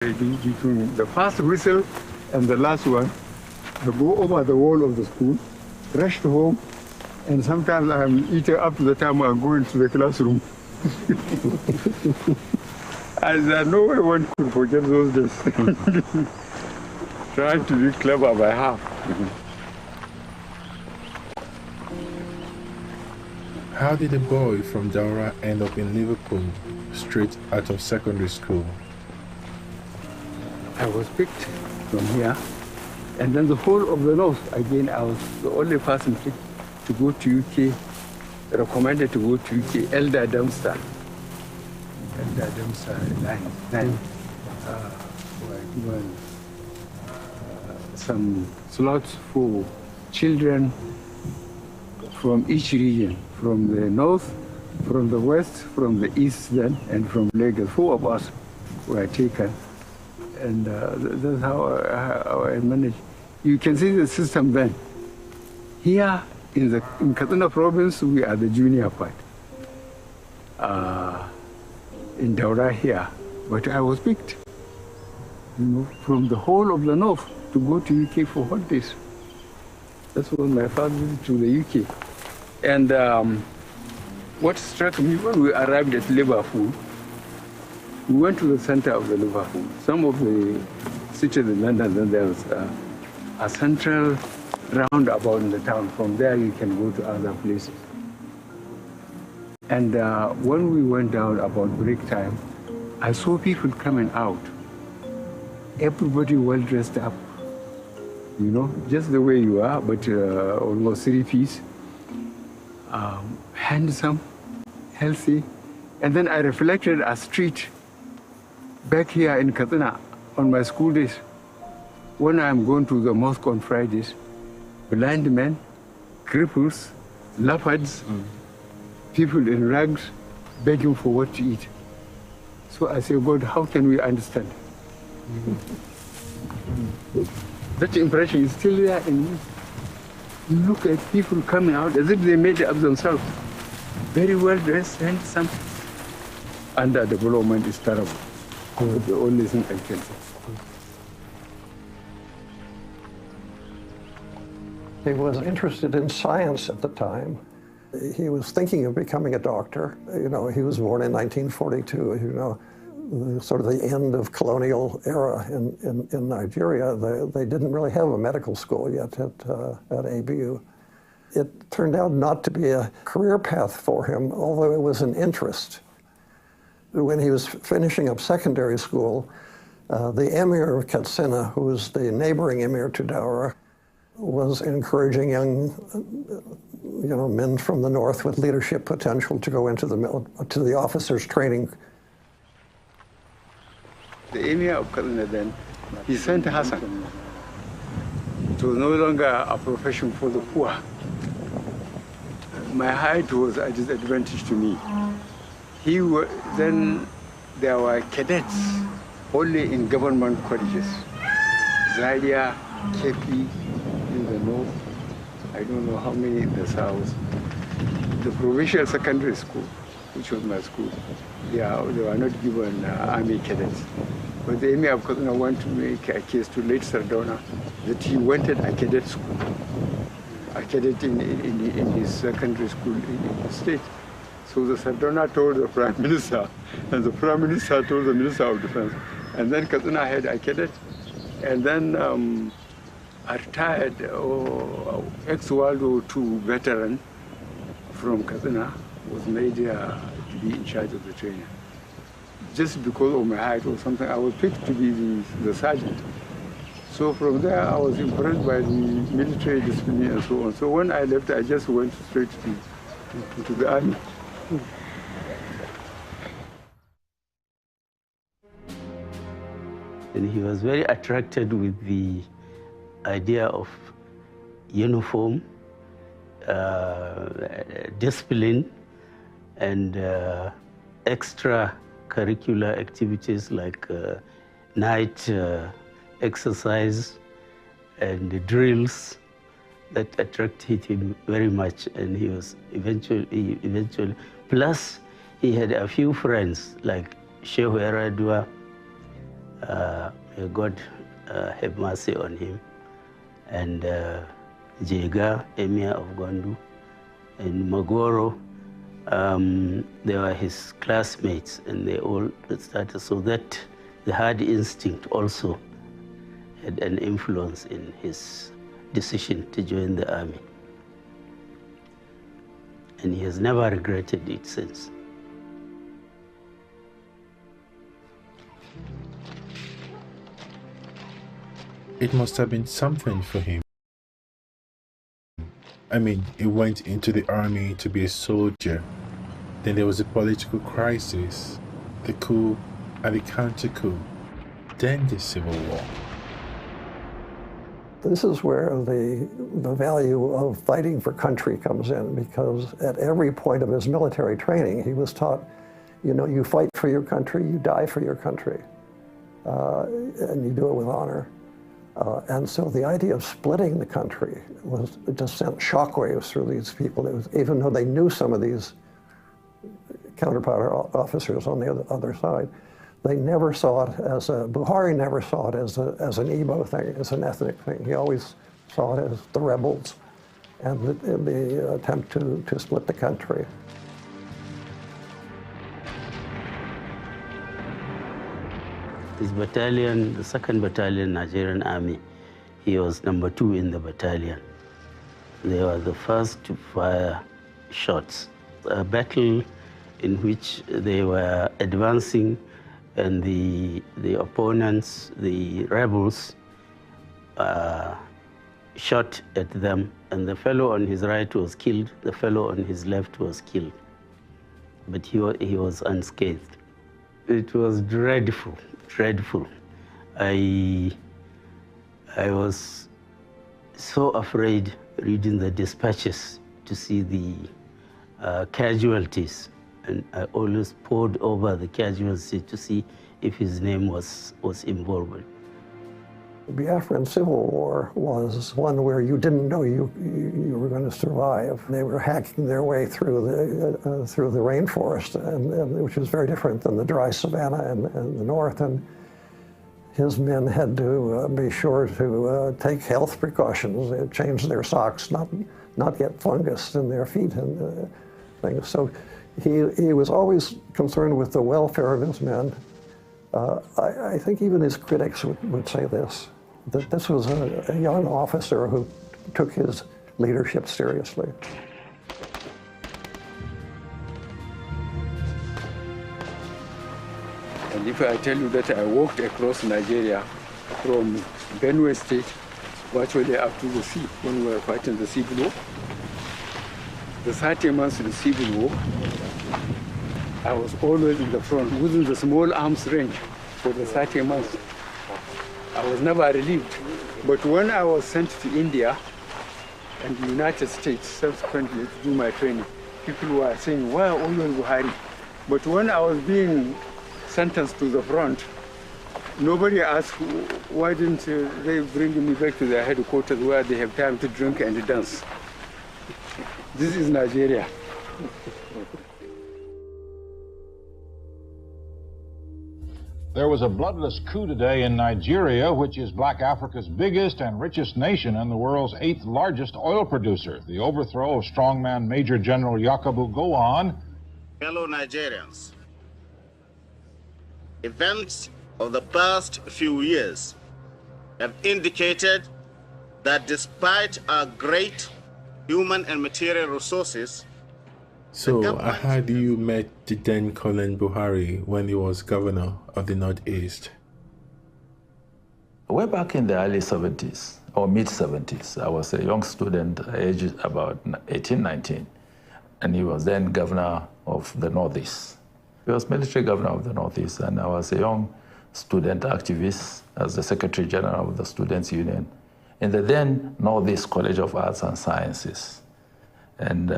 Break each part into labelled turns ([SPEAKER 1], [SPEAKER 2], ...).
[SPEAKER 1] Between the first whistle and the last one, I go over the wall of the school, rush to home, and sometimes I'm eating up to the time I go into the classroom. And there's no way one could forget those days. Trying to be clever by half.
[SPEAKER 2] How did a boy from Daura end up in Liverpool, straight out of secondary school?
[SPEAKER 1] I was picked from here, and then the whole of the north, again, I was the only person picked to go to UK, recommended to go to UK, Elder Dempster line. Were given some slots for children from each region, from the north, from the west, from the east then, and from Lagos. 4 of us were taken. And that's how I managed. You can see the system then. Here in Katsina province, we are the junior part. In Daura here, but I was picked, from the whole of the north to go to UK for holidays. That was my first visit to the UK. And what struck me when we arrived at Liverpool, we went to the center of the Liverpool. Some of the cities in London, then there was a central roundabout in the town. From there, you can go to other places. And when we went down about break time, I saw people coming out. Everybody well dressed up, just the way you are, but almost 3-piece, handsome, healthy. And then I reflected a street back here in Katsina on my school days, when I'm going to the mosque on Fridays, blind men, cripples, leopards, people in rags begging for what to eat. So I say, God, how can we understand? That impression is still there in me. You look at people coming out as if they made it up themselves. Very well dressed, handsome. Underdevelopment is terrible. That's the only thing I can say.
[SPEAKER 3] He was interested in science at the time. He was thinking of becoming a doctor. He was born in 1942, sort of the end of colonial era in Nigeria. They didn't really have a medical school yet at ABU. It turned out not to be a career path for him, although it was an interest. When he was finishing up secondary school, the Emir of Katsina, who was the neighboring Emir to Daura, was encouraging young men from the north with leadership potential to go into the officers' training.
[SPEAKER 1] The Emir of Katsina then, he sent Hassan. It was no longer a profession for the poor. My height was a disadvantage to me. Then there were cadets only in government colleges. Zaria, Kepi in the north, I don't know how many in the south. The provincial secondary school, which was my school, they were not given army cadets. But the Emir of Katsina wanted to make a case to late Sardona that he wanted a cadet school, a cadet in his secondary school in the state. So the Sardona told the Prime Minister, and the Prime Minister told the Minister of Defense. And then Katsina had a cadet, and then a retired ex-World War II veteran from Katsina was made to be in charge of the training. Just because of my height or something, I was picked to be the sergeant. So from there, I was impressed by the military discipline and so on. So when I left, I just went straight to the army.
[SPEAKER 4] And he was very attracted with the idea of uniform, discipline, and extracurricular activities like night exercise and drills that attracted him very much. And he was eventually, plus he had a few friends like Shehu Eradua, May God have mercy on him. And Jega, Emir of Gondu, and Magoro, they were his classmates, and they all started, so that the hard instinct also had an influence in his decision to join the army. And he has never regretted it since.
[SPEAKER 2] It must have been something for him. I mean, he went into the army to be a soldier. Then there was a political crisis, the coup and the counter-coup, then the Civil War.
[SPEAKER 3] This is where the value of fighting for country comes in, because at every point of his military training, he was taught, you know, you fight for your country, you die for your country, and you do it with honor. And so the idea of splitting the country it just sent shockwaves through these people. Even though they knew some of these counterpart officers on the other side, they never saw it as a, Buhari never saw it as an Igbo thing, as an ethnic thing. He always saw it as the rebels and the attempt to split the country.
[SPEAKER 4] His battalion, the 2nd Battalion Nigerian Army, he was number 2 in the battalion. They were the first to fire shots. A battle in which they were advancing, and the opponents, the rebels, shot at them, and the fellow on his right was killed, the fellow on his left was killed. But he was unscathed. It was dreadful, dreadful. I was so afraid reading the dispatches to see the casualties, and I always pored over the casualties to see if his name was involved.
[SPEAKER 3] The Biafran Civil War was one where you didn't know you were going to survive. They were hacking their way through the rainforest, which was very different than the dry savanna in the north. And his men had to be sure to take health precautions, change their socks, not get fungus in their feet and things. So he was always concerned with the welfare of his men. I think even his critics would say this, that this was a young officer who took his leadership seriously.
[SPEAKER 1] And if I tell you that I walked across Nigeria from Benue State virtually up to the sea when we were fighting the Civil War, the 30 months in the Civil War, I was always in the front, within the small arms range for the 30 months. I was never relieved. But when I was sent to India and the United States subsequently to do my training, people were saying, why always Buhari? But when I was being sentenced to the front, nobody asked, why didn't they bring me back to their headquarters where they have time to drink and dance? This is Nigeria.
[SPEAKER 5] There was a bloodless coup today in Nigeria, which is Black Africa's biggest and richest nation and the world's 8th largest oil producer. The overthrow of strongman Major General Yakubu Gowon.
[SPEAKER 6] Fellow Nigerians, events of the past few years have indicated that despite our great human and material resources,
[SPEAKER 2] So, how do you met the then Colin Buhari when he was governor of the Northeast?
[SPEAKER 7] Way back in the early 70s, or mid-70s, I was a young student, aged about 18, 19, and he was then governor of the Northeast. He was military governor of the Northeast, and I was a young student activist as the Secretary General of the Students' Union in the then Northeast College of Arts and Sciences. And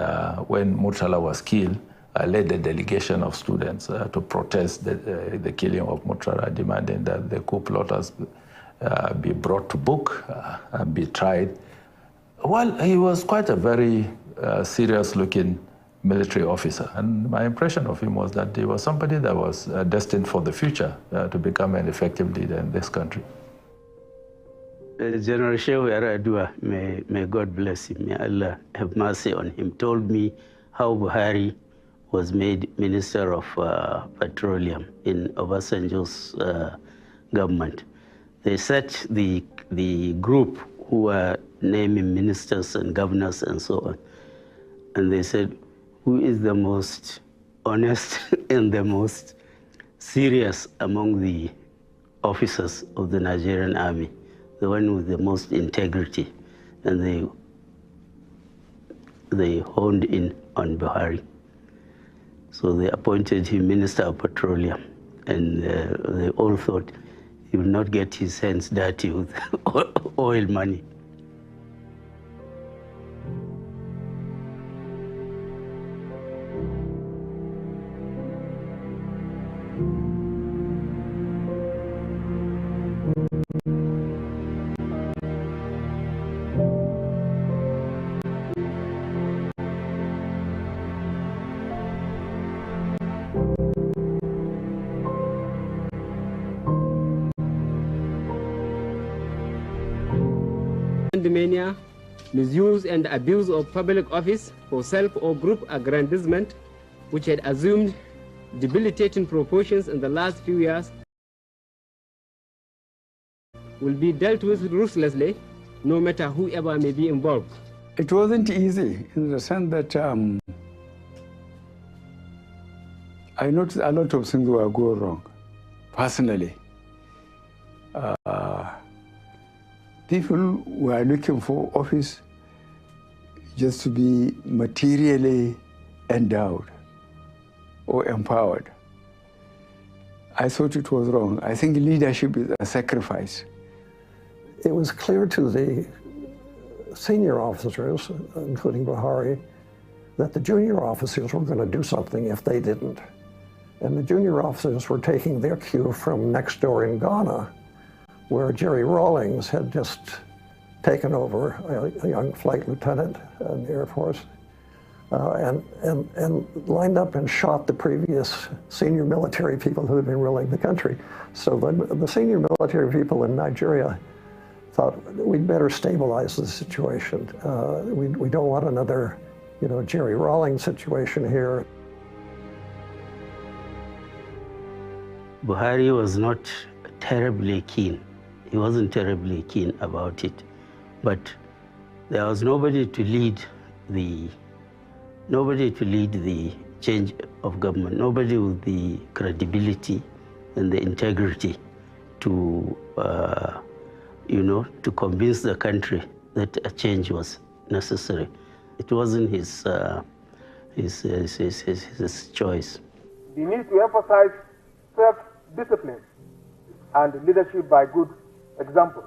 [SPEAKER 7] when Murtala was killed, I led a delegation of students to protest the killing of Murtala, demanding that the coup plotters be brought to book and be tried. Well, he was quite a very serious-looking military officer. And my impression of him was that he was somebody that was destined for the future to become an effective leader in this country.
[SPEAKER 4] General Shehu Yaradua, may God bless him, may Allah have mercy on him, told me how Buhari was made Minister of Petroleum in Obasanjo's government. They set the group who were naming ministers and governors and so on. And they said, who is the most honest and the most serious among the officers of the Nigerian army? The one with the most integrity. And they honed in on Buhari. So they appointed him Minister of Petroleum. And they all thought he would not get his hands dirty with oil money.
[SPEAKER 8] Mania, misuse and abuse of public office for self or group aggrandizement, which had assumed debilitating proportions in the last few years, will be dealt with ruthlessly, no matter whoever may be involved.
[SPEAKER 9] It wasn't easy in the sense that I noticed a lot of things were going wrong, personally. People were looking for office just to be materially endowed or empowered. I thought it was wrong. I think leadership is a sacrifice.
[SPEAKER 3] It was clear to the senior officers, including Buhari, that the junior officers were going to do something if they didn't. And the junior officers were taking their cue from next door in Ghana, where Jerry Rawlings had just taken over, a young flight lieutenant in the Air Force, and lined up and shot the previous senior military people who had been ruling the country. So the senior military people in Nigeria thought, we'd better stabilize the situation. We don't want another, Jerry Rawlings situation here.
[SPEAKER 4] Buhari was not terribly keen. He wasn't terribly keen about it, but there was nobody to lead the change of government, nobody with the credibility and the integrity to, to convince the country that a change was necessary. It wasn't his choice.
[SPEAKER 10] We need to emphasize self-discipline and leadership by good example.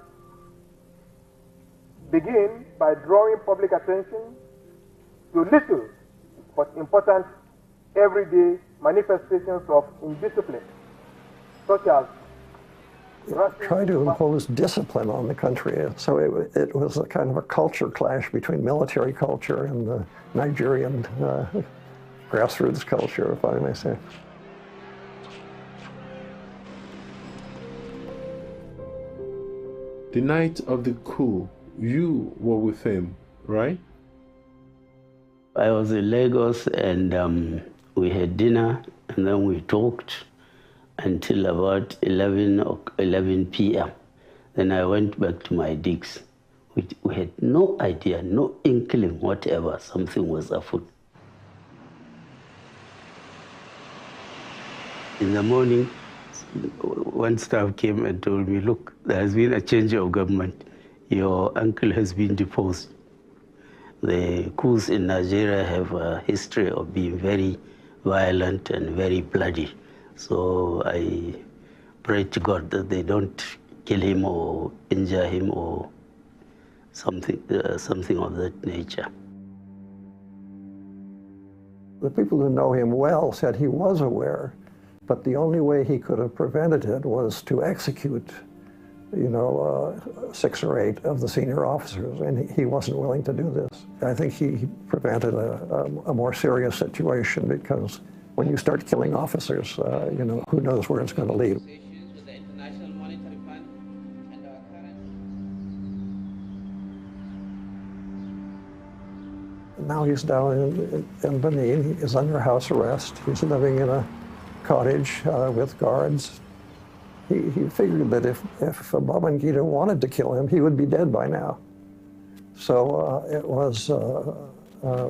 [SPEAKER 10] Begin by drawing public attention to little but important everyday manifestations of indiscipline, such as
[SPEAKER 3] try to impose discipline on the country. So it was a kind of a culture clash between military culture and the Nigerian grassroots culture, if I may say.
[SPEAKER 2] The night of the coup, you were with him, right?
[SPEAKER 4] I was in Lagos and we had dinner and then we talked until about 11 p.m. Then I went back to my digs. We had no idea, no inkling whatever, something was afoot. In the morning, one staff came and told me, look, there has been a change of government. Your uncle has been deposed. The coups in Nigeria have a history of being very violent and very bloody. So I pray to God that they don't kill him or injure him or something of that nature.
[SPEAKER 3] The people who know him well said he was aware, but the only way he could have prevented it was to execute 6 or 8 of the senior officers, and he wasn't willing to do this. I think he prevented a more serious situation, because when you start killing officers, who knows where it's going to lead. Now he's down in Benin. He is under house arrest. He's living in a cottage with guards. He figured that if Babangida wanted to kill him, he would be dead by now. So it was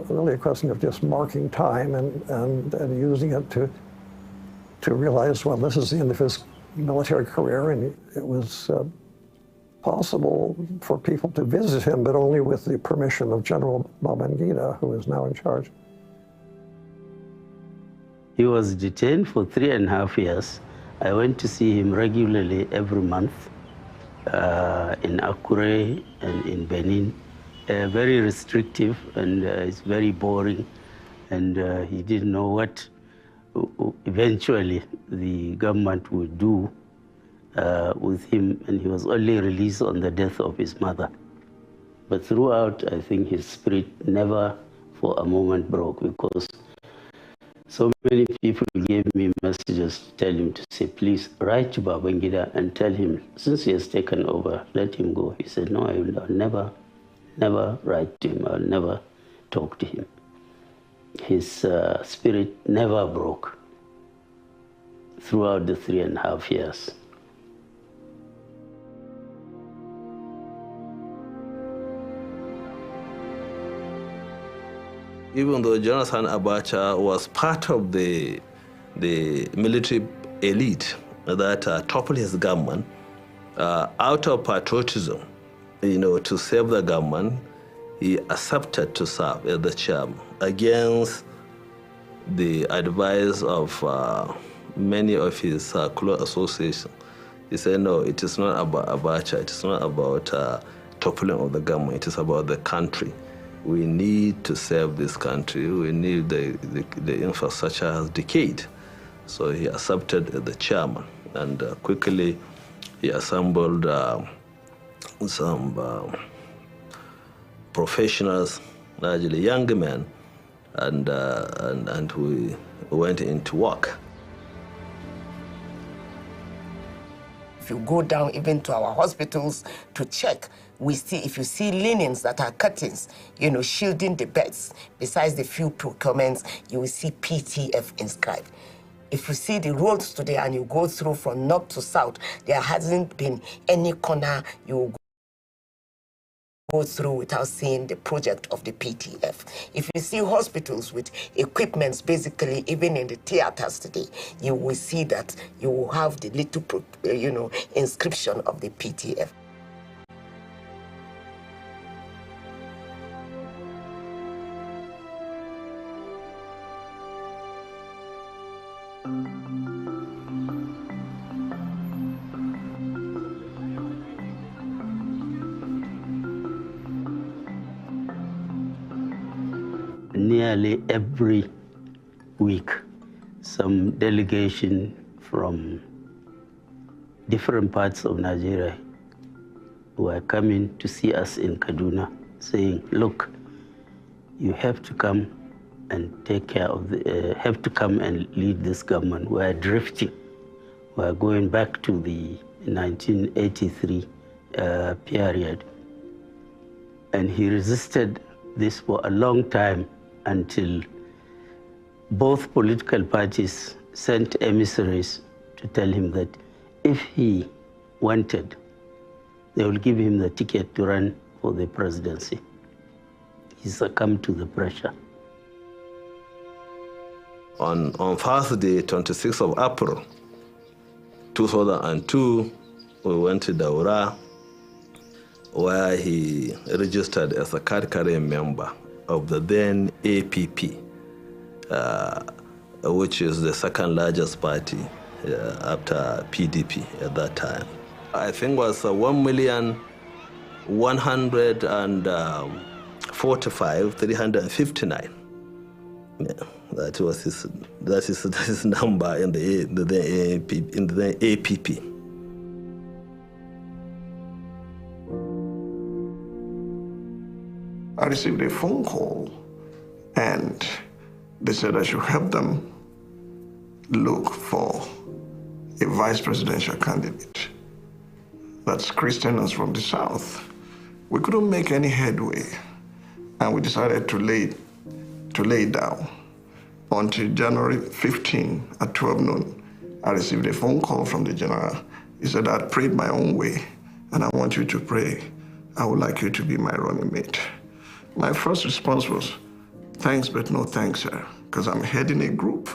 [SPEAKER 3] really a question of just marking time and using it to realize, well, this is the end of his military career, and it was possible for people to visit him, but only with the permission of General Babangida, who is now in charge.
[SPEAKER 4] He was detained for 3.5 years. I went to see him regularly every month in Akure and in Benin. Very restrictive, and it's very boring, and he didn't know what eventually the government would do with him, and he was only released on the death of his mother. But throughout, I think his spirit never for a moment broke, because so many people gave me messages to tell him to say, please write to Babangida and tell him, since he has taken over, let him go. He said, no, I'll never write to him. I'll never talk to him. His spirit never broke throughout the 3.5 years.
[SPEAKER 11] Even though Jonathan Abacha was part of the military elite that toppled his government, out of patriotism, to save the government, he accepted to serve as the chairman against the advice of many of his close associations. He said, no, it is not about Abacha, it is not about toppling of the government, it is about the country. We need to save this country. We need the infrastructure has decayed. So he accepted the chairman, and quickly he assembled some professionals, largely young men, and we went into work.
[SPEAKER 12] If you go down even to our hospitals to check, we see, if you see linens that are curtains, shielding the beds, besides the few procurements, you will see PTF inscribed. If you see the roads today and you go through from north to south, there hasn't been any corner you will go through without seeing the project of the PTF. If you see hospitals with equipments, basically even in the theaters today, you will see that you will have the little, inscription of the PTF.
[SPEAKER 4] Nearly every week, some delegation from different parts of Nigeria were coming to see us in Kaduna, saying, look, you have to come and take care of have to come and lead this government. We're drifting. We're going back to the 1983 period. And he resisted this for a long time, until both political parties sent emissaries to tell him that if he wanted, they will give him the ticket to run for the presidency. He succumbed to the pressure.
[SPEAKER 11] On Thursday, 26th of April, 2002, we went to Daura, where he registered as a card-carrying member of the then APP, which is the second largest party after PDP at that time. I think it was 1,145,359. Yeah, that was his number in the APP.
[SPEAKER 13] I received a phone call, and they said I should help them look for a vice presidential candidate. That's Christians from the South. We couldn't make any headway, and we decided to lay down. Until January 15 at 12 noon, I received a phone call from the general. He said, I prayed my own way, and I want you to pray. I would like you to be my running mate. My first response was, thanks, but no thanks, sir, because I'm heading a group,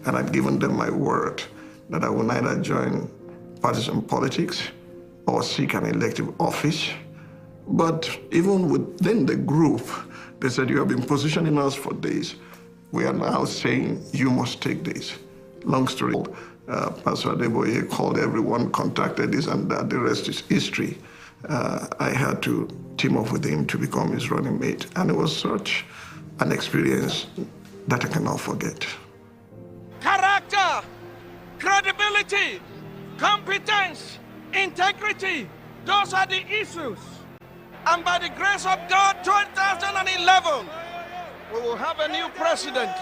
[SPEAKER 13] and I've given them my word that I will neither join partisan politics or seek an elective office. But even within the group, they said, you have been positioning us for days. We are now saying you must take this. Long story, Pastor Adeboye called everyone, contacted this and that, the rest is history. I had to team up with him to become his running mate. And it was such an experience that I cannot forget.
[SPEAKER 14] Character, credibility, competence, integrity, those are the issues. And by the grace of God, 2011, we will have a new president.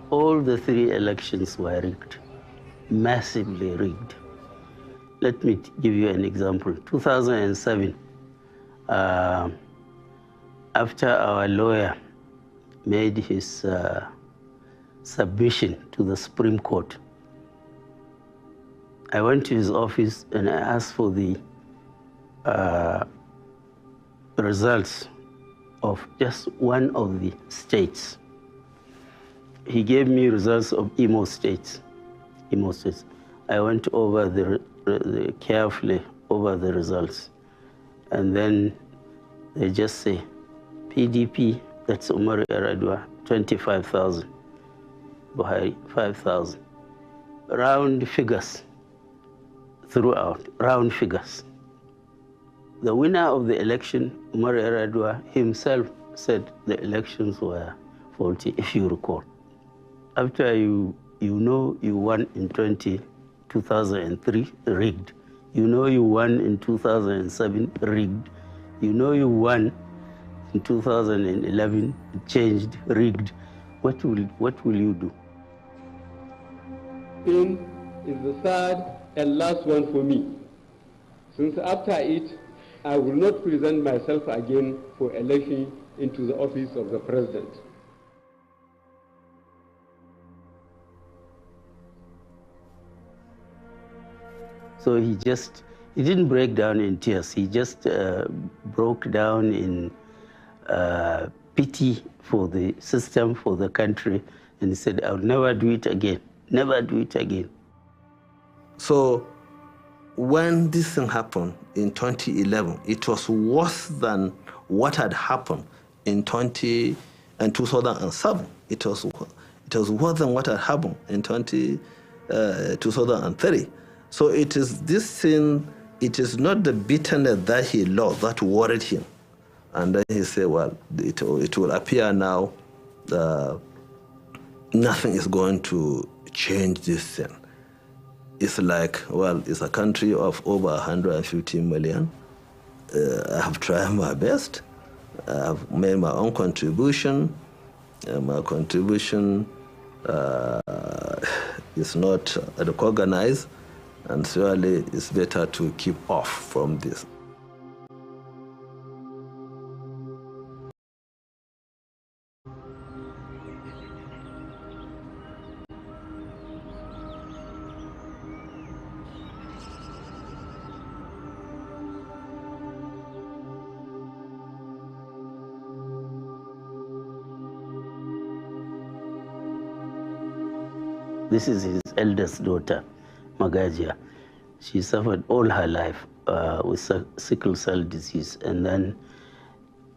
[SPEAKER 4] All the three elections were rigged, massively rigged. Let me give you an example. 2007, after our lawyer made his submission to the Supreme Court, I went to his office and I asked for the results of just one of the states. He gave me results of Imo States. I went over carefully over the results, and then they just say, PDP, that's Umar Yar'Adua, 25,000. Buhari, 5,000. Round figures throughout, round figures. The winner of the election, Umar Yar'Adua, himself said the elections were faulty, if you recall. After you know you won in 2003, rigged. You know you won in 2007, rigged. You know you won in 2011, changed, rigged. What will you do?
[SPEAKER 8] Is the third and last one for me, since after it, I will not present myself again for election into the office of the president.
[SPEAKER 4] So he didn't break down in tears. He just broke down in pity for the system, for the country, and he said, I'll never do it again, never do it again.
[SPEAKER 11] So when this thing happened in 2011, it was worse than what had happened in 2007. It was worse than what had happened in 2003. So it is this thing, it is not the bitterness that he lost that worried him. And then he said, well, it will appear now nothing is going to change this thing. It's like, well, it's a country of over 150 million. I have tried my best. I have made my own contribution. My contribution is not recognized, and surely it's better to keep off from this.
[SPEAKER 4] This is his eldest daughter, Magajia. She suffered all her life with sickle cell disease, and then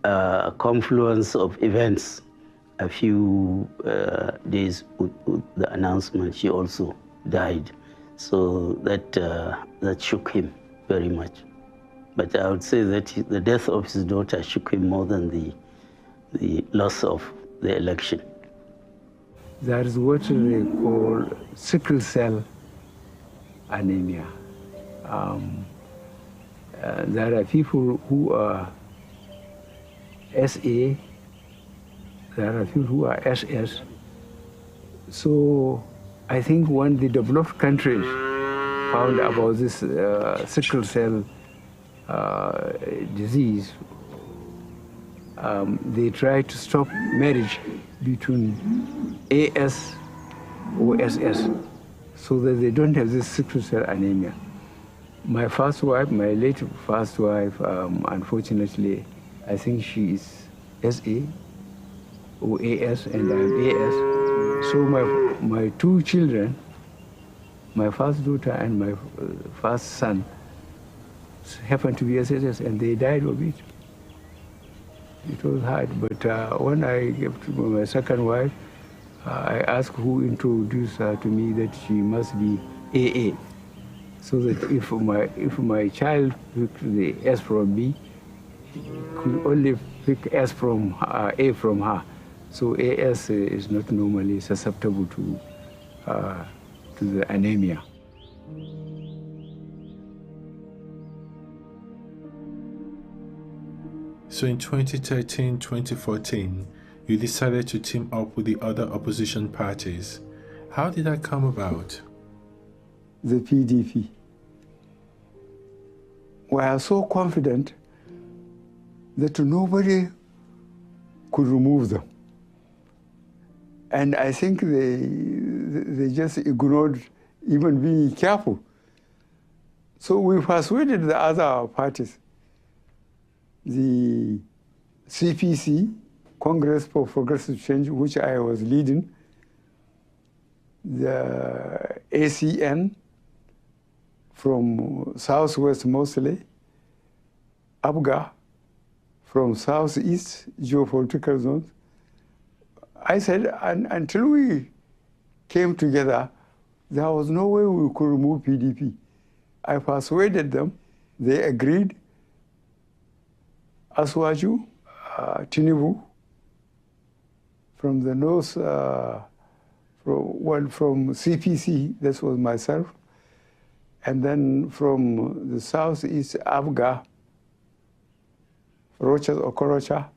[SPEAKER 4] a confluence of events. A few days with the announcement, she also died. So that shook him very much. But I would say that the death of his daughter shook him more than the loss of the election.
[SPEAKER 9] There is what they call sickle cell anemia. There are people who are SA, there are people who are SS. So I think when the developed countries found about this sickle cell disease, they tried to stop marriage between AS or SS so that they don't have this sickle cell anemia. My first wife, my late first wife, unfortunately, I think she is SA or AS and I'm AS. So my two children, my first daughter and my first son, happened to be SS and they died of it. It was hard, but when I gave to my second wife, I asked who introduced her to me that she must be AA, so that if my child picked the S from me, he could only pick S from A from her. So AS is not normally susceptible to the anemia.
[SPEAKER 2] So in 2013-2014, you decided to team up with the other opposition parties. How did that come about?
[SPEAKER 9] The PDP. We are so confident that nobody could remove them. And I think they just ignored even being careful. So we persuaded the other parties. The CPC, Congress for Progressive Change, which I was leading, the ACN from Southwest mostly, ABGA from Southeast geopolitical zones. I said, until we came together, there was no way we could remove PDP. I persuaded them, they agreed. Aswaju, Tinubu, from the north, from CPC, this was myself, and then from the southeast, Abga, Rochas Okorocha.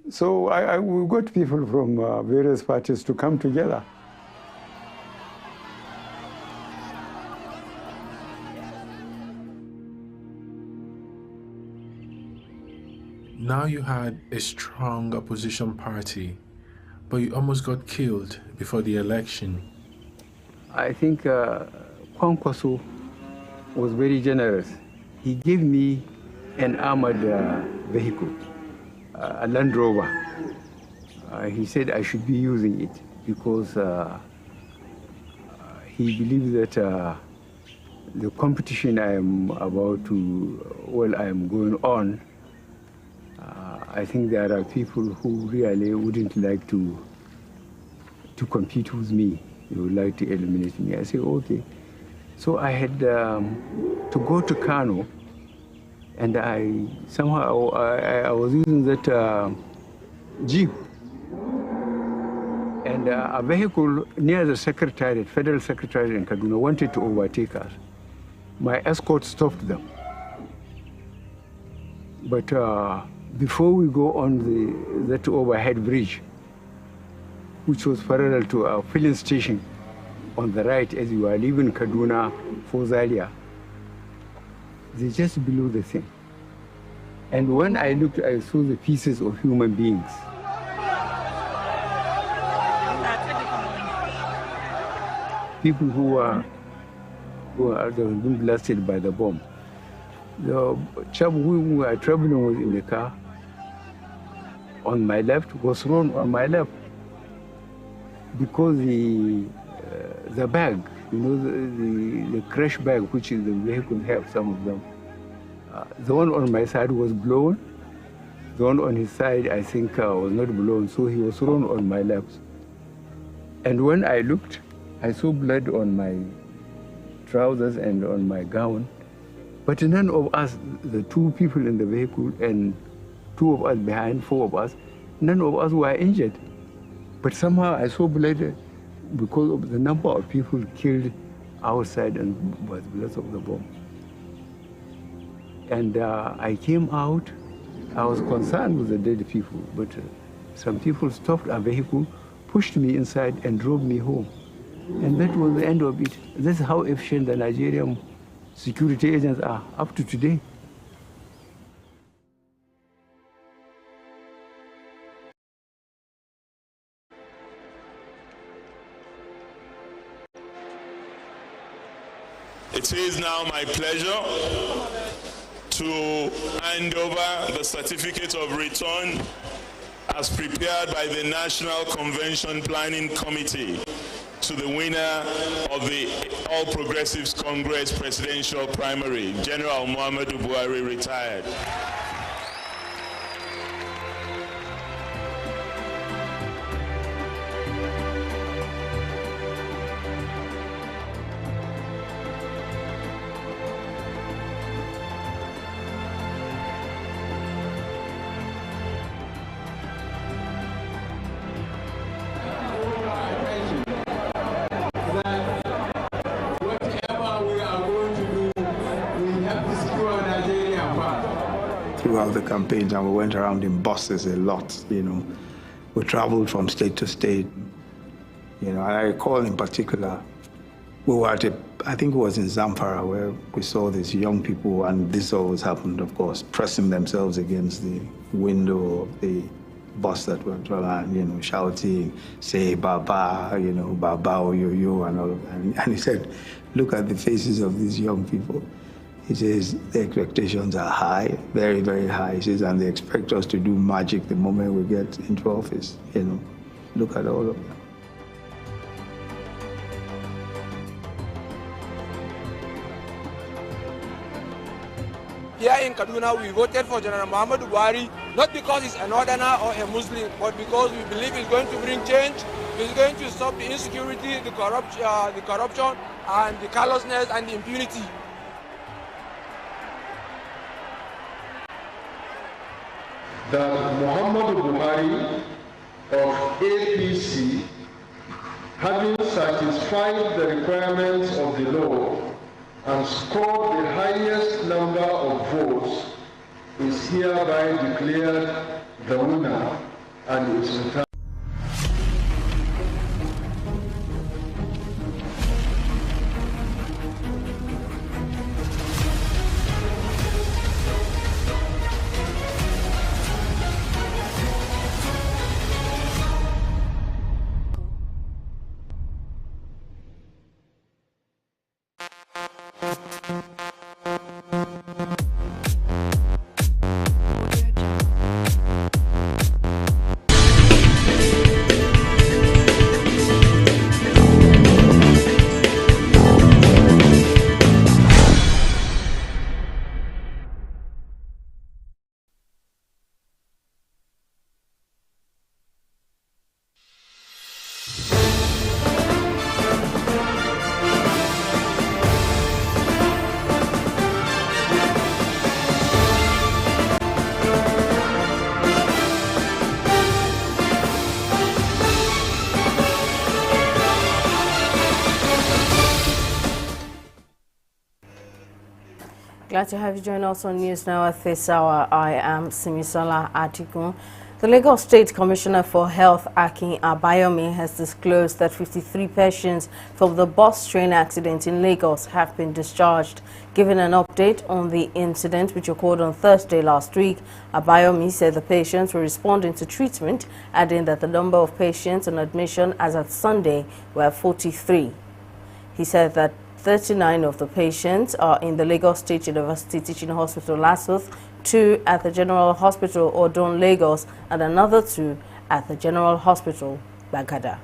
[SPEAKER 9] So we got people from various parties to come together.
[SPEAKER 2] Now you had a strong opposition party, but you almost got killed before the election.
[SPEAKER 9] I think Kwankwaso was very generous. He gave me an armored vehicle, a Land Rover. He said I should be using it because he believes that the competition I am going on, I think there are people who really wouldn't like to compete with me. They would like to eliminate me. I said, okay. So I had to go to Kano, and I was using that Jeep. And a vehicle near the secretariat, federal secretariat in Kaduna, wanted to overtake us. My escort stopped them. But before we go on that overhead bridge, which was parallel to our filling station on the right as you are leaving Kaduna for Zaria, they just below the thing. And when I looked, I saw the pieces of human beings. People who were being blasted by the bomb. The chap who we were traveling with in the car on my left was thrown on my left because the bag, you know, the crash bag, which is the vehicle have, some of them, the one on my side was blown. The one on his side, I think, was not blown, so he was thrown on my left. And when I looked, I saw blood on my trousers and on my gown. But none of us, the two people in the vehicle and two of us behind, four of us, none of us were injured. But somehow I saw blood because of the number of people killed outside and by the blast of the bomb. And I came out. I was concerned with the dead people, but some people stopped a vehicle, pushed me inside and drove me home. And that was the end of it. That's how efficient the Nigerian security agents are up to today.
[SPEAKER 15] It is now my pleasure to hand over the certificate of return as prepared by the National Convention Planning Committee to the winner of the All Progressives Congress presidential primary, General Muhammadu Buhari, retired.
[SPEAKER 13] Throughout the campaigns, and we went around in buses a lot, you know. We traveled from state to state, you know. And I recall in particular, we were at I think it was in Zamfara, where we saw these young people, and this always happened, of course, pressing themselves against the window of the bus that went around, you know, shouting, say Baba, you know, Baba or Yo-Yo and all of that. And he said, look at the faces of these young people. He says, the expectations are high, very, very high. He says, and they expect us to do magic the moment we get into office, you know. Look at all of them.
[SPEAKER 10] Here in Kaduna, we voted for General Muhammadu Buhari, not because he's a northerner or a Muslim, but because we believe he's going to bring change. He's going to stop the insecurity, the corruption, and the callousness and the impunity.
[SPEAKER 16] That Muhammadu Buhari of APC, having satisfied the requirements of the law and scored the highest number of votes, is hereby declared the winner and is returned.
[SPEAKER 17] Glad to have you join us on News Now at this hour. I am Simisola Atikun. The Lagos State Commissioner for Health, Akin Abayomi, has disclosed that 53 patients from the bus train accident in Lagos have been discharged. Giving an update on the incident, which occurred on Thursday last week, Abayomi said the patients were responding to treatment, adding that the number of patients on admission as at Sunday were 43. He said that 39 of the patients are in the Lagos State University Teaching Hospital, Lasuth, 2 at the General Hospital, Odon, Lagos, and another 2 at the General Hospital, Bagada.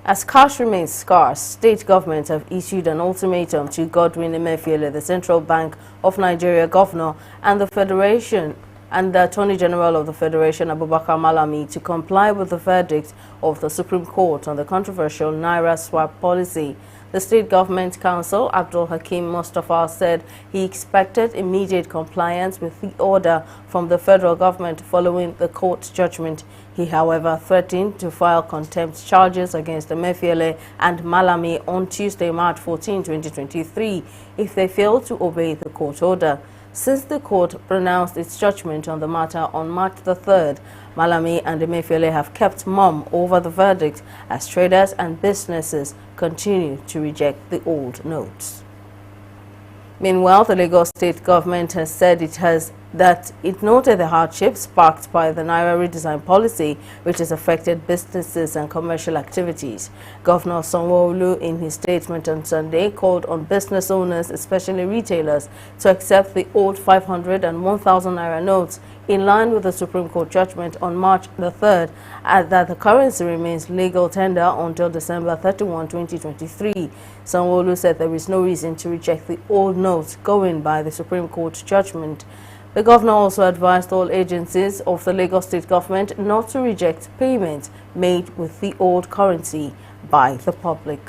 [SPEAKER 17] As cash remains scarce, state governments have issued an ultimatum to Godwin Emefiele, the Central Bank of Nigeria governor, and the Federation and the Attorney General of the Federation, Abubakar Malami, to comply with the verdict of the Supreme Court on the controversial Naira swap policy. The State Government Counsel, Abdul Hakim Mustafa, said he expected immediate compliance with the order from the federal government following the court judgment. He, however, threatened to file contempt charges against Emefiele and Malami on Tuesday, March 14, 2023, if they fail to obey the court order. Since the court pronounced its judgment on the matter on March the 3rd, Malami and Emefiele have kept mum over the verdict as traders and businesses continue to reject the old notes. Meanwhile, the Lagos State government has said that it noted the hardships sparked by the Naira redesign policy, which has affected businesses and commercial activities. Governor Sanwo-Olu, in his statement on Sunday, called on business owners, especially retailers, to accept the old 500 and 1,000 Naira notes in line with the Supreme Court judgment on March the 3rd, and that the currency remains legal tender until December 31, 2023. Sanwo-Olu said there is no reason to reject the old notes going by the Supreme Court judgment. The governor also advised all agencies of the Lagos State government not to reject payments made with the old currency by the public.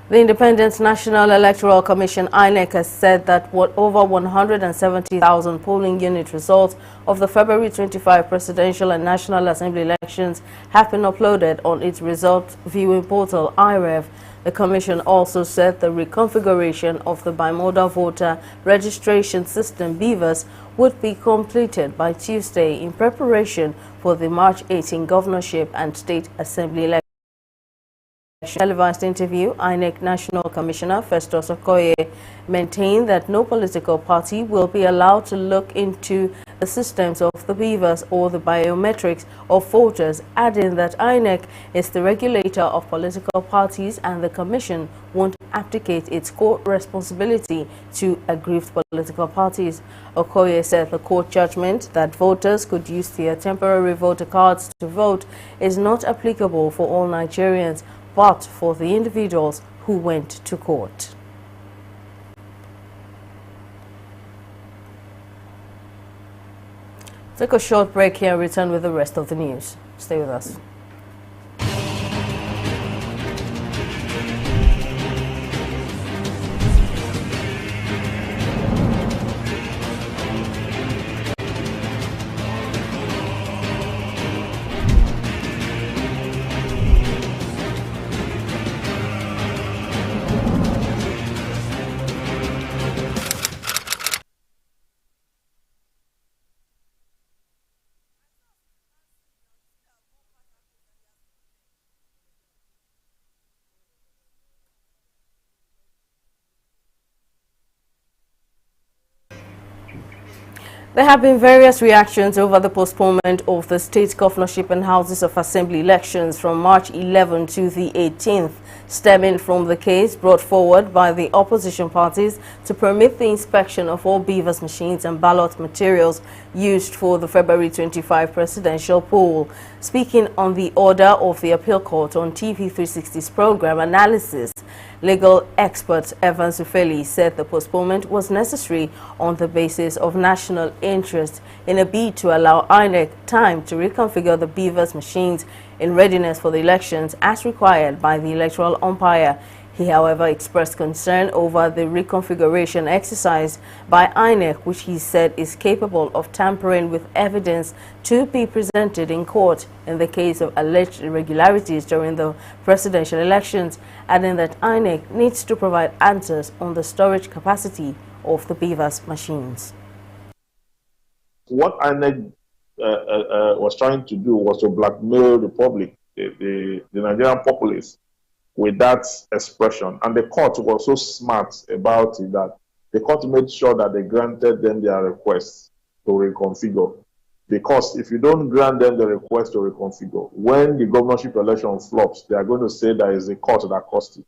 [SPEAKER 17] The Independent National Electoral Commission, INEC, has said that over 170,000 polling unit results of the February 25 presidential and National Assembly elections have been uploaded on its result viewing portal, IREV. The Commission also said the reconfiguration of the bimodal voter registration system, BVAS, would be completed by Tuesday in preparation for the March 18 governorship and state assembly elections. Televised interview, INEC National Commissioner Festus Okoye maintained that no political party will be allowed to look into the systems of the BVAS or the biometrics of voters, adding that INEC is the regulator of political parties and the Commission won't abdicate its core responsibility to aggrieved political parties. Okoye said the court judgment that voters could use their temporary voter cards to vote is not applicable for all Nigerians, but for the individuals who went to court. Take a short break here and return with the rest of the news. Stay with us. There have been various reactions over the postponement of the state governorship and houses of assembly elections from March 11 to the 18th, stemming from the case brought forward by the opposition parties to permit the inspection of all BVAS machines and ballot materials used for the February 25 presidential poll. Speaking on the order of the appeal court on TV360's program Analysis, legal expert Evans Ufeli said the postponement was necessary on the basis of national interest in a bid to allow INEC time to reconfigure the BVAS machines in readiness for the elections as required by the electoral umpire. He, however, expressed concern over the reconfiguration exercise by INEC, which he said is capable of tampering with evidence to be presented in court in the case of alleged irregularities during the presidential elections, adding that INEC needs to provide answers on the storage capacity of the BVAS machines.
[SPEAKER 18] What INEC was trying to do was to blackmail the public, the Nigerian populace, with that expression. And the court was so smart about it that the court made sure that they granted them their requests to reconfigure. Because if you don't grant them the request to reconfigure, when the governorship election flops, they are going to say there is a court that caused it,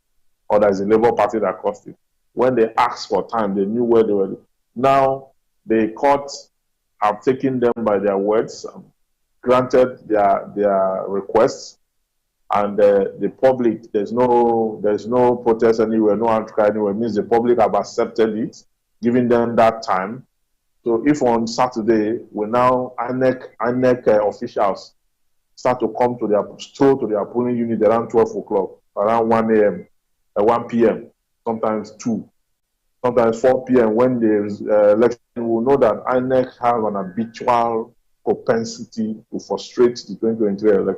[SPEAKER 18] or there is a Labour Party that caused it. When they asked for time, they knew where they were. Now, the court have taken them by their words, granted their requests, and the public, there's no protest anywhere, no outcry anywhere. It means the public have accepted it, giving them that time. So if on Saturday, INEC officials start to come to their polling unit around 12 o'clock, around 1 a.m., 1 p.m., sometimes 2, sometimes 4 p.m. when there's election, we will know that INEC have an habitual propensity to frustrate the 2023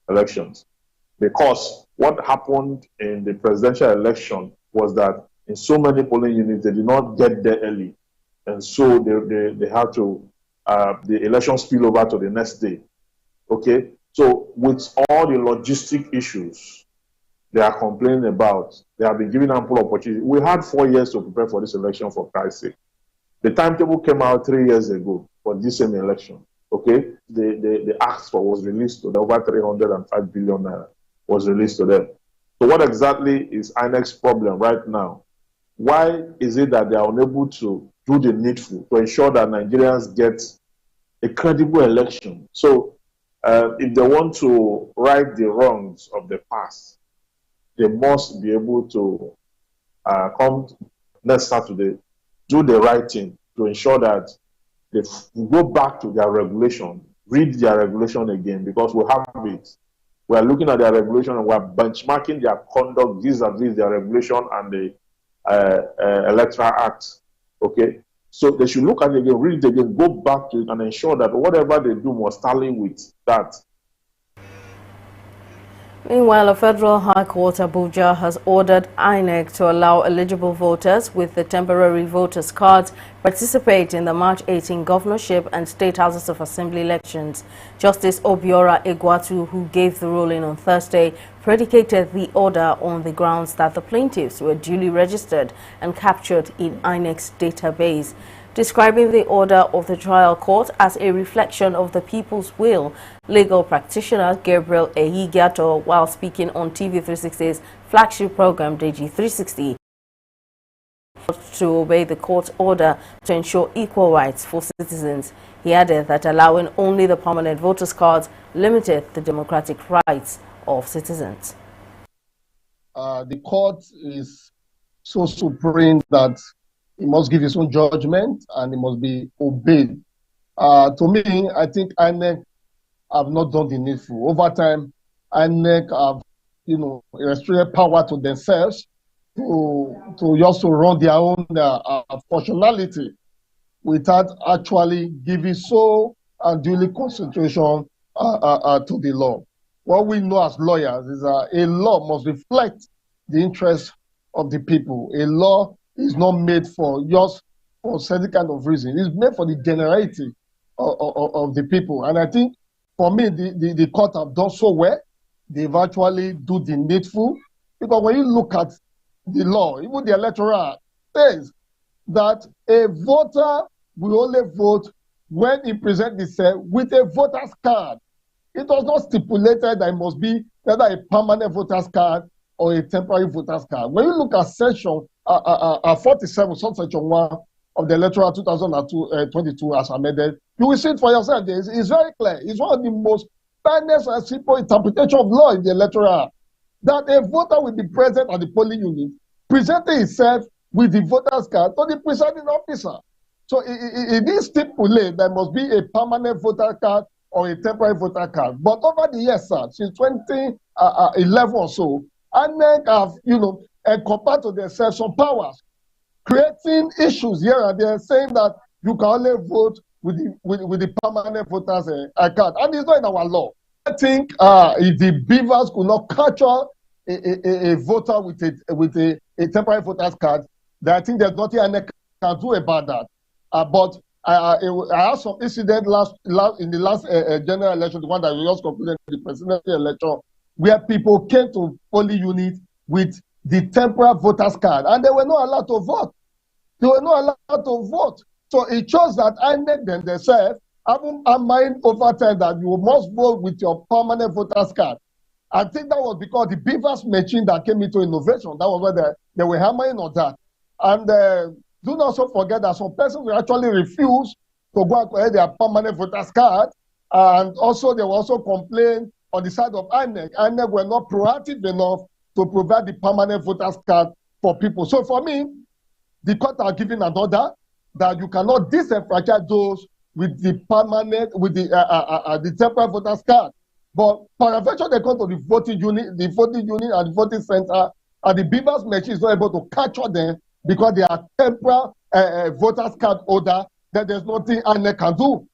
[SPEAKER 18] elections. Because what happened in the presidential election was that in so many polling units, they did not get there early. And so they had to, the election spill over to the next day. Okay? So with all the logistic issues they are complaining about, they have been given ample opportunity. We had 4 years to prepare for this election, for Christ's sake. The timetable came out 3 years ago for this same election. Okay? The ask for was released to them, over 305 billion naira was released to them. So what exactly is INEC's problem right now? Why is it that they are unable to do the needful to ensure that Nigerians get a credible election? So if they want to right the wrongs of the past, they must be able to come next Saturday, do the right thing to ensure that they go back to their regulation, read their regulation again, because we have it. We are looking at their regulation and we are benchmarking their conduct vis-a-vis their regulation and the Electoral Act. Okay? So they should look at it again, read it again, go back to it and ensure that whatever they do must tally with that.
[SPEAKER 17] Meanwhile, a federal high court Abuja has ordered INEC to allow eligible voters with the temporary voters' cards participate in the March 18 governorship and state houses of assembly elections. Justice Obiora Egwatu, who gave the ruling on Thursday, predicated the order on the grounds that the plaintiffs were duly registered and captured in INEC's database. Describing the order of the trial court as a reflection of the people's will, legal practitioner Gabriel Ehigiato, while speaking on TV360's flagship program DG360, to obey the court's order to ensure equal rights for citizens. He added that allowing only the permanent voters' cards limited the democratic rights of citizens.
[SPEAKER 19] The court is so supreme that it must give its own judgment and it must be obeyed. To me, I think INEC have not done the needful. Over time, INEC have, restricted power to themselves to also run their own functionality without actually giving so unduly concentration to the law. What we know as lawyers is a law must reflect the interests of the people. A law is not made for just for certain kind of reason. It's made for the generality of the people. And I think, for me, the court have done so well. They've actually do the needful. Because when you look at the law, even the Electoral says that a voter will only vote when he presents himself with a voter's card. It was not stipulated that it must be either a permanent voter's card or a temporary voter's card. When you look at section 47, subsection 1 of the Electoral 2022 as amended, you will see it for yourself. It's very clear. It's one of the most fairness and simple interpretation of law in the Electoral, that a voter will be present at the polling unit, presenting himself with the voter's card to the presiding officer. So it is stipulated there must be a permanent voter card or a temporary voter card. But over the years, sir, since 2011 or so, INEC have, compared to themselves some powers, creating issues here and there, saying that you can only vote with the permanent voters card. And it's not in our law. I think if the beavers could not capture a voter with a temporary voter's card, then I think there's nothing INEC can do about that. But I had some incident in the last general election, the one that we just concluded, the presidential election, where people came to polling unit with the temporary voter's card, and they were not allowed to vote. They were not allowed to vote. So it shows that INEC themselves haven't mind over time that you must vote with your permanent voter's card. I think that was because the beavers machine that came into innovation, that was why they were hammering on that. And do not also forget that some persons will actually refuse to go and collect their permanent voter's card. And also, they will also complain on the side of INEC. INEC were not proactive enough to provide the permanent voter's card for people. So for me, the court are giving an order that you cannot disenfranchise those with the permanent, with the temporary voter's card. But paraventure, they come to the voting unit and the voting center, and the Beavers machine is not able to capture them because they are temporary voters card holder. That there's nothing INEC can do.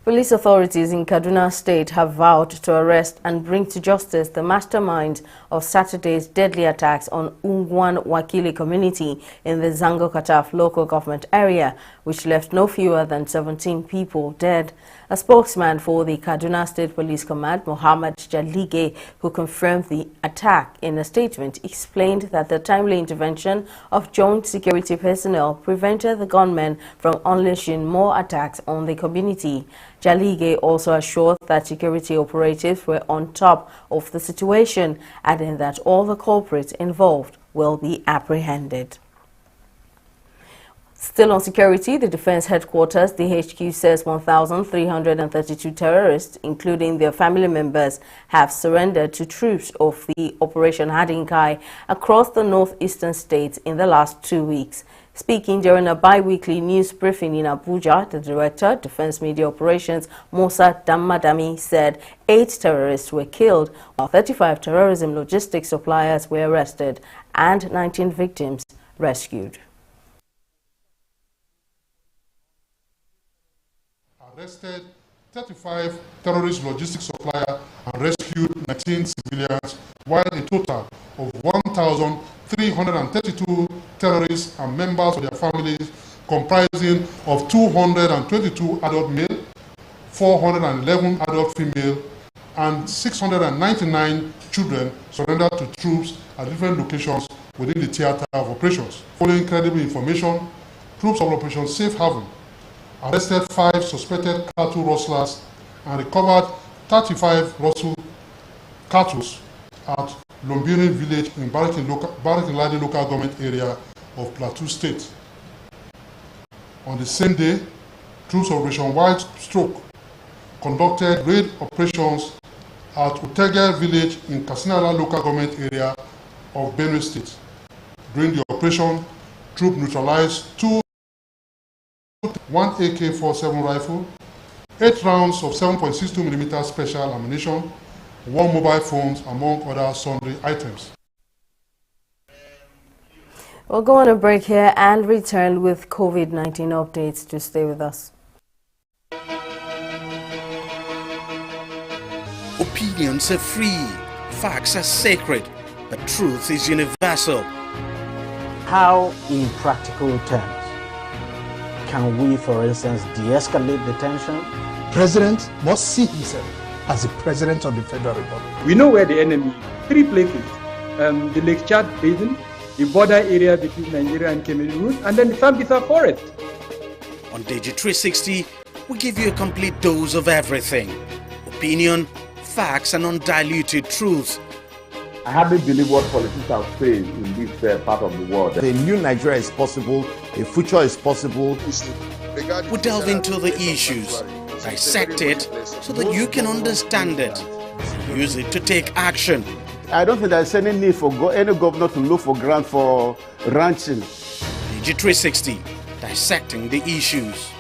[SPEAKER 17] Police authorities in Kaduna State have vowed to arrest and bring to justice the mastermind of Saturday's deadly attacks on Ungwan Wakili community in the Zango Kataf local government area, which left no fewer than 17 people dead. A spokesman for the Kaduna State Police Command, Mohammed Jalige, who confirmed the attack in a statement, explained that the timely intervention of joint security personnel prevented the gunmen from unleashing more attacks on the community. Jalige also assured that security operatives were on top of the situation, adding that all the culprits involved will be apprehended. Still on security, the Defense Headquarters, DHQ, says 1,332 terrorists, including their family members, have surrendered to troops of the Operation Hadinkai across the northeastern states in the last 2 weeks. Speaking during a bi-weekly news briefing in Abuja, the Director, Defense Media Operations, Musa Damadami, said 8 terrorists were killed, while 35 terrorism logistics suppliers were arrested and 19 victims rescued.
[SPEAKER 20] Arrested 35 terrorist logistics suppliers and rescued 19 civilians, while a total of 1,332 terrorists and members of their families, comprising of 222 adult male, 411 adult female, and 699 children, surrendered to troops at different locations within the theater of operations. Following credible information, troops of Operation Safe Haven arrested 5 suspected cattle rustlers and recovered 35 rustled cattle at Lombirin village in Barikin local government area of Plateau State. On the same day, troops of Operation White Stroke conducted raid operations at Utege village in Kasinala local government area of Benue State. During the operation, troops neutralized 1 AK-47 rifle, 8 rounds of 7.62mm special ammunition, 1 mobile phone, among other sundry items.
[SPEAKER 17] We'll go on a break here and return with COVID-19 updates. To stay with us.
[SPEAKER 21] Opinions are free, facts are sacred, but truth is universal.
[SPEAKER 22] How, in practical terms, can we, for instance, de-escalate the tension?
[SPEAKER 23] President must see himself as the President of the Federal Republic.
[SPEAKER 24] We know where the enemy is. 3 places. The Lake Chad Basin, the border area between Nigeria and Cameroon, and then the Sambisa Forest.
[SPEAKER 21] On TV360, we give you a complete dose of everything. Opinion, facts, and undiluted truth.
[SPEAKER 25] I hardly believe what politicians are saying in this part of the world.
[SPEAKER 26] A new Nigeria is possible, a future is possible.
[SPEAKER 21] We delve into the issues, dissect it so that you can understand it, use it to take action.
[SPEAKER 26] I don't think there's any need for any governor to look for grant for ranching.
[SPEAKER 21] TV360, dissecting the issues.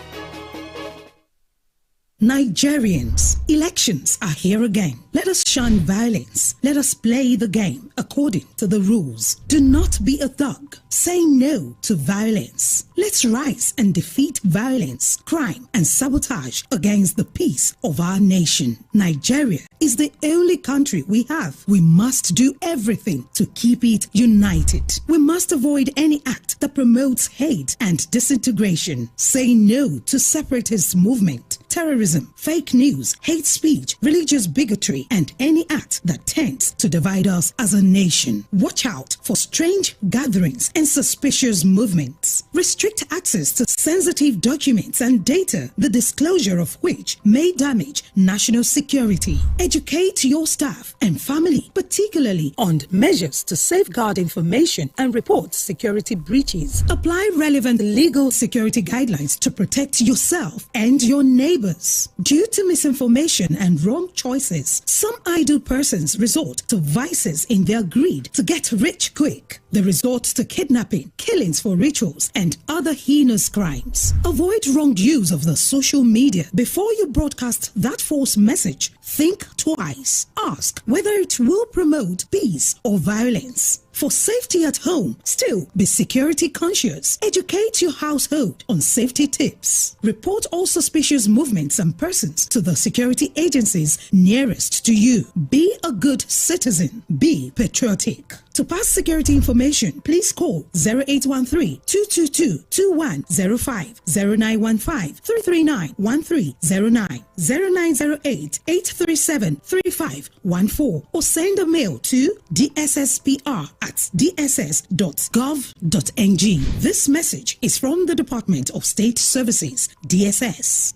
[SPEAKER 27] Nigerians, elections are here again. Let us shun violence. Let us play the game according to the rules. Do not be a thug. Say no to violence. Let's rise and defeat violence, crime, and sabotage against the peace of our nation. Nigeria is the only country we have. We must do everything to keep it united. We must avoid any act that promotes hate and disintegration. Say no to separatist movement, terrorism, fake news, hate speech, religious bigotry, and any act that tends to divide us as a nation. Watch out for strange gatherings and suspicious movements. Restrict access to sensitive documents and data, the disclosure of which may damage national security. Educate your staff and family, particularly on measures to safeguard information and report security breaches. Apply relevant legal security guidelines to protect yourself and your neighbors. Due to misinformation and wrong choices, some idle persons resort to vices in their greed to get rich quick. They resort to kidnapping, killings for rituals, and other heinous crimes. Avoid wrong use of the social media. Before you broadcast that false message, think twice. Ask whether it will promote peace or violence. For safety at home, still be security conscious. Educate your household on safety tips. Report all suspicious movements and persons to the security agencies nearest to you. Be a good citizen. Be patriotic. To pass security information, please call 0813-222-2105, 0915-339-1309, 0908-837-3514, or send a mail to dsspr@dss.gov.ng. This message is from the Department of State Services, DSS.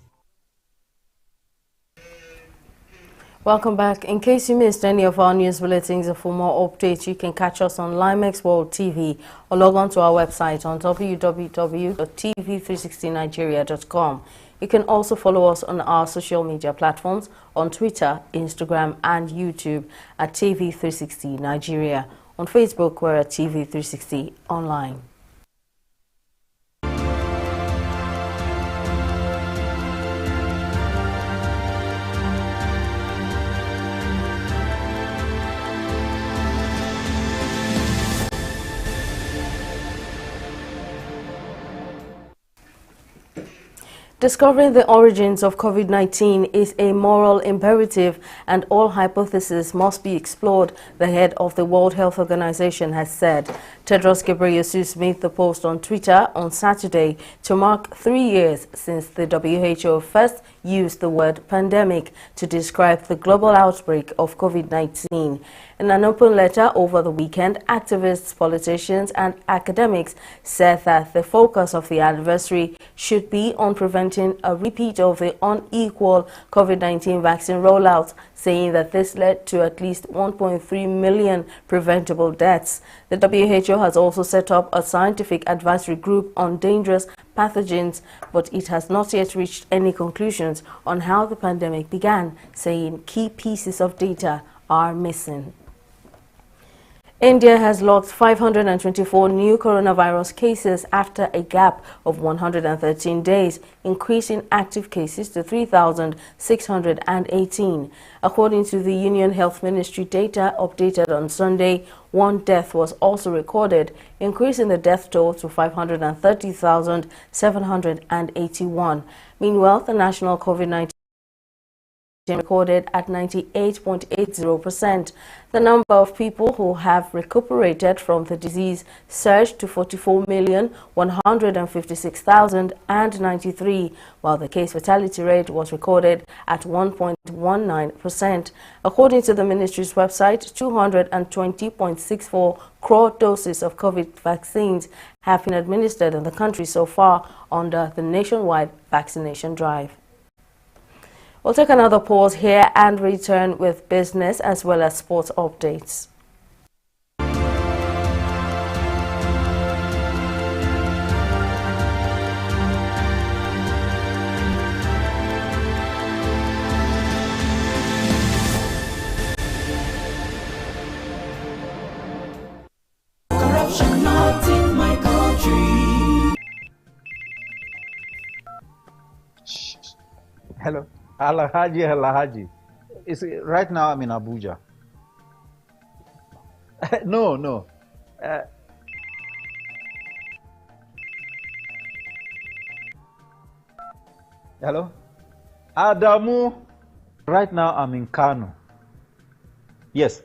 [SPEAKER 17] Welcome back. In case you missed any of our news bulletins or for more updates, you can catch us on Limex World TV or log on to our website on www.tv360nigeria.com. You can also follow us on our social media platforms on Twitter, Instagram, and YouTube at TV360 Nigeria. On Facebook, we're at TV360 Online. Discovering the origins of COVID-19 is a moral imperative, and all hypotheses must be explored, the head of the World Health Organization has said. Tedros Ghebreyesus made the post on Twitter on Saturday to mark 3 years since the WHO first used the word pandemic to describe the global outbreak of COVID-19. In an open letter over the weekend, activists, politicians, and academics said that the focus of the anniversary should be on preventing a repeat of the unequal COVID-19 vaccine rollout, saying that this led to at least 1.3 million preventable deaths. The WHO has also set up a scientific advisory group on dangerous pathogens, but it has not yet reached any conclusions on how the pandemic began, saying key pieces of data are missing. India has logged 524 new coronavirus cases after a gap of 113 days, increasing active cases to 3,618. According to the Union Health Ministry data updated on Sunday, one death was also recorded, increasing the death toll to 530,781. Meanwhile, the national COVID-19 recorded at 98.80%. The number of people who have recuperated from the disease surged to 44,156,093, while the case fatality rate was recorded at 1.19%. According to the ministry's website, 220.64 crore doses of COVID vaccines have been administered in the country so far under the nationwide vaccination drive. We'll take another pause here and return with business as well as sports updates.
[SPEAKER 1] Corruption not in my country.
[SPEAKER 3] Hello. Alahaji. Right now I'm in Abuja. No. Hello? Adamu. Right now I'm in Kano. Yes.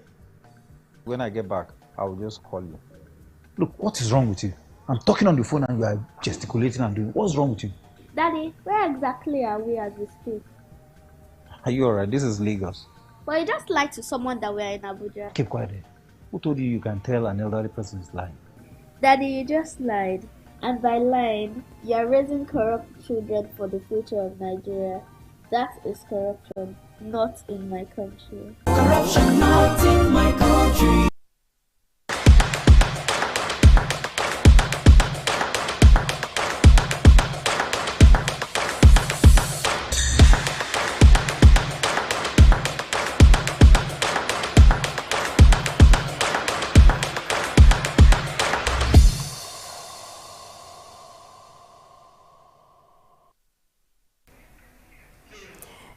[SPEAKER 3] When I get back, I'll just call you. Look, what is wrong with you? I'm talking on the phone and you are gesticulating and doing. What's wrong with you?
[SPEAKER 5] Daddy, where exactly are we as we speak?
[SPEAKER 3] Are you alright? This is Lagos.
[SPEAKER 5] Well, you just lied to someone that we are in Abuja.
[SPEAKER 3] Keep quiet. Who told you can tell an elderly person is lying?
[SPEAKER 5] Daddy, you just lied. And by lying, you are raising corrupt children for the future of Nigeria. That is corruption, not in my country.
[SPEAKER 1] Corruption not in my country.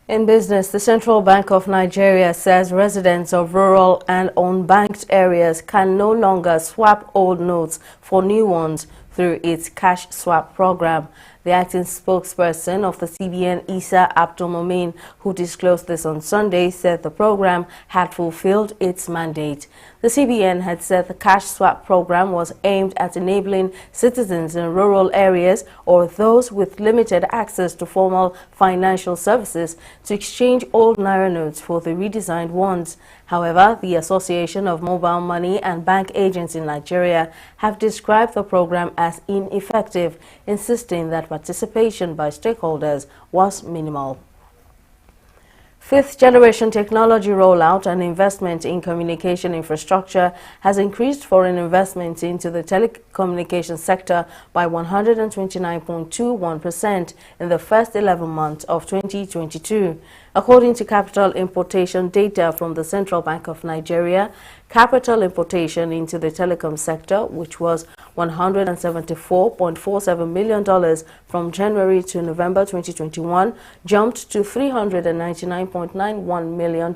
[SPEAKER 17] In business, the Central Bank of Nigeria says residents of rural and unbanked areas can no longer swap old notes for new ones through its cash swap program. The acting spokesperson of the CBN, Isa Abdulmumin, who disclosed this on Sunday, said the program had fulfilled its mandate. The CBN had said the cash swap program was aimed at enabling citizens in rural areas or those with limited access to formal financial services to exchange old Naira notes for the redesigned ones. However, the Association of Mobile Money and Bank Agents in Nigeria have described the program as ineffective, insisting that participation by stakeholders was minimal. Fifth-generation technology rollout and investment in communication infrastructure has increased foreign investment into the telecommunications sector by 129.21% in the first 11 months of 2022. According to capital importation data from the Central Bank of Nigeria, capital importation into the telecom sector, which was $174.47 million from January to November 2021, jumped to $399.91 million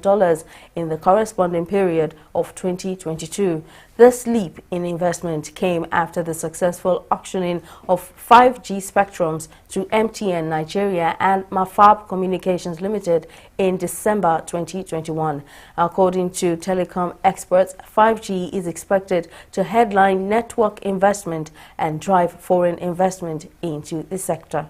[SPEAKER 17] in the corresponding period of 2022. This leap in investment came after the successful auctioning of 5G spectrums to MTN Nigeria and Mafab Communications Limited in December 2021. According to telecom experts, 5G is expected to headline network investment and drive foreign investment into the sector.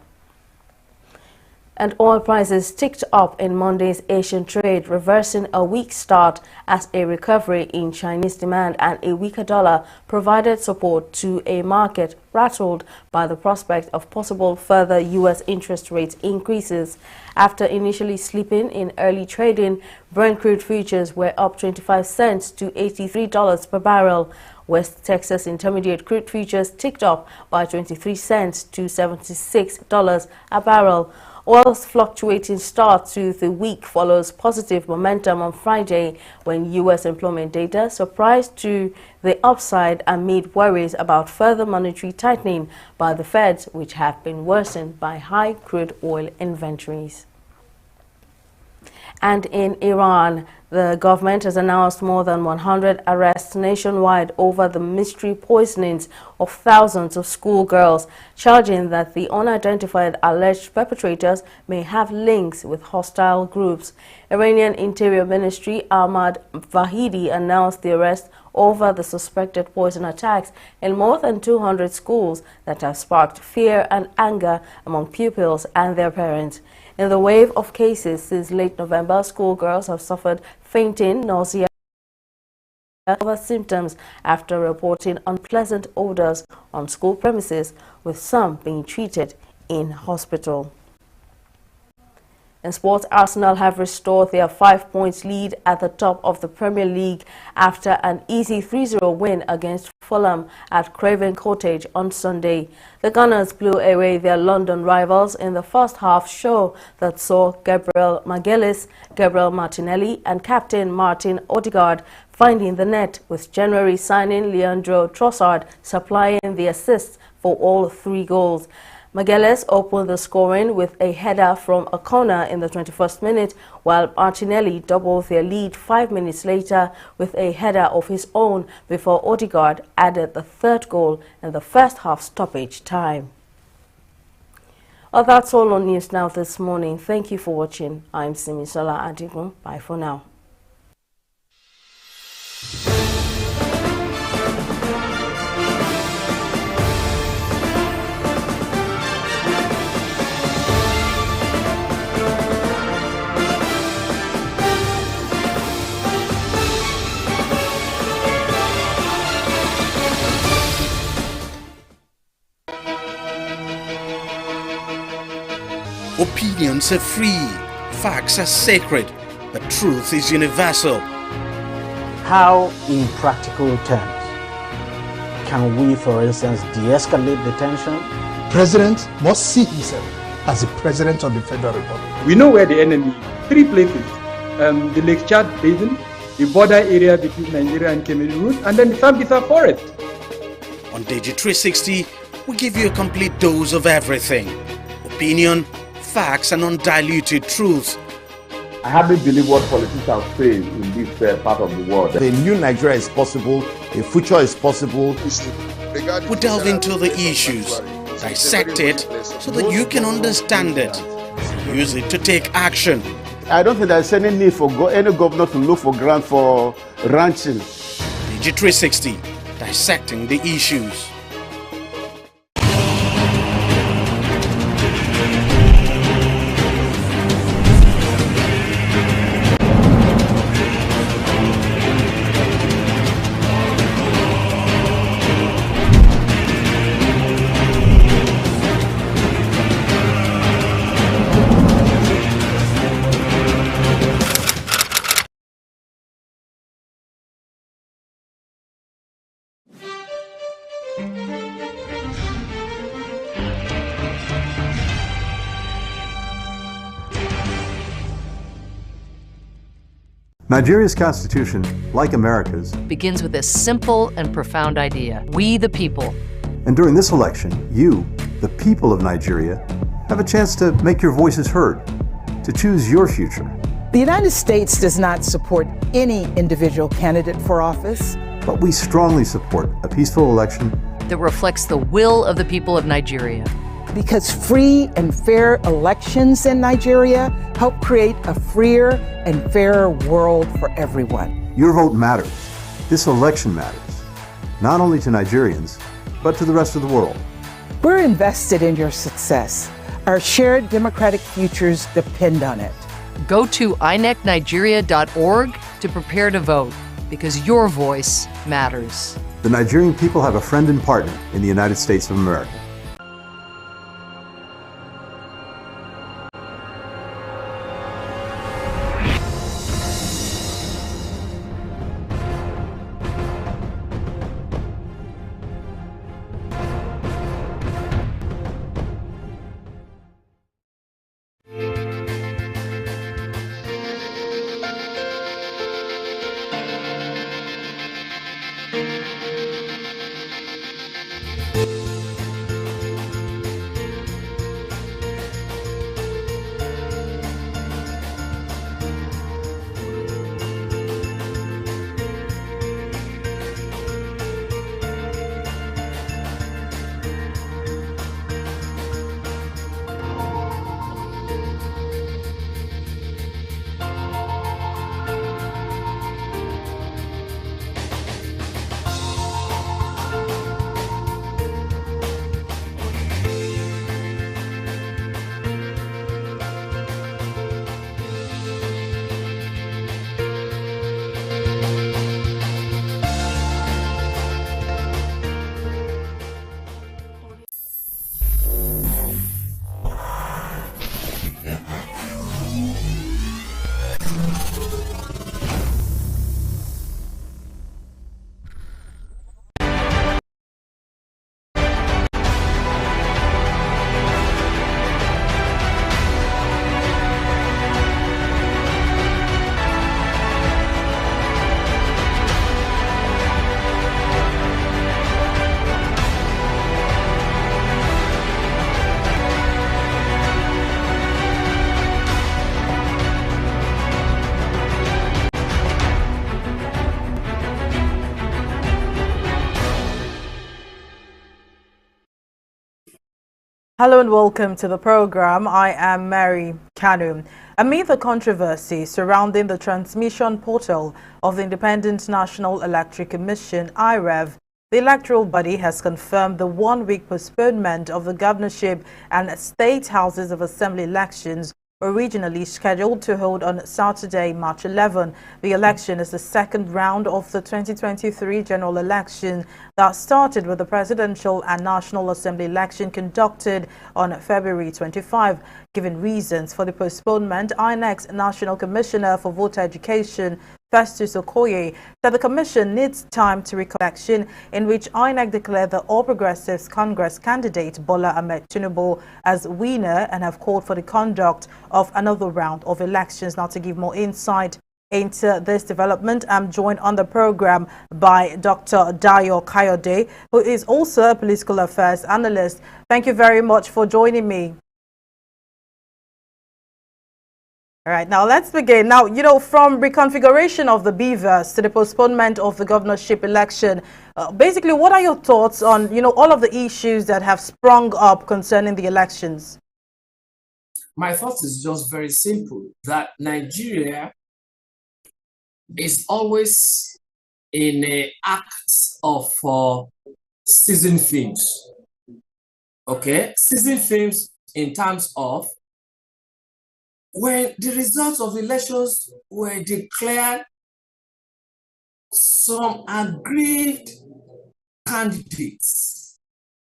[SPEAKER 17] And oil prices ticked up in Monday's Asian trade, reversing a weak start as a recovery in Chinese demand and a weaker dollar provided support to a market rattled by the prospect of possible further U.S. interest rate increases. After initially slipping in early trading, Brent crude futures were up 25 cents to $83 per barrel. West Texas Intermediate crude futures ticked up by 23 cents to $76 a barrel. Oil's fluctuating start to the week follows positive momentum on Friday when U.S. employment data surprised to the upside amid worries about further monetary tightening by the Fed, which have been worsened by high crude oil inventories. And in Iran, the government has announced more than 100 arrests nationwide over the mystery poisonings of thousands of schoolgirls, charging that the unidentified alleged perpetrators may have links with hostile groups. Iranian Interior Ministry Ahmad Vahidi announced the arrest over the suspected poison attacks in more than 200 schools that have sparked fear and anger among pupils and their parents. In the wave of cases since late November, schoolgirls have suffered fainting, nausea, and other symptoms after reporting unpleasant odors on school premises, with some being treated in hospital. In sports, Arsenal have restored their 5-point lead at the top of the Premier League after an easy 3-0 win against Fulham at Craven Cottage on Sunday. The Gunners blew away their London rivals in the first half show that saw Gabriel Magalhaes, Gabriel Martinelli and captain Martin Odegaard finding the net, with January signing Leandro Trossard supplying the assists for all 3 goals. Magalhaes opened the scoring with a header from a corner in the 21st minute, while Martinelli doubled their lead 5 minutes later with a header of his own before Odegaard added the 3rd goal in the first half stoppage time. Well, that's all on News Now this morning. Thank you for watching. I'm Simisola Adigun. Bye for now.
[SPEAKER 21] Opinions are free, facts are sacred, but truth is universal.
[SPEAKER 22] How, in practical terms, can we, for instance, de-escalate the tension?
[SPEAKER 23] President must see himself as the President of the Federal Republic.
[SPEAKER 24] We know where the enemy is. 3 places. The Lake Chad Basin, the border area between Nigeria and Cameroon, and then the Sambisa Forest.
[SPEAKER 21] On TV360, we give you a complete dose of everything. Opinion, facts and undiluted truth.
[SPEAKER 25] I hardly believe what politicians say in this part of the world.
[SPEAKER 4] A new Nigeria is possible, a future is possible.
[SPEAKER 21] We delve into the issues, dissect it so that you can understand it, use it to take action.
[SPEAKER 26] I don't think there's any need for any governor to look for grant for ranching.
[SPEAKER 21] TV360, dissecting the issues.
[SPEAKER 6] Nigeria's constitution, like America's,
[SPEAKER 7] begins with a simple and profound idea: we the people.
[SPEAKER 6] And during this election, you, the people of Nigeria, have a chance to make your voices heard, to choose your future.
[SPEAKER 8] The United States does not support any individual candidate for office.
[SPEAKER 6] But we strongly support a peaceful election
[SPEAKER 7] that reflects the will of the people of Nigeria.
[SPEAKER 8] Because free and fair elections in Nigeria help create a freer and fairer world for everyone.
[SPEAKER 6] Your vote matters. This election matters, not only to Nigerians, but to the rest of the world.
[SPEAKER 8] We're invested in your success. Our shared democratic futures depend on it.
[SPEAKER 7] Go to inecnigeria.org to prepare to vote, because your voice matters.
[SPEAKER 6] The Nigerian people have a friend and partner in the United States of America.
[SPEAKER 11] Hello and welcome to the program. I am Mary Kanu. Amid the controversy surrounding the transmission portal of the Independent National Electoral Commission, IREV, the electoral body has confirmed the one-week postponement of the governorship and state houses of assembly elections originally scheduled to hold on Saturday, March 11. The election is the second round of the 2023 general election that started with the presidential and National Assembly election conducted on February 25. Given reasons for the postponement, INEC's National Commissioner for Voter Education, Festus Okoye, said the commission needs time to recollection, in which INEC declared the All Progressives Congress candidate Bola Ahmed Tinubu as winner and have called for the conduct of another round of elections. Now, to give more insight into this development, I'm joined on the program by Dr. Dayo Kayode, who is also a political affairs analyst. Thank you very much for joining me. All right, now let's begin. Now, from reconfiguration of the beavers to the postponement of the governorship election, basically, what are your thoughts on, all of the issues that have sprung up concerning the elections?
[SPEAKER 2] My thought is just very simple, that Nigeria is always in an act of season films. Okay, season films in terms of when the results of elections were declared, some aggrieved candidates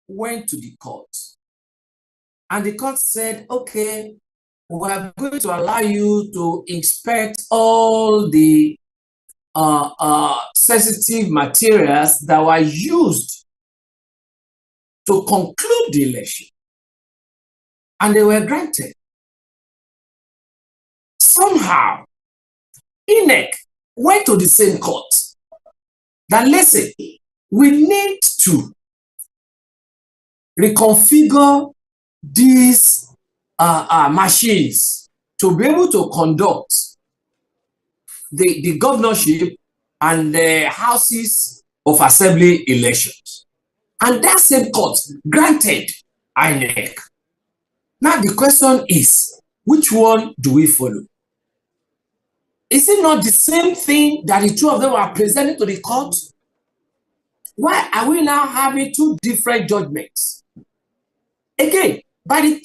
[SPEAKER 2] went to the court. And the court said, okay, we are going to allow you to inspect all the sensitive materials that were used to conclude the election. And they were granted. Somehow, INEC went to the same court that, listen, we need to reconfigure these machines to be able to conduct the governorship and the houses of assembly elections. And that same court granted INEC. Now the question is, which one do we follow? Is it not the same thing that the two of them are presented to the court? Why are we now having two different judgments? Again, by the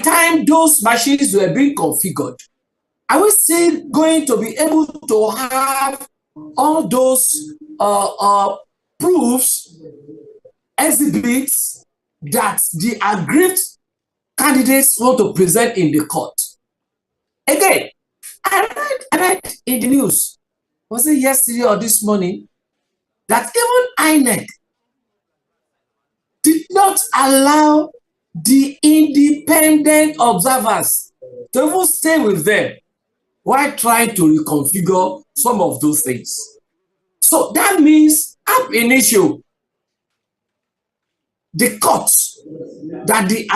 [SPEAKER 2] time those machines were being configured, are we still going to be able to have all those proofs, exhibits that the aggrieved candidates want to present in the court? Again, I read in the news, was it yesterday or this morning, that even INEC did not allow the independent observers to even stay with them while trying to reconfigure some of those things. So that means, ab initio, the courts that the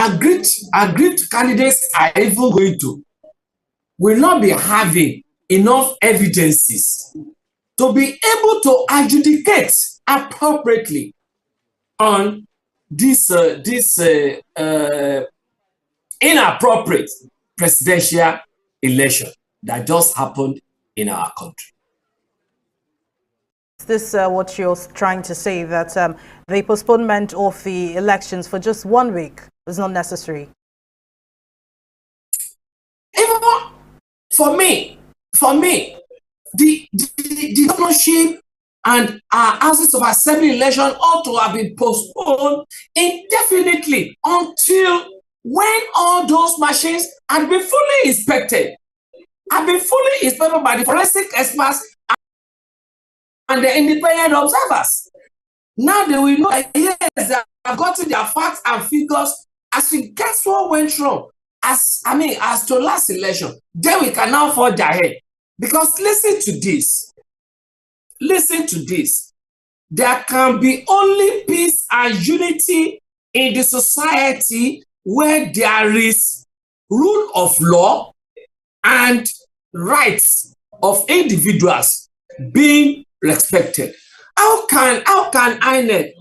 [SPEAKER 2] aggrieved candidates are even going to will not be having enough evidences to be able to adjudicate appropriately on this inappropriate presidential election that just happened in our country.
[SPEAKER 11] Is this what you're trying to say, that the postponement of the elections for just 1 week is not necessary?
[SPEAKER 2] Even for me, the governorship and our houses of assembly election ought to have been postponed indefinitely until when all those machines had been fully inspected, by the forensic experts and the independent observers. Now they will know that, yes, they have gotten their facts and figures as we guess what went wrong. As to last election, then we can now forge ahead. Because listen to this. There can be only peace and unity in the society where there is rule of law and rights of individuals being respected. How can INEC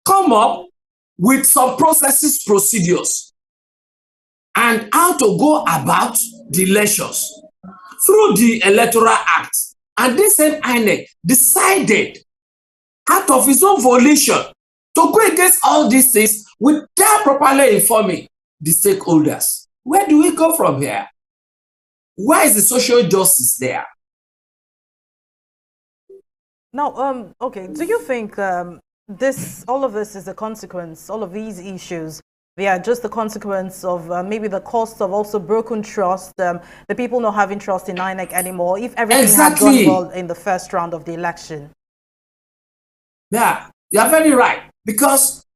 [SPEAKER 2] come up with some procedures and how to go about the elections through the Electoral Act? And this same INEC decided out of his own volition to go against all these things without properly informing the stakeholders. Where do we go from here? Where is the social justice there?
[SPEAKER 11] Now, okay, do you think all of this is a consequence, all of these issues, they are just the consequence of maybe the cost of also broken trust, the people not having trust in INEC anymore, if everything had gone well in the first round of the election?
[SPEAKER 2] Yeah, you're very right. Because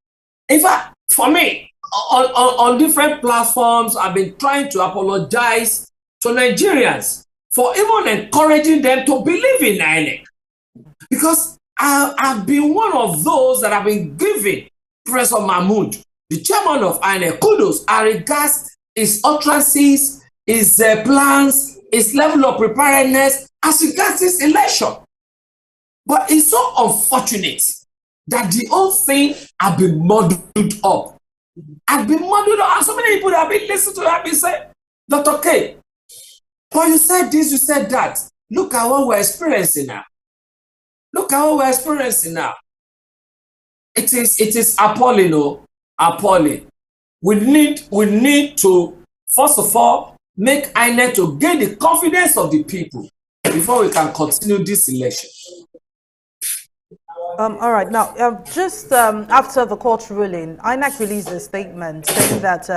[SPEAKER 2] for me, on different platforms, I've been trying to apologize to Nigerians for even encouraging them to believe in INEC. Because I've been one of those that have been giving Professor Mahmoud, the chairman of INEC, kudos and regards his utterances, his plans, his level of preparedness as regards this election. But it's so unfortunate that the whole thing has been muddled up. And so many people have been listening to that and say, Dr. K, but you said this, you said that. Look at what we're experiencing now. Look at what we're experiencing now. It is appalling, appalling. We need to, first of all, make INEC to gain the confidence of the people before we can continue this election.
[SPEAKER 11] All right. Now, just after the court ruling, INEC released a statement saying that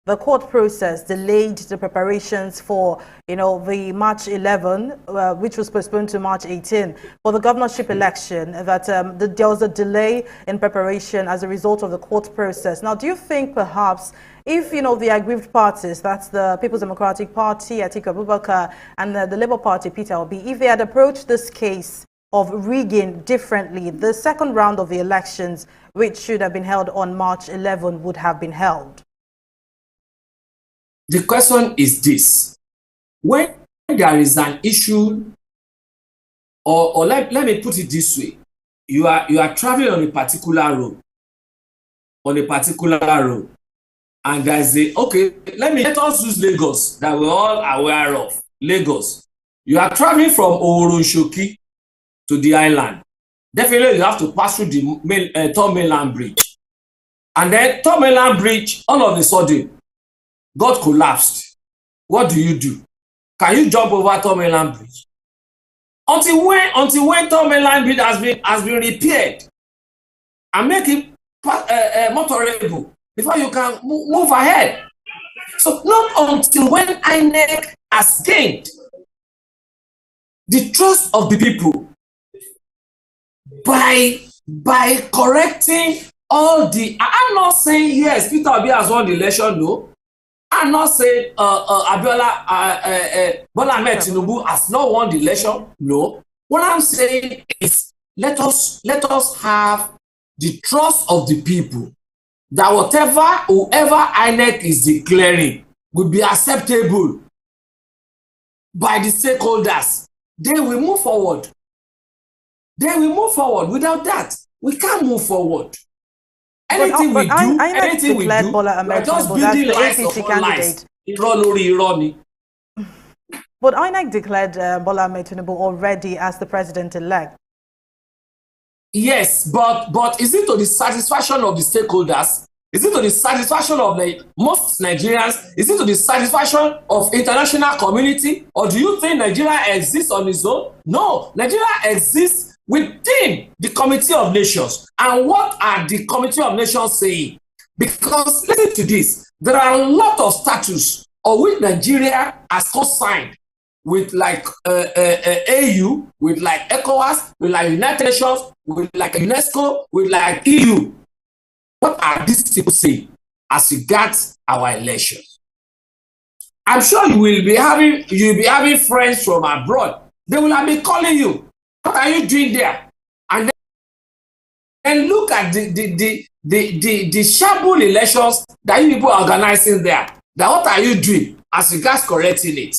[SPEAKER 11] the court process delayed the preparations for, the March 11, which was postponed to March 18, for the governorship election, that there was a delay in preparation as a result of the court process. Now, do you think perhaps if, the aggrieved parties, that's the People's Democratic Party, Atiku Abubakar, and the Labour Party, Peter Obi, if they had approached this case of rigging differently, the second round of the elections, which should have been held on March 11, would have been held?
[SPEAKER 2] The question is this: when there is an issue, or let me put it this way, you are traveling on a particular road, and there's let us use Lagos that we're all aware of. Lagos, you are traveling from Oronshoki to the island. Definitely, you have to pass through the Third Mainland Bridge, and then Third Mainland Bridge, all of a sudden, God collapsed. What do? Can you jump over Third Mainland Bridge? Until when Third Mainland Bridge has been repaired and make it motorable before you can move ahead. So not until when INEC has gained the trust of the people by correcting all the. I'm not saying yes, Peter Obi has won the election. No. I'm not saying Bola Ahmed Tinubu has not won the election. No. What I'm saying is let us have the trust of the people that whoever INEC is declaring will be acceptable by the stakeholders. They will move forward. Without that, we can't move forward. Anything we do, we're just building lies upon lies.
[SPEAKER 11] But INEC declared Bola Ahmed Tinubu already as the president-elect.
[SPEAKER 2] Yes, but is it to the satisfaction of the stakeholders? Is it to the satisfaction of most Nigerians? Is it to the satisfaction of international community? Or do you think Nigeria exists on its own? No, Nigeria exists within the Committee of Nations. And what are the Committee of Nations saying? Because listen to this, there are a lot of statutes of which Nigeria has co-signed with AU, with ECOWAS, with United Nations, with UNESCO, with EU. What are these people saying as regards our elections? I'm sure you'll be having friends from abroad. They will have been calling you. What are you doing there? And then look at the shamble elections that you people are organizing there. Now, what are you doing as regards correcting it?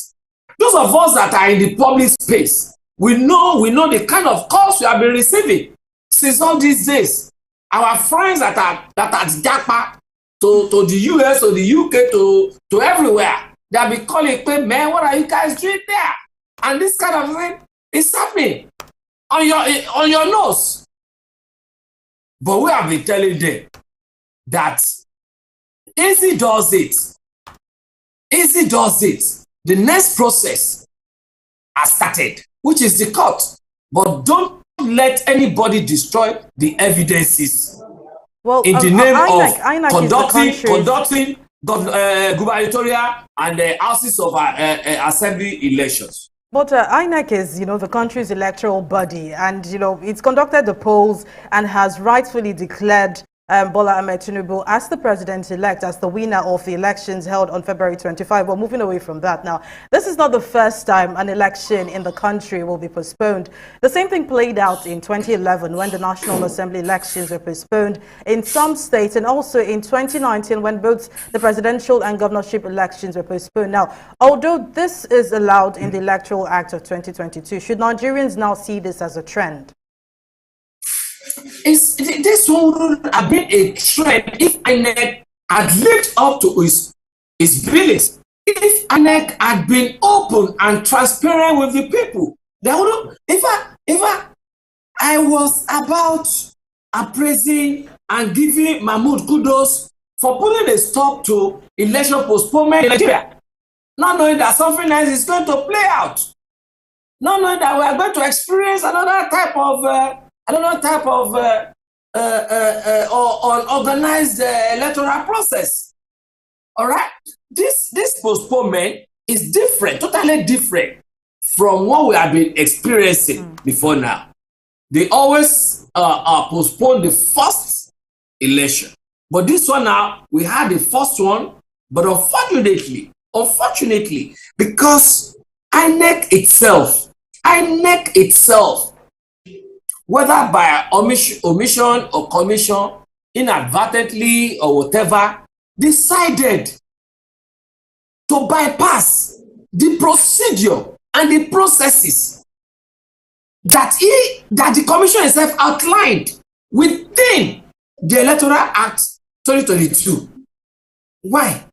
[SPEAKER 2] Those of us that are in the public space, we know the kind of calls we have been receiving since all these days. Our friends that are Japan to the US or the UK to everywhere, they'll be calling, man, what are you guys doing there? And this kind of thing is happening on your nose. But we have been telling them that easy does it. The next process has started, which is the court. But don't let anybody destroy the evidences in the name of conducting gubernatorial and houses of assembly elections.
[SPEAKER 11] But INEC is, the country's electoral body, and, it's conducted the polls and has rightfully declared Bola Ahmed Tinubu as the president-elect, as the winner of the elections held on February 25. Well, moving away from that now, this is not the first time an election in the country will be postponed. The same thing played out in 2011 when the National Assembly elections were postponed in some states, and also in 2019 when both the presidential and governorship elections were postponed. Now, although this is allowed in the Electoral Act of 2022, should Nigerians now see this as a trend?
[SPEAKER 2] This would have been a trend if INEC had lived up to his billings. If INEC had been open and transparent with the people, there would. If I was about appraising and giving Mahmoud kudos for putting a stop to election postponement in Nigeria, not knowing that something else is going to play out, not knowing that we are going to experience another type of unorganized electoral process. All right, this postponement is different, totally different from what we have been experiencing before now. They always postpone the first election, but this one now we had the first one, but unfortunately, because INEC itself, whether by omission or commission, inadvertently or whatever, decided to bypass the procedure and the processes that the commission itself outlined within the Electoral Act 2022. Why?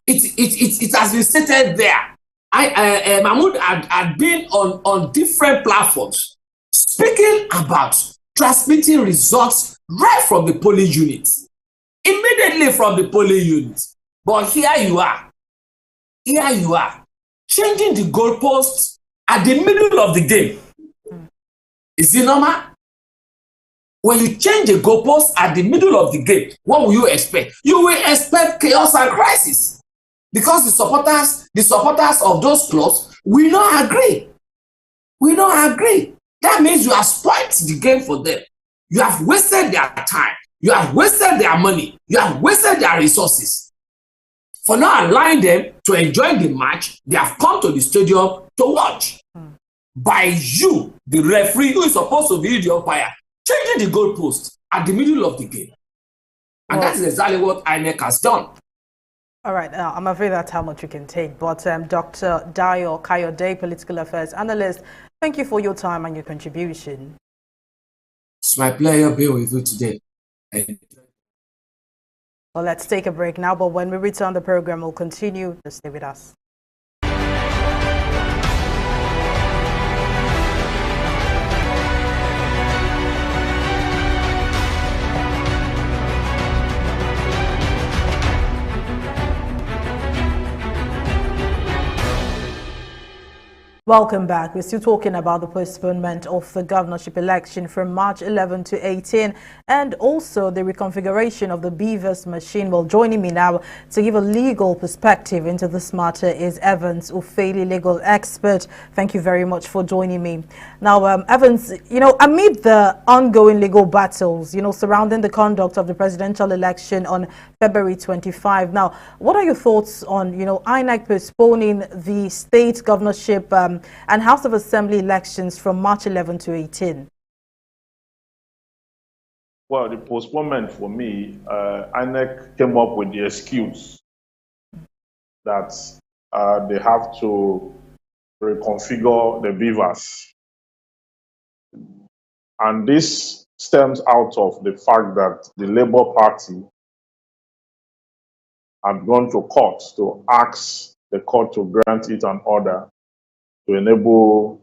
[SPEAKER 2] It has been stated there. Mahmoud had been on different platforms speaking about transmitting results right from the polling units, immediately from the polling units. But here you are, changing the goalposts at the middle of the game. Is it normal? When you change a goalpost at the middle of the game, what will you expect? You will expect chaos and crisis, because the supporters of those clubs will not agree. That means you have spoiled the game for them. You have wasted their time. You have wasted their money. You have wasted their resources. For not allowing them to enjoy the match they have come to the stadium to watch. By you, the referee, who is supposed to be the umpire, changing the goalpost at the middle of the game. And that is exactly what INEC has done.
[SPEAKER 11] All right, I'm afraid that's how much you can take. But Dr. Dayo Kayode, political affairs analyst, thank you for your time and your contribution.
[SPEAKER 2] It's my pleasure being with you today.
[SPEAKER 11] Well, let's take a break now, but when we return, the program will continue. Just stay with us. Welcome back. We're still talking about the postponement of the governorship election from March 11 to 18 and also the reconfiguration of the Beavers machine. Well, joining me now to give a legal perspective into this matter is Evans Ufeli, legal expert. Thank you very much for joining me. Now, Evans, amid the ongoing legal battles, surrounding the conduct of the presidential election on February 25. Now, what are your thoughts on, INEC postponing the state governorship and House of Assembly elections from March 11 to 18?
[SPEAKER 18] Well, the postponement for me, INEC came up with the excuse that they have to reconfigure the beavers. And this stems out of the fact that the Labour Party had gone to court to ask the court to grant it an order to enable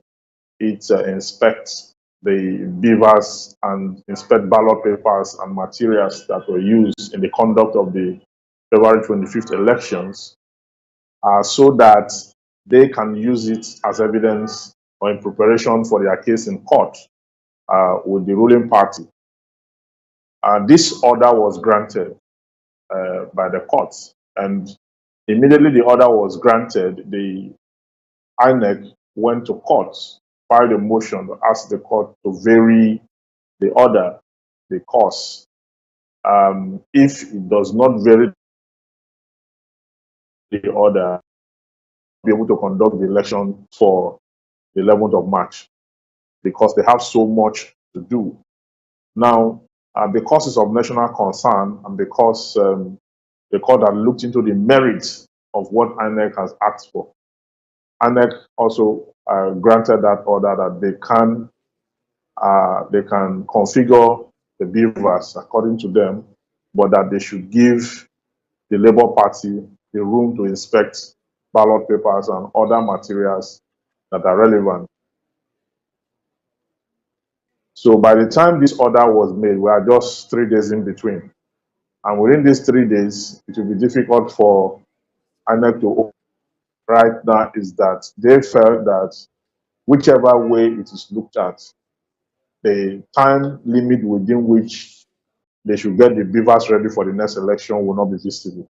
[SPEAKER 18] it to inspect the beavers and inspect ballot papers and materials that were used in the conduct of the February 25th elections, so that they can use it as evidence or in preparation for their case in court with the ruling party. This order was granted by the courts, and immediately the order was granted, the INEC went to court, filed a motion to ask the court to vary the order because if it does not vary the order, be able to conduct the election for the 11th of March because they have so much to do. Now, because it's of national concern and because the court had looked into the merits of what INEC has asked for, INEC also granted that order that they can configure the beavers according to them, but that they should give the Labour Party the room to inspect ballot papers and other materials that are relevant. So by the time this order was made, we are just 3 days in between. And within these 3 days, it will be difficult for INEC to open. Right now is that they felt that whichever way it is looked at, the time limit within which they should get the beavers ready for the next election will not be visible.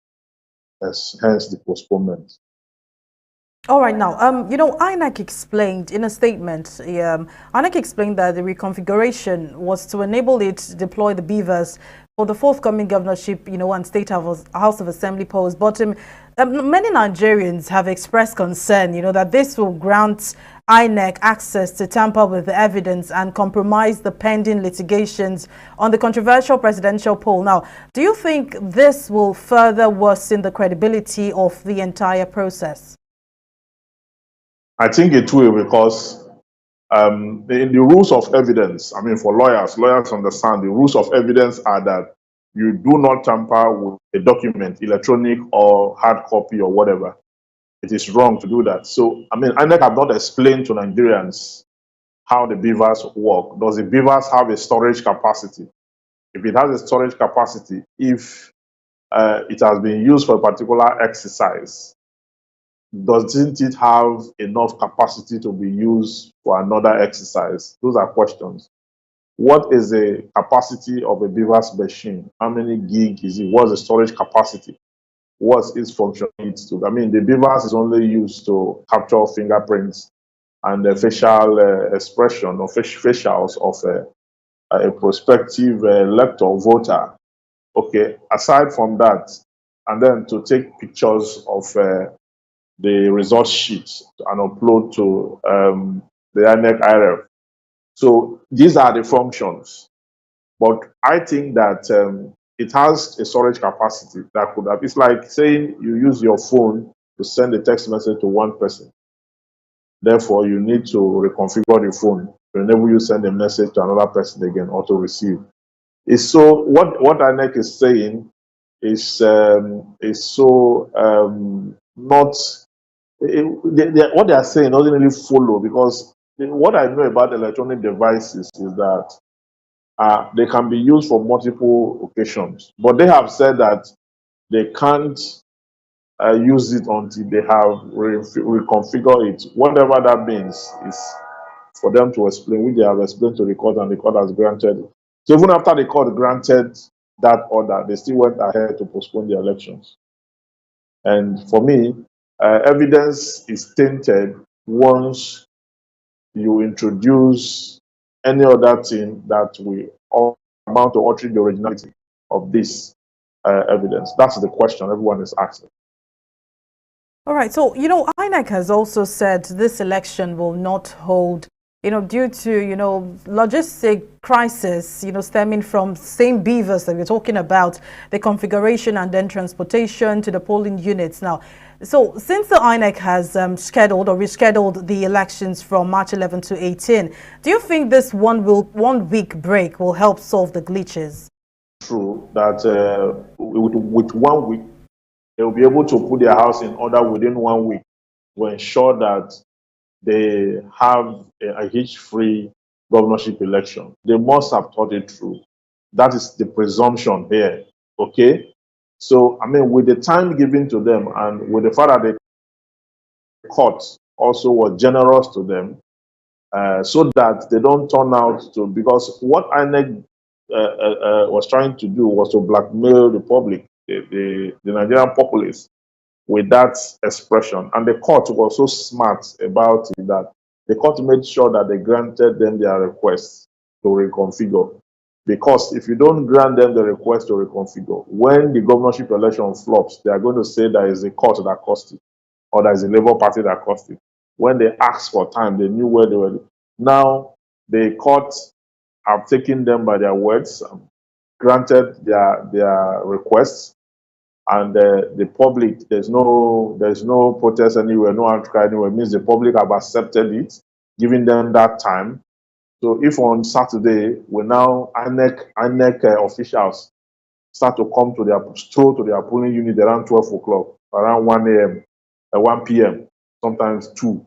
[SPEAKER 18] Hence the postponement.
[SPEAKER 11] All right, now, INEC explained in a statement, INEC explained that the reconfiguration was to enable it to deploy the beavers for the forthcoming governorship, and state House of Assembly polls. But many Nigerians have expressed concern, that this will grant INEC access to tamper with the evidence and compromise the pending litigations on the controversial presidential poll. Now, do you think this will further worsen the credibility of the entire process?
[SPEAKER 18] I think it will because in the rules of evidence, for lawyers understand the rules of evidence are that you do not tamper with a document, electronic or hard copy or whatever. It is wrong to do that. So, INEC have not explained to Nigerians how the beavers work. Does the beavers have a storage capacity? If it has a storage capacity, if it has been used for a particular exercise, doesn't it have enough capacity to be used for another exercise? Those are questions. What is the capacity of a beaver's machine? How many gig is it? What's the storage capacity? What's its functionality? The beavers is only used to capture fingerprints and the facial expression or facials of a prospective elector voter. Okay, aside from that, and then to take pictures of the result sheets and upload to the INEC IRF. So these are the functions. But I think that it has a storage capacity that could have. It's like saying you use your phone to send a text message to one person. Therefore, you need to reconfigure the phone to enable you send a message to another person again or to receive. So what INEC is saying is so not. What they are saying doesn't really follow because what I know about electronic devices is that they can be used for multiple occasions, but they have said that they can't use it until they have reconfigured it. Whatever that means is for them to explain, which they have explained to the court and the court has granted. So even after the court granted that order, they still went ahead to postpone the elections. And for me, evidence is tainted once you introduce any other thing that will amount to altering the originality of this evidence. That's the question everyone is asking.
[SPEAKER 11] All right. So, INEC has also said this election will not hold, due to, logistic crisis, stemming from same beavers that we're talking about, the configuration and then transportation to the polling units. Now, so since the INEC has scheduled or rescheduled the elections from March 11 to 18, do you think this 1 week break will help solve the glitches?
[SPEAKER 18] True that with 1 week, they will be able to put their house in order within 1 week to ensure that they have a hitch-free governorship election. They must have thought it through. That is the presumption here, okay? So, with the time given to them and with the fact that the court also was generous to them, so that they don't turn out to, because what INEC was trying to do was to blackmail the public, the Nigerian populace, with that expression. And the court was so smart about it that the court made sure that they granted them their request to reconfigure. Because if you don't grant them the request to reconfigure, when the governorship election flops, they are going to say there is a court that caused it, or there is a Labour Party that caused it. When they asked for time, they knew where they were. Now, the court have taken them by their words, granted their requests, and the public, there's no protest anywhere, no outcry anywhere. It means the public have accepted it, giving them that time. So if on Saturday, INEC officials start to come to their stroll to their polling unit around 12 o'clock, around 1 a.m., 1 p.m., sometimes 2,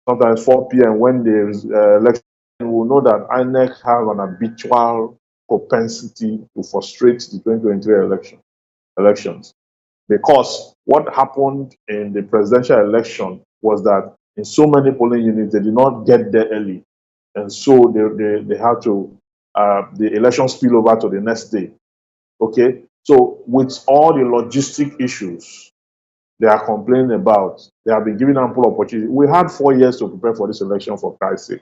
[SPEAKER 18] sometimes 4 p.m. when there is election, we will know that INEC have an habitual propensity to frustrate the 2023 elections. Because what happened in the presidential election was that in so many polling units, they did not get there early. And so they had to, the election spill over to the next day. Okay? So with all the logistic issues they are complaining about, they have been given ample opportunity. We had 4 years to prepare for this election, for Christ's sake.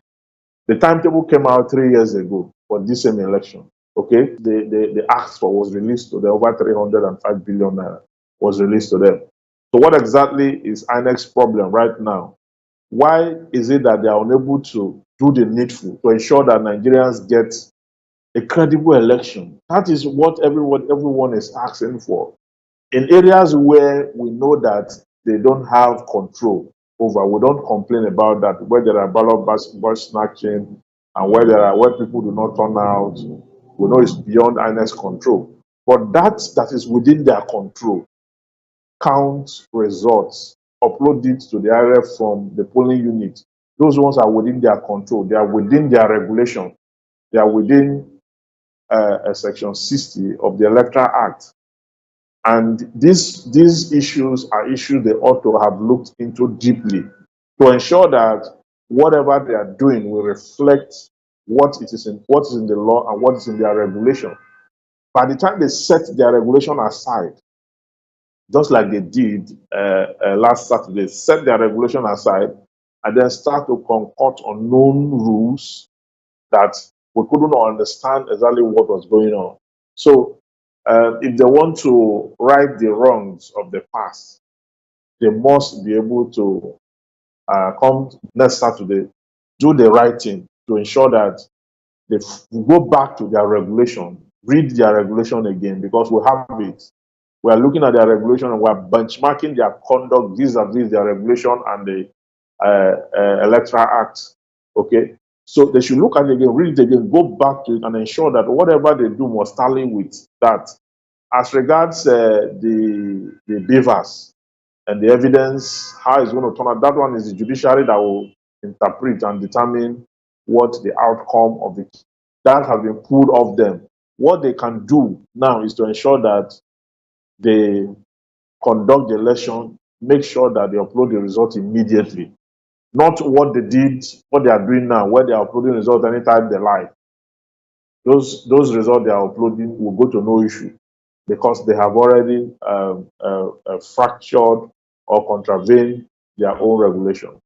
[SPEAKER 18] The timetable came out 3 years ago for this same election. Okay? The ask for was released to the over 305 billion naira was released to them. So what exactly is INEC's problem right now? Why is it that they are unable to do the needful to ensure that Nigerians get a credible election? That is what everyone is asking for. In areas where we know that they don't have control over, we don't complain about that, where there are ballot box snatching and where people do not turn out, we know it's beyond INEC's control. But that is within their control. Count results, upload it to the IRF from the polling unit. Those ones are within their control. They are within their regulation. They are within Section 60 of the Electoral Act. And these issues are issues they ought to have looked into deeply to ensure that whatever they are doing will reflect what is in the law and what is in their regulation. By the time they set their regulation aside, just like they did last Saturday, set their regulation aside and then start to concoct unknown rules that we couldn't understand exactly what was going on. So if they want to right the wrongs of the past, they must be able to come next Saturday, do the right thing to ensure that they go back to their regulation, read their regulation again, because we have it. We are looking at their regulation and we are benchmarking their conduct vis-a-vis their regulation and the Electoral Act. Okay? So they should look at it again, read it again, go back to it and ensure that whatever they do must tally with that. As regards the beavers and the evidence, how it's going to turn out, that one is the judiciary that will interpret and determine what the outcome of that has been pulled off them. What they can do now is to ensure that they conduct the election, make sure that they upload the result immediately. Not what they did, what they are doing now, where they are uploading results anytime they like. Those results they are uploading will go to no issue because they have already fractured or contravened their own regulation.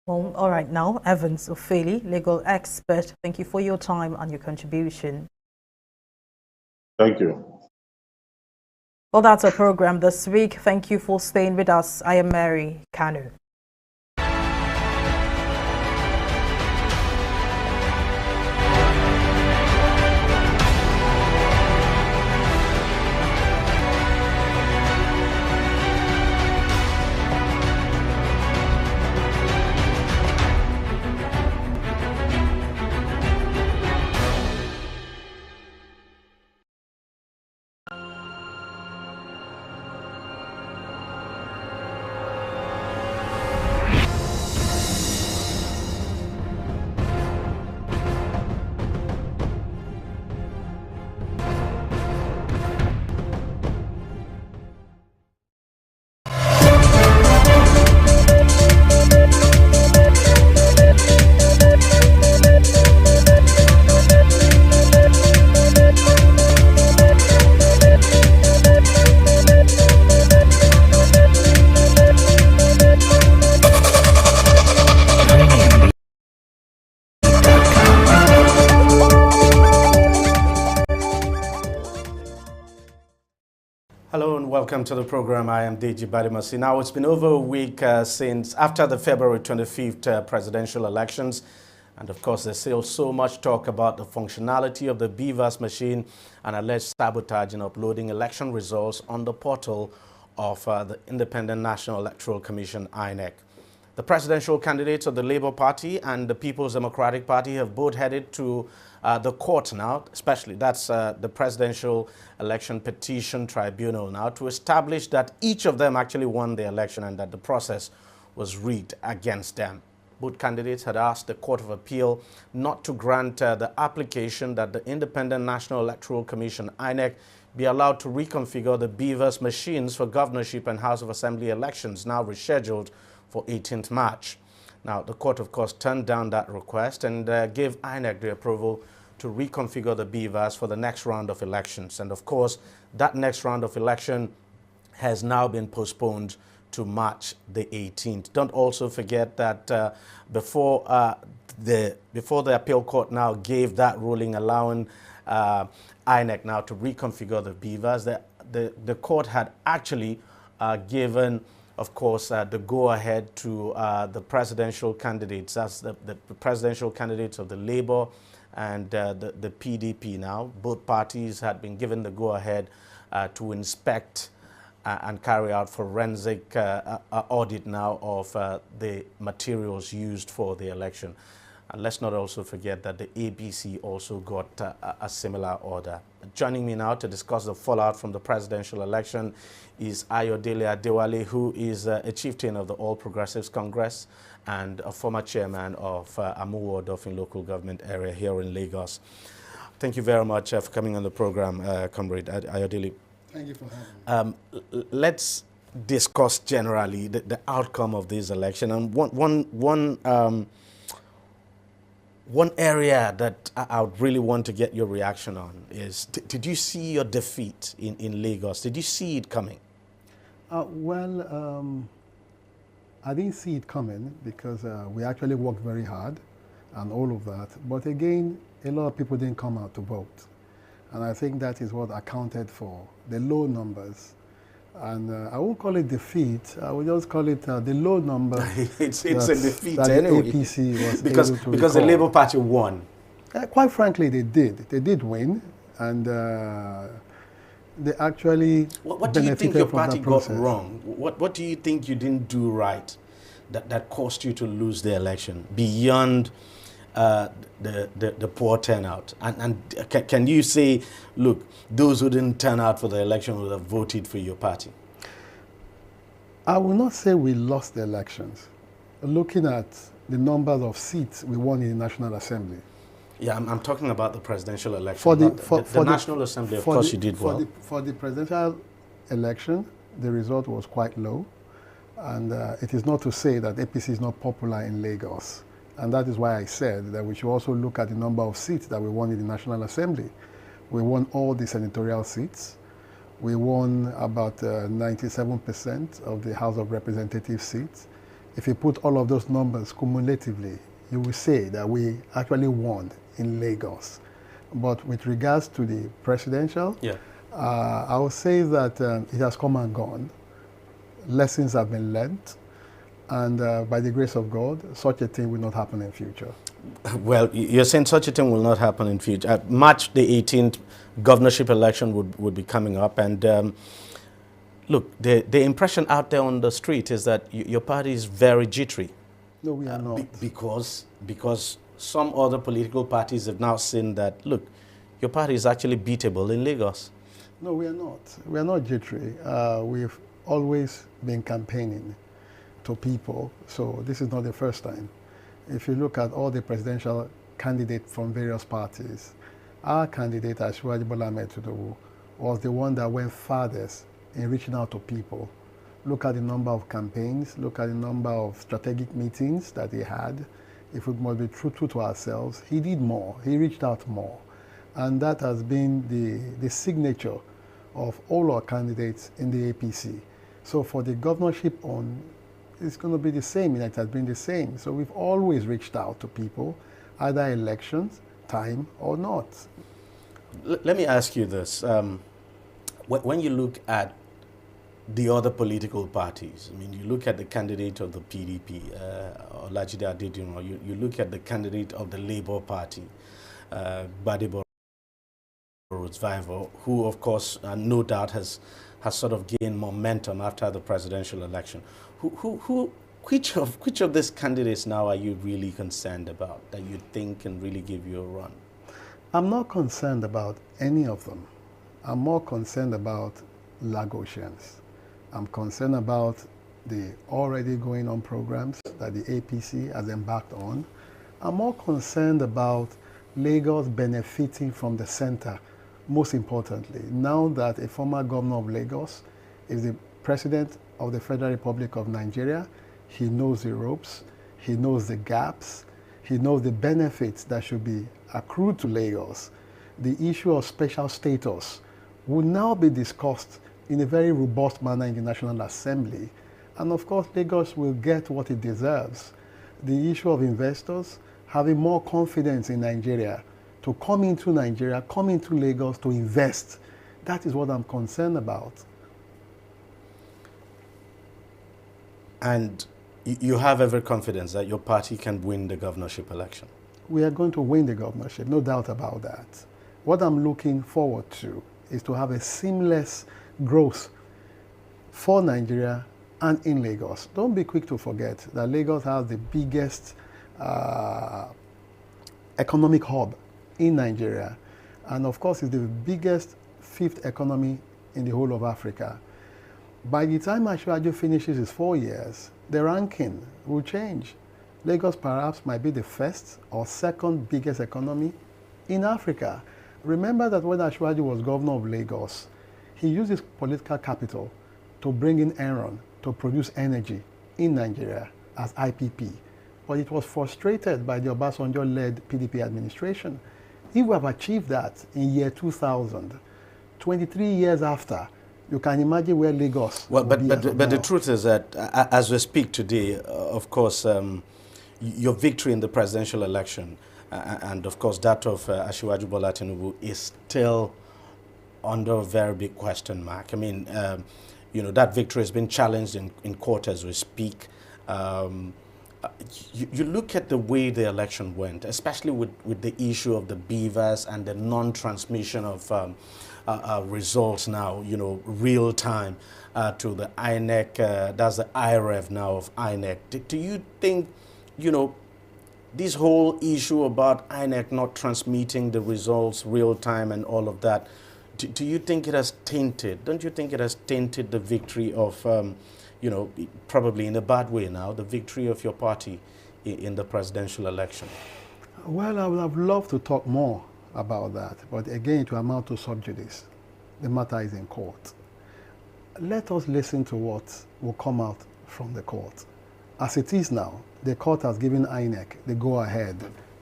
[SPEAKER 11] Well, all right now, Evans Ofeli, legal expert, thank you for your time and your contribution.
[SPEAKER 18] Thank you.
[SPEAKER 11] Well, that's our program this week. Thank you for staying with us. I am Mary Kanu.
[SPEAKER 21] welcome to the program. I am Deji Badimasi. Now, it's been over a week since after the February 25th presidential elections. And of course, there's still so much talk about the functionality of the BVAS machine and alleged sabotage in uploading election results on the portal of the Independent National Electoral Commission, INEC. The presidential candidates of the Labour Party and the People's Democratic Party have both headed to the court now, especially that's the Presidential Election Petition Tribunal now, to establish that each of them actually won the election and that the process was rigged against them. Both candidates had asked the Court of Appeal not to grant the application that the Independent National Electoral Commission, INEC, be allowed to reconfigure the BVAS machines for governorship and House of Assembly elections, now rescheduled for 18th March. Now, the court, of course, turned down that request and gave INEC the approval to reconfigure the BVAS for the next round of elections. And, of course, that next round of election has now been postponed to March the 18th. Don't also forget that before the appeal court now gave that ruling allowing INEC now to reconfigure the BVAS, the court had actually given, of course, the go-ahead to the presidential candidates. That's the presidential candidates of the Labour and the PDP now. Both parties had been given the go-ahead to inspect and carry out forensic audit now of the materials used for the election. And let's not also forget that the ABC also got a similar order. Joining me now to discuss the fallout from the presidential election is Ayodele Adewale, who is a chieftain of the All Progressives Congress and a former chairman of Amuwo Odofin local government area here in Lagos. Thank you very much for coming on the program, Comrade Ayodele.
[SPEAKER 23] Thank you for having me.
[SPEAKER 21] Let's discuss generally the outcome of this election. And one area that I would really want to get your reaction on is, did you see your defeat in Lagos? Did you see it coming?
[SPEAKER 23] I didn't see it coming because we actually worked very hard and all of that. But again, a lot of people didn't come out to vote. And I think that is what accounted for the low numbers. And I won't call it defeat. I will just call it the low number.
[SPEAKER 21] It's a defeat anyway.
[SPEAKER 23] The APC was
[SPEAKER 21] because the Labour Party won.
[SPEAKER 23] Quite frankly, they did. They did win, and they actually.
[SPEAKER 21] What do you think your party got wrong? What do you think you didn't do right that caused you to lose the election beyond the poor turnout? And can you say, look, those who didn't turn out for the election would have voted for your party?
[SPEAKER 23] I will not say we lost the elections. Looking at the numbers of seats we won in the National Assembly.
[SPEAKER 21] Yeah, I'm talking about the presidential election. For the National Assembly, of course, you did well.
[SPEAKER 23] For the presidential election, the result was quite low. And it is not to say that APC is not popular in Lagos. And that is why I said that we should also look at the number of seats that we won in the National Assembly. We won all the senatorial seats. We won about 97% of the House of Representatives seats. If you put all of those numbers cumulatively, you will say that we actually won in Lagos. But with regards to the presidential, I will say that it has come and gone. Lessons have been learned. And by the grace of God, such a thing will not happen in future.
[SPEAKER 21] Well, you're saying such a thing will not happen in future. March the 18th governorship election would be coming up. And look, the impression out there on the street is that your party is very jittery.
[SPEAKER 23] No, we are not.
[SPEAKER 21] Because some other political parties have now seen that, look, your party is actually beatable in Lagos.
[SPEAKER 23] No, we are not. We are not jittery. We've always been campaigning to people, so this is not the first time. If you look at all the presidential candidates from various parties, our candidate, Asiwaju Bola Ahmed Tinubu, was the one that went farthest in reaching out to people. Look at the number of campaigns, look at the number of strategic meetings that he had. If we must be true to ourselves, he did more, he reached out more. And that has been the signature of all our candidates in the APC. So for the governorship it's going to be the same, and it has been the same. So we've always reached out to people, either elections, time, or not.
[SPEAKER 21] Let me ask you this. When you look at the other political parties. I mean, you look at the candidate of the PDP, Olajide Adediran, you look at the candidate of the Labour Party, Gbadebo Rosevival, who, of course, no doubt has sort of gained momentum after the presidential election. Which of these candidates now are you really concerned about that you think can really give you a run?
[SPEAKER 23] I'm not concerned about any of them. I'm more concerned about Lagosians. I'm concerned about the already going on programs that the APC has embarked on. I'm more concerned about Lagos benefiting from the center, most importantly. Now that a former governor of Lagos is the president of the Federal Republic of Nigeria, he knows the ropes, he knows the gaps, he knows the benefits that should be accrued to Lagos. The issue of special status will now be discussed in a very robust manner in the National Assembly. And of course, Lagos will get what it deserves. The issue of investors having more confidence in Nigeria, to come into Nigeria, come into Lagos to invest. That is what I'm concerned about.
[SPEAKER 21] And you have every confidence that your party can win the governorship election?
[SPEAKER 23] We are going to win the governorship, no doubt about that. What I'm looking forward to is to have a seamless growth for Nigeria and in Lagos. Don't be quick to forget that Lagos has the biggest economic hub in Nigeria, and of course it's the biggest fifth economy in the whole of Africa. By the time Asiwaju finishes his 4 years, the ranking will change. Lagos perhaps might be the first or second biggest economy in Africa. Remember that when Asiwaju was governor of Lagos, he used his political capital to bring in Enron to produce energy in Nigeria as IPP. But it was frustrated by the Obasanjo-led PDP administration. If we have achieved that in year 2000, 23 years after, you can imagine where Lagos
[SPEAKER 21] but the truth is that as we speak today, of course, your victory in the presidential election and of course that of Asiwaju Bola Tinubu is still under a very big question mark. I mean, you know, that victory has been challenged in court as we speak. You look at the way the election went, especially with the issue of the beavers and the non-transmission of results now, you know, real time to the INEC, that's the IREV now of INEC. Do you think, you know, this whole issue about INEC not transmitting the results real time and all of that, do you think it has tainted, don't you think it has tainted the victory of, you know, probably in a bad way now, the victory of your party in the presidential election?
[SPEAKER 23] Well, I would have loved to talk more about that, but again, it will amount to sub judice. The matter is in court. Let us listen to what will come out from the court. As it is now, the court has given INEC the go-ahead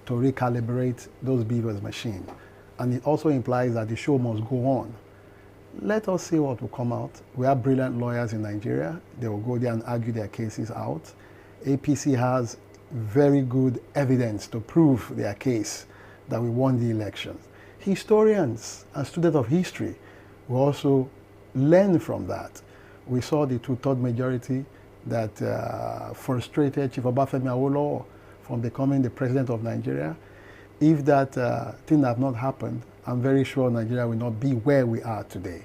[SPEAKER 23] to recalibrate those beavers' machine, and it also implies that the show must go on. Let us see what will come out. We have brilliant lawyers in Nigeria. They will go there and argue their cases out. APC has very good evidence to prove their case that we won the elections. Historians and students of history will also learn from that. We saw the two-thirds majority that frustrated Chief Obafemi Awolowo from becoming the president of Nigeria. If that thing had not happened, I'm very sure Nigeria will not be where we are today.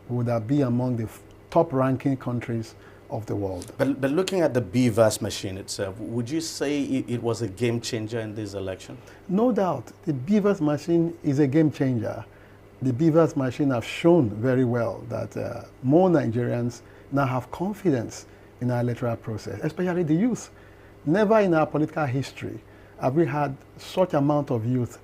[SPEAKER 23] We would have been among the top-ranking countries of the world.
[SPEAKER 21] But looking at the beavers machine itself, would you say it was a game changer in this election?
[SPEAKER 23] No doubt. The beavers machine is a game changer. The beavers machine have shown very well that more Nigerians now have confidence in our electoral process, especially the youth. Never in our political history have we had such amount of youth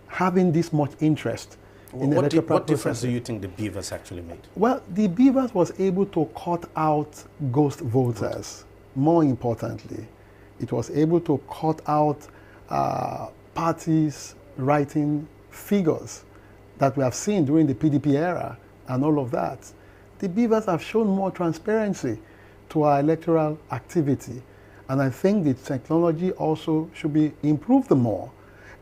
[SPEAKER 23] having this much interest in the electoral process.
[SPEAKER 21] What difference do you think the beavers actually made?
[SPEAKER 23] Well, the beavers was able to cut out ghost voters. More importantly, it was able to cut out parties writing figures that we have seen during the PDP era and all of that. The beavers have shown more transparency to our electoral activity. And I think the technology also should be improved more.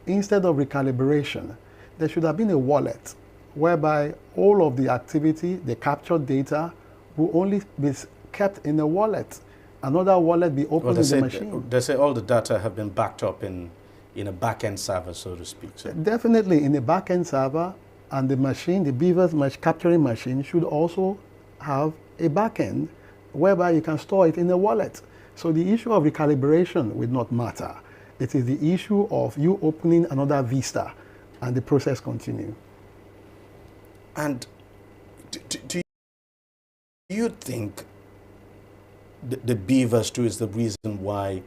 [SPEAKER 23] Instead of recalibration, there should have been a wallet whereby all of the activity, the captured data, will only be kept in a wallet. Another wallet be opened in the machine.
[SPEAKER 21] They say all the data have been backed up in a back-end server, so to speak. So.
[SPEAKER 23] Definitely in a back-end server, and the machine, the beavers capturing machine, should also have a back-end whereby you can store it in a wallet. So the issue of recalibration will not matter. It is the issue of you opening another vista and the process continue.
[SPEAKER 21] And do you think the beavers too is the reason why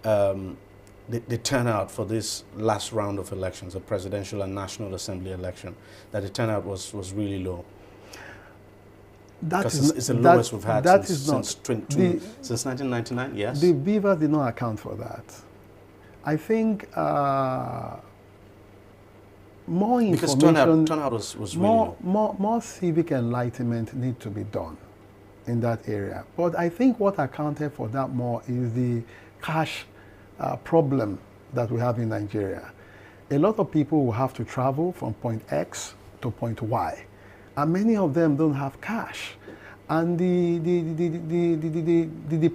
[SPEAKER 21] the turnout for this last round of elections, the presidential and National Assembly election, that the turnout was really low? Because it's the lowest we've had since 1999, yes?
[SPEAKER 23] The beavers did not account for that. I think more information,
[SPEAKER 21] because turnout was really low.
[SPEAKER 23] More civic enlightenment need to be done in that area. But I think what accounted for that more is the cash problem that we have in Nigeria. A lot of people will have to travel from point X to point Y, and many of them don't have cash. And the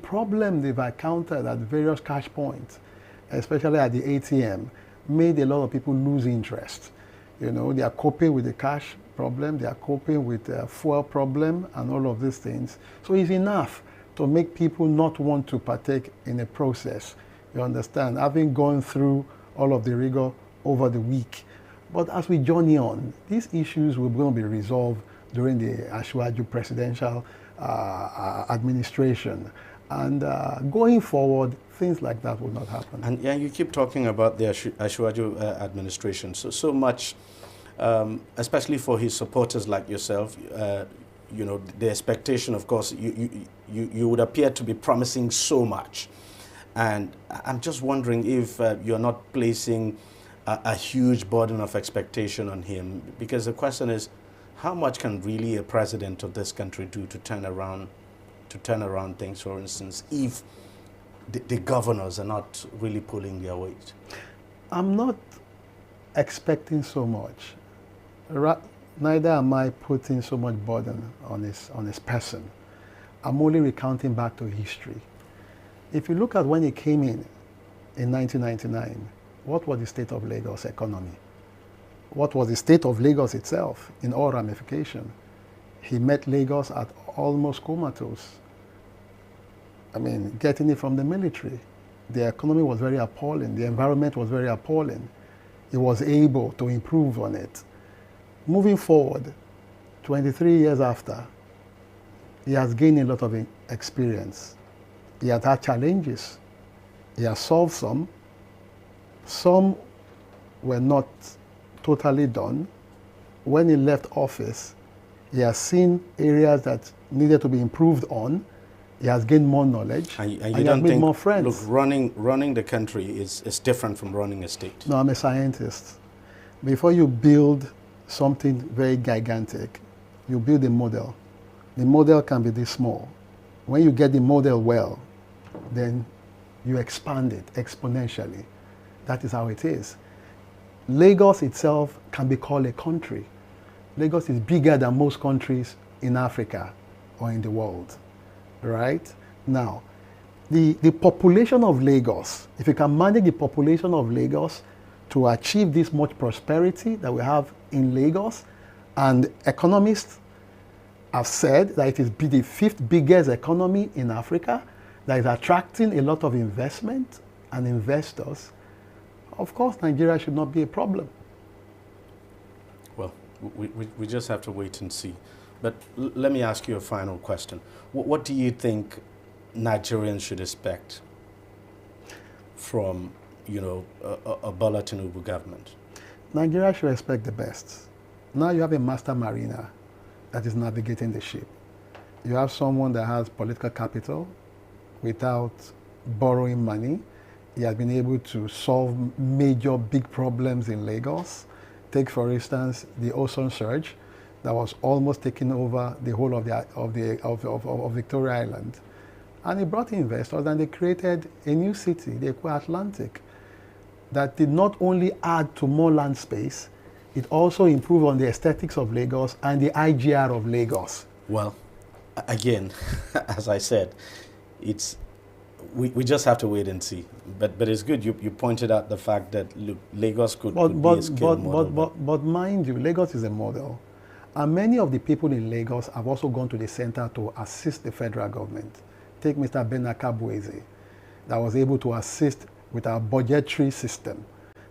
[SPEAKER 23] problem they've encountered at various cash points, especially at the ATM, made a lot of people lose interest. You know, they are coping with the cash problem, they are coping with the fuel problem and all of these things. So it's enough to make people not want to partake in a process. You understand, having gone through all of the rigor over the week. But as we journey on, these issues will going to be resolved during the Asiwaju presidential administration. And going forward, things like that will not happen.
[SPEAKER 21] And yeah, you keep talking about the Asiwaju administration so much, especially for his supporters like yourself. You know, the expectation, of course, you would appear to be promising so much. And I'm just wondering if you're not placing a huge burden of expectation on him, because the question is, how much can really a president of this country do to turn around things, for instance, if the governors are not really pulling their weight?
[SPEAKER 23] I'm not expecting so much. Neither am I putting so much burden on his person. I'm only recounting back to history. If you look at when he came in 1999, what was the state of Lagos economy? What was the state of Lagos itself in all ramification? He met Lagos at almost comatose. I mean, getting it from the military. The economy was very appalling. The environment was very appalling. He was able to improve on it. Moving forward, 23 years after, he has gained a lot of experience. He has had challenges. He has solved some. Some were not totally done. When he left office, he has seen areas that needed to be improved on. He has gained more knowledge,
[SPEAKER 21] and
[SPEAKER 23] he has made more friends.
[SPEAKER 21] Look, running the country is different from running a state.
[SPEAKER 23] No, I'm a scientist. Before you build something very gigantic, you build a model. The model can be this small. When you get the model well, then you expand it exponentially. That is how it is. Lagos itself can be called a country. Lagos is bigger than most countries in Africa or in the world, right? Now, the population of Lagos, if you can manage the population of Lagos to achieve this much prosperity that we have in Lagos, and economists have said that it is the 5th biggest economy in Africa, that is attracting a lot of investment and investors, of course, Nigeria should not be a problem.
[SPEAKER 21] Well, we just have to wait and see. But let me ask you a final question. What do you think Nigerians should expect from, you know, a Bola Tinubu government?
[SPEAKER 23] Nigeria should expect the best. Now you have a master mariner that is navigating the ship. You have someone that has political capital without borrowing money. He has been able to solve major big problems in Lagos. Take, for instance, the ozone surge that was almost taking over the whole of Victoria Island. And he brought investors, and they created a new city, the Coup Atlantic, that did not only add to more land space, it also improved on the aesthetics of Lagos and the IGR of Lagos.
[SPEAKER 21] Well, again, as I said, we just have to wait and see. But it's good you pointed out the fact that look, Lagos could be a scale model.
[SPEAKER 23] But mind you, Lagos is a model. And many of the people in Lagos have also gone to the center to assist the federal government. Take Mr. Benakabueze, that was able to assist with our budgetary system.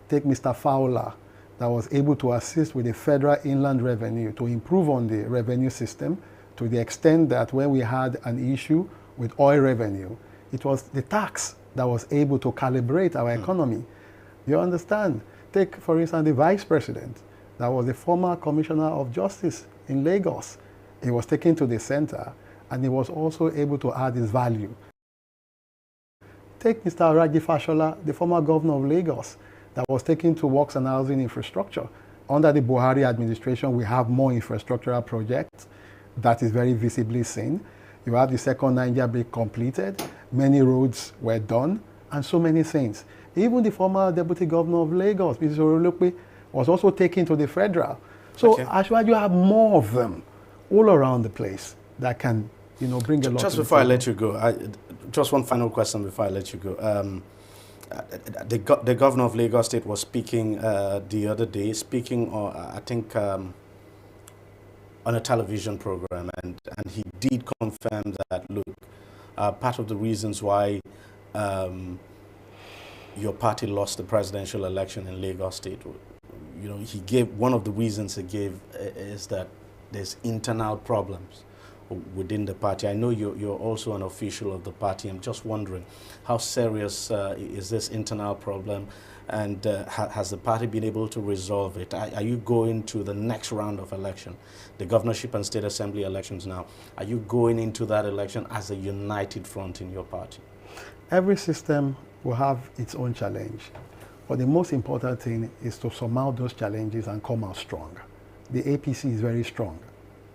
[SPEAKER 23] Take Mr. Fowler, that was able to assist with the federal inland revenue to improve on the revenue system to the extent that when we had an issue with oil revenue, it was the tax that was able to calibrate our economy. You understand? Take, for instance, the vice president, that was the former commissioner of justice in Lagos. He was taken to the center, and he was also able to add his value. Take Mr. Raji Fashola, the former governor of Lagos, that was taken to works and housing infrastructure. Under the Buhari administration, we have more infrastructural projects that is very visibly seen. You have the second Niger Bridge completed, many roads were done, and so many things. Even the former deputy governor of Lagos, Mrs. Orolope, was also taken to the federal. So okay. Actually, you have more of them all around the place that can, bring a lot.
[SPEAKER 21] Just before I let you go, just one final question before I let you go. The governor of Lagos State was speaking the other day, I think, on a television program, and he did confirm that, look, part of the reasons why your party lost the presidential election in Lagos State, he gave, one of the reasons he gave is that there's internal problems within the party. I know you're also an official of the party. I'm just wondering, how serious is this internal problem, and has the party been able to resolve it? Are you going to the next round of election, the governorship and state assembly elections now? Are you going into that election as a united front in your party?
[SPEAKER 23] Every system will have its own challenge, but the most important thing is to surmount those challenges and come out strong. The APC is very strong.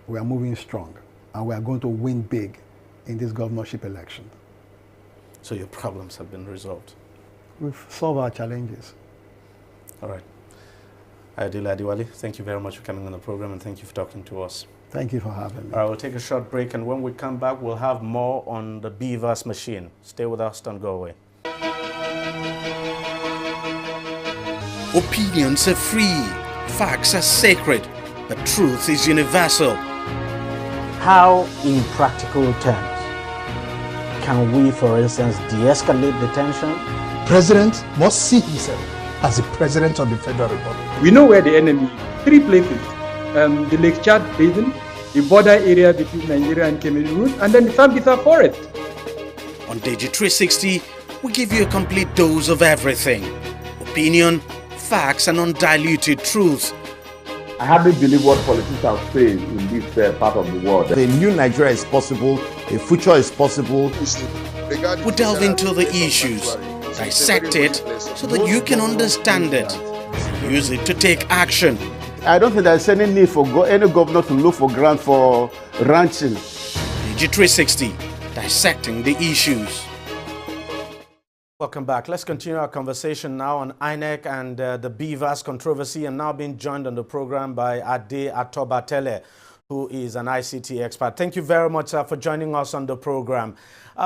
[SPEAKER 23] We are moving strong, and we are going to win big in this governorship election.
[SPEAKER 21] So your problems have been resolved?
[SPEAKER 23] We've solved our challenges.
[SPEAKER 21] All right. Adila Adiwali, thank you very much for coming on the program, and thank you for talking to us.
[SPEAKER 23] Thank you for having me.
[SPEAKER 21] All right, we'll take a short break, and when we come back, we'll have more on the BVAS machine. Stay with us, don't go away.
[SPEAKER 9] Opinions are free, facts are sacred, but truth is universal.
[SPEAKER 22] How, in practical terms, can we, for instance, de-escalate the tension?
[SPEAKER 10] President must see himself as the President of the Federal Republic.
[SPEAKER 24] We know where the enemy is. 3 places. The Lake Chad Basin, the border area between Nigeria and Cameroon, and then the Sambisa Forest.
[SPEAKER 9] On TV360, we give you a complete dose of everything. Opinion, facts, and undiluted truth.
[SPEAKER 25] I hardly believe what politicians say in this part of the world.
[SPEAKER 4] A new Nigeria is possible, a future is possible.
[SPEAKER 9] We delve into the issues, dissect it so that you can understand it, use it to take action.
[SPEAKER 4] I don't think there's any need for any governor to look for grant for ranching.
[SPEAKER 9] TV360, dissecting the issues.
[SPEAKER 21] Welcome back. Let's continue our conversation now on INEC and the BVAS controversy, and now being joined on the program by Ade Atobatele, who is an ICT expert. Thank you very much for joining us on the program.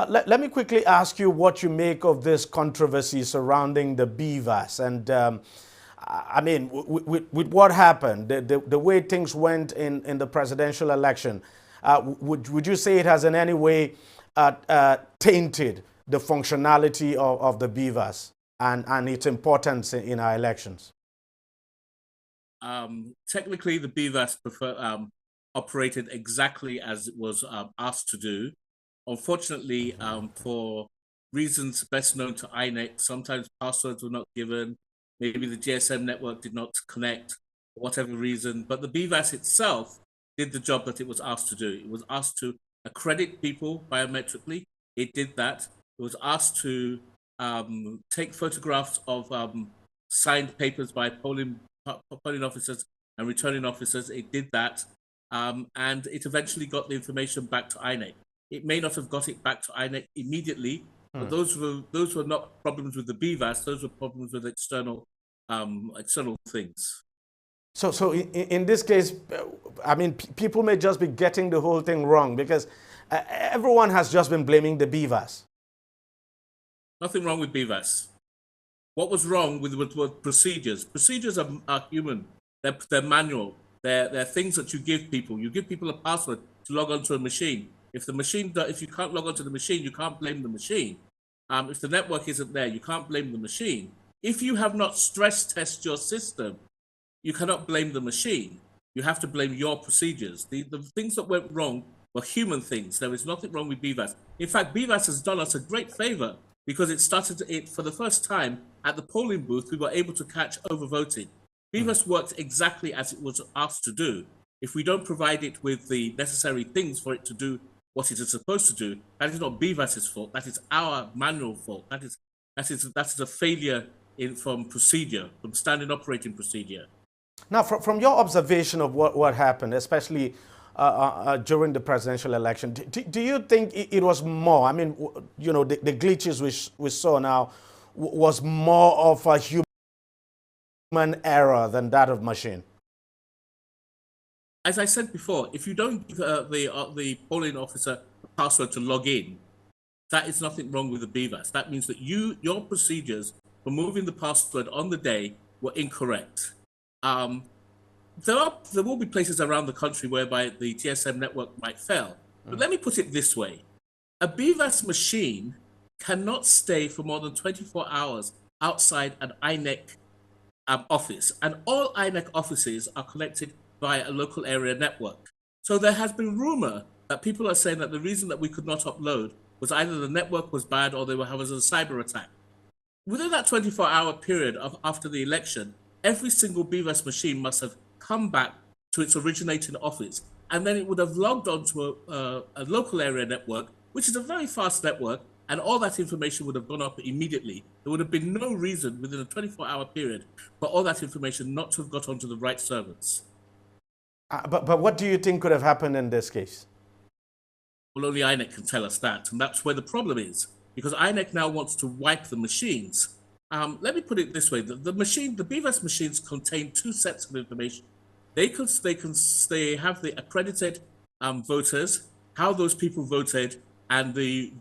[SPEAKER 21] Let me quickly ask you what you make of this controversy surrounding the BVAS. And I mean, with what happened, the way things went in the presidential election, would you say it has in any way tainted the functionality of the BVAS and its importance in our elections?
[SPEAKER 12] Technically, the BVAS operated exactly as it was asked to do. Unfortunately, for reasons best known to INEC, sometimes passwords were not given, maybe the GSM network did not connect, for whatever reason, but the BVAS itself did the job that it was asked to do. It was asked to accredit people biometrically. It did that. It was asked to take photographs of signed papers by polling officers and returning officers. It did that, and it eventually got the information back to INEC. It may not have got it back to INEC immediately, but those were not problems with the BVAS. Those were problems with external things.
[SPEAKER 21] So in this case, I mean, people may just be getting the whole thing wrong, because everyone has just been blaming the beavers.
[SPEAKER 12] Nothing wrong with BVAS. What was wrong with procedures? Procedures are human. They're manual. They're things that you give people. You give people a password to log onto a machine. If you can't log onto the machine, you can't blame the machine. If the network isn't there, you can't blame the machine. If you have not stress tested your system, you cannot blame the machine. You have to blame your procedures. The things that went wrong were human things. There is nothing wrong with BVAS. In fact, BVAS has done us a great favor because it started for the first time at the polling booth, we were able to catch overvoting. BVAS worked exactly as it was asked to do. If we don't provide it with the necessary things for it to do what it is supposed to do, that is not BVAS's fault. That is our manual fault. That is a failure from procedure, from standard operating procedure.
[SPEAKER 21] Now, from your observation of what happened, especially during the presidential election, do you think it was more? I mean, you know, the glitches we saw now was more of a human error than that of machine?
[SPEAKER 12] As I said before, if you don't give the polling officer a password to log in, that is nothing wrong with the BVAS. That means that your procedures for moving the password on the day were incorrect. There will be places around the country whereby the TSM network might fail. But let me put it this way. A BVAS machine cannot stay for more than 24 hours outside an INEC office. And all INEC offices are connected via a local area network. So there has been rumor that people are saying that the reason that we could not upload was either the network was bad or there was a cyber attack. Within that 24-hour period after the election, every single BVAS machine must have come back to its originating office, and then it would have logged onto a local area network, which is a very fast network, and all that information would have gone up immediately. There would have been no reason within a 24-hour period for all that information not to have got onto the right servers.
[SPEAKER 21] But what do you think could have happened in this case?
[SPEAKER 12] Well, only INEC can tell us that, and that's where the problem is, because INEC now wants to wipe the machines. Let me put it this way: the BVAS machines contain two sets of information. They have the accredited voters, how those people voted, and the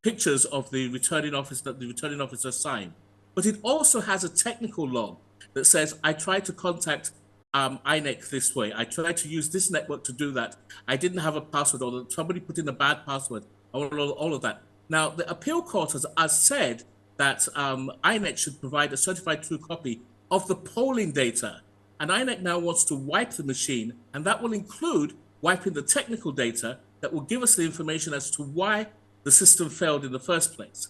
[SPEAKER 12] pictures of the returning office that the returning officer signed. But it also has a technical log that says, I tried to contact INEC this way. I tried to use this network to do that. I didn't have a password, or somebody put in a bad password, all of that. Now, the appeal court has said that INEC should provide a certified true copy of the polling data. And INEC now wants to wipe the machine, and that will include wiping the technical data that will give us the information as to why the system failed in the first place.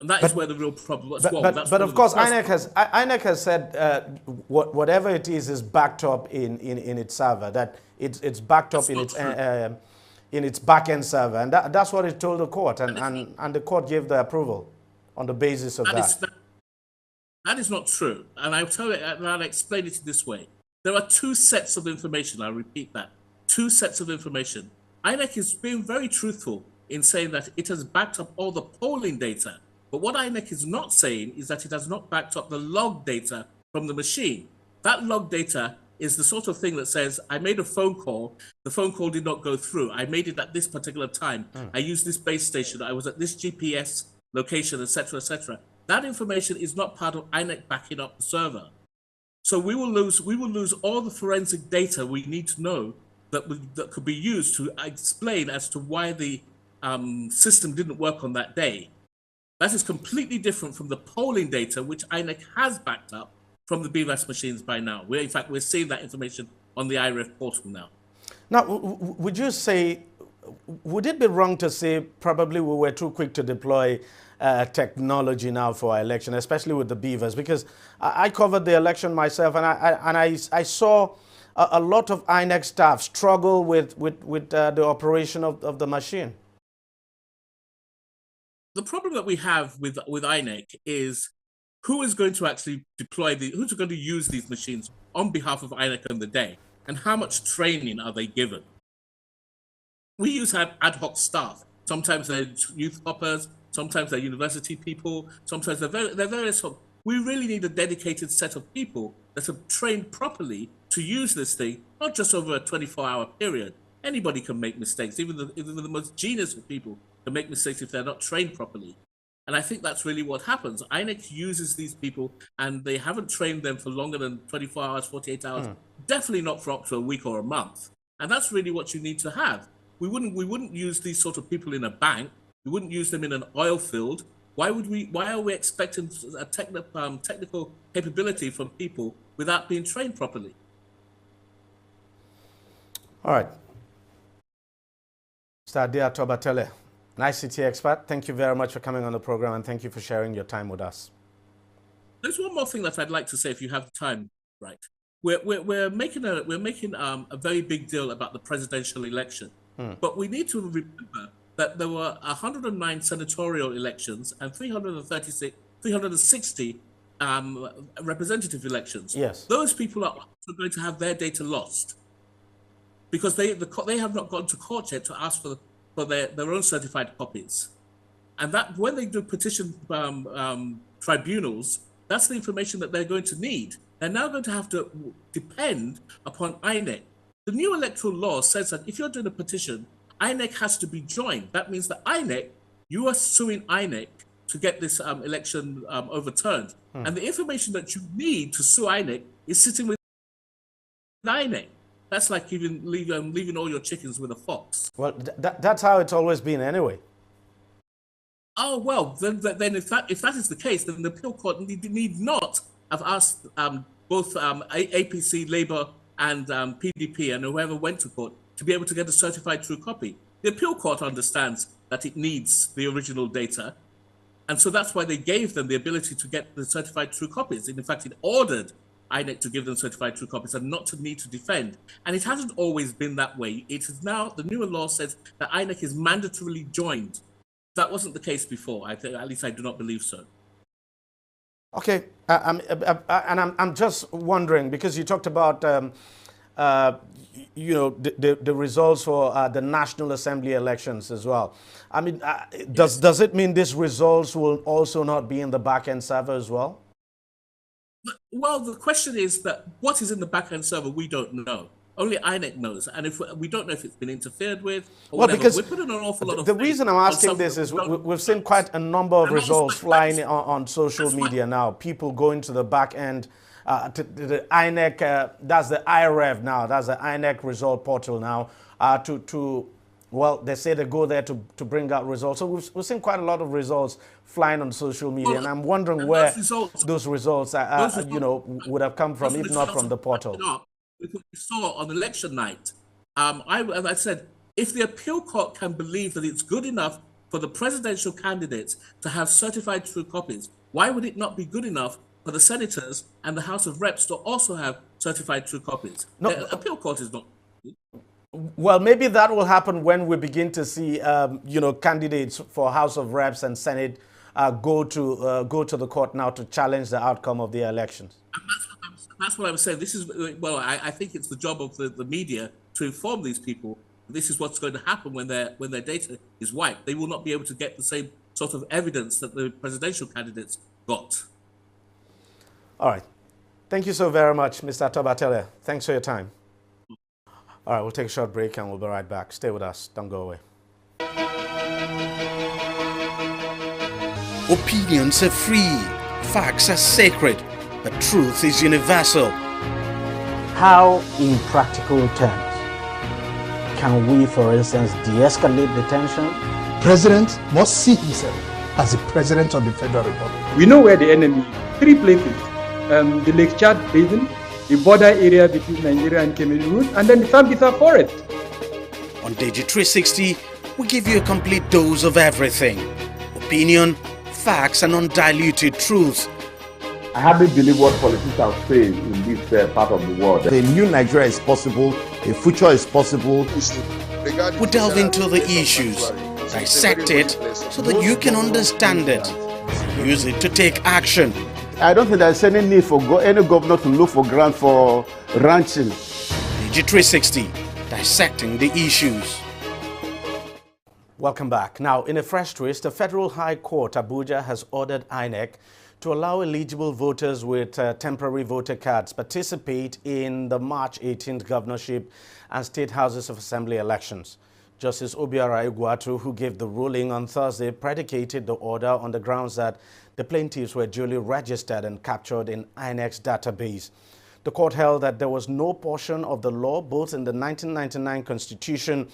[SPEAKER 12] And that is where the real problem was.
[SPEAKER 21] But of course, INEC has said whatever it is backed up in its server, that it's backed up in its back-end server. And that's what it told the court, and the court gave the approval on the basis of that.
[SPEAKER 12] That is not true. And I'll explain it this way. There are two sets of information. I'll repeat that. Two sets of information. INEC is being very truthful in saying that it has backed up all the polling data. But what INEC is not saying is that it has not backed up the log data from the machine. That log data is the sort of thing that says, I made a phone call, the phone call did not go through. I made it at this particular time. I used this base station. I was at this GPS location, etc., etc. That information is not part of INEC backing up the server. So we will lose all the forensic data we need to know that could be used to explain as to why the system didn't work on that day. That is completely different from the polling data, which INEC has backed up from the BVAS machines by now. In fact, we're seeing that information on the IREF portal now.
[SPEAKER 21] Now, would you say, would it be wrong to say probably we were too quick to deploy technology now for our election, especially with the BVAS? Because I covered the election myself, and I saw a lot of INEC staff struggle with the operation of the machine.
[SPEAKER 12] The problem that we have with INEC is who is going to actually who's going to use these machines on behalf of INEC on the day, and how much training are they given? We use ad hoc staff. Sometimes they're youth hoppers, sometimes they're university people, sometimes they're various. We really need a dedicated set of people that are trained properly to use this thing, not just over a 24-hour period. Anybody can make mistakes. Even the most genius of people can make mistakes if they're not trained properly. And I think that's really what happens. INEC uses these people and they haven't trained them for longer than 24 hours, 48 hours, definitely not for up to a week or a month. And that's really what you need to have. We wouldn't use these sort of people in a bank. We wouldn't use them in an oil field. Why are we expecting a technical capability from people without being trained properly?
[SPEAKER 21] All right. Mr. Adia Tobatele, ICT expert, thank you very much for coming on the program and thank you for sharing your time with us.
[SPEAKER 12] There's one more thing that I'd like to say if you have the time, right? We're making a very big deal about the presidential election, but we need to remember that there were 109 senatorial elections and 360 representative elections.
[SPEAKER 21] Yes.
[SPEAKER 12] Those people are also going to have their data lost because they have not gone to court yet to ask for their own certified copies. And that when they do petition tribunals, that's the information that they're going to need. They're now going to have to depend upon INEC. The new electoral law says that if you're doing a petition, INEC has to be joined. That means that INEC, you are suing INEC to get this election overturned. And the information that you need to sue INEC is sitting with INEC. That's like leaving all your chickens with a fox.
[SPEAKER 21] Well, that's how it's always been anyway.
[SPEAKER 12] Oh, well, then if that is the case, then the appeal court need not have asked both APC, Labour and PDP and whoever went to court to be able to get a certified true copy. The appeal court understands that it needs the original data. And so that's why they gave them the ability to get the certified true copies. And in fact, it ordered INEC to give them certified true copies and not to need to defend. And it hasn't always been that way. It is now, the newer law says that INEC is mandatorily joined. That wasn't the case before. At least I do not believe so.
[SPEAKER 21] Okay, I'm just wondering, because you talked about the results for the National Assembly elections as well. I mean, does it mean these results will also not be in the back-end server as well?
[SPEAKER 12] Well, the question is that what is in the back-end server, we don't know. Only INEC knows, and if we don't know if it's been interfered with or whatever.
[SPEAKER 21] Because
[SPEAKER 12] we put in an awful lot of
[SPEAKER 21] the reason I'm asking this is we've seen quite a number of results flying on social media now. People going to the back end, to the INEC, that's the IREV now, that's the INEC result portal now, well, they say they go there to bring out results. So we've seen quite a lot of results flying on social media, and I'm wondering where those results would have come from, if not from the portal.
[SPEAKER 12] With what we saw on election night. As I said, if the appeal court can believe that it's good enough for the presidential candidates to have certified true copies, why would it not be good enough for the senators and the House of Reps to also have certified true copies? No, the appeal court is not.
[SPEAKER 21] Well, maybe that will happen when we begin to see, candidates for House of Reps and Senate go to the court now to challenge the outcome of the elections.
[SPEAKER 12] That's what I was saying. This is, well, I think it's the job of the media to inform these people this is what's going to happen when their data is wiped. They will not be able to get the same sort of evidence that the presidential candidates got.
[SPEAKER 21] All right. Thank you so very much, Mr. Tobatele. Thanks for your time. All right, we'll take a short break and we'll be right back. Stay with us. Don't go away.
[SPEAKER 9] Opinions are free. Facts are sacred. But truth is universal.
[SPEAKER 22] How, in practical terms, can we, for instance, de-escalate the tension?
[SPEAKER 10] President must see himself as the president of the Federal Republic.
[SPEAKER 24] We know where the enemy is. 3 places. The Lake Chad Basin, the border area between Nigeria and Cameroon, and then the Sambisa Forest.
[SPEAKER 9] On DG360, we give you a complete dose of everything. Opinion, facts, and undiluted truth.
[SPEAKER 25] I hardly believe what politicians say in this part of the world.
[SPEAKER 4] A new Nigeria is possible, a future is possible.
[SPEAKER 9] We delve into the issues, dissect it so that you can understand it, use it to take action.
[SPEAKER 4] I don't think there's any need for any governor to look for grant for ranching.
[SPEAKER 9] DG360, dissecting the issues.
[SPEAKER 21] Welcome back. Now, in a fresh twist, the Federal High Court, Abuja, has ordered INEC to allow eligible voters with temporary voter cards participate in the March 18th governorship and state houses of assembly elections. Justice Obiora Iguatu, who gave the ruling on Thursday, predicated the order on the grounds that the plaintiffs were duly registered and captured in INEC's database. The court held that there was no portion of the law, both in the 1999 Constitution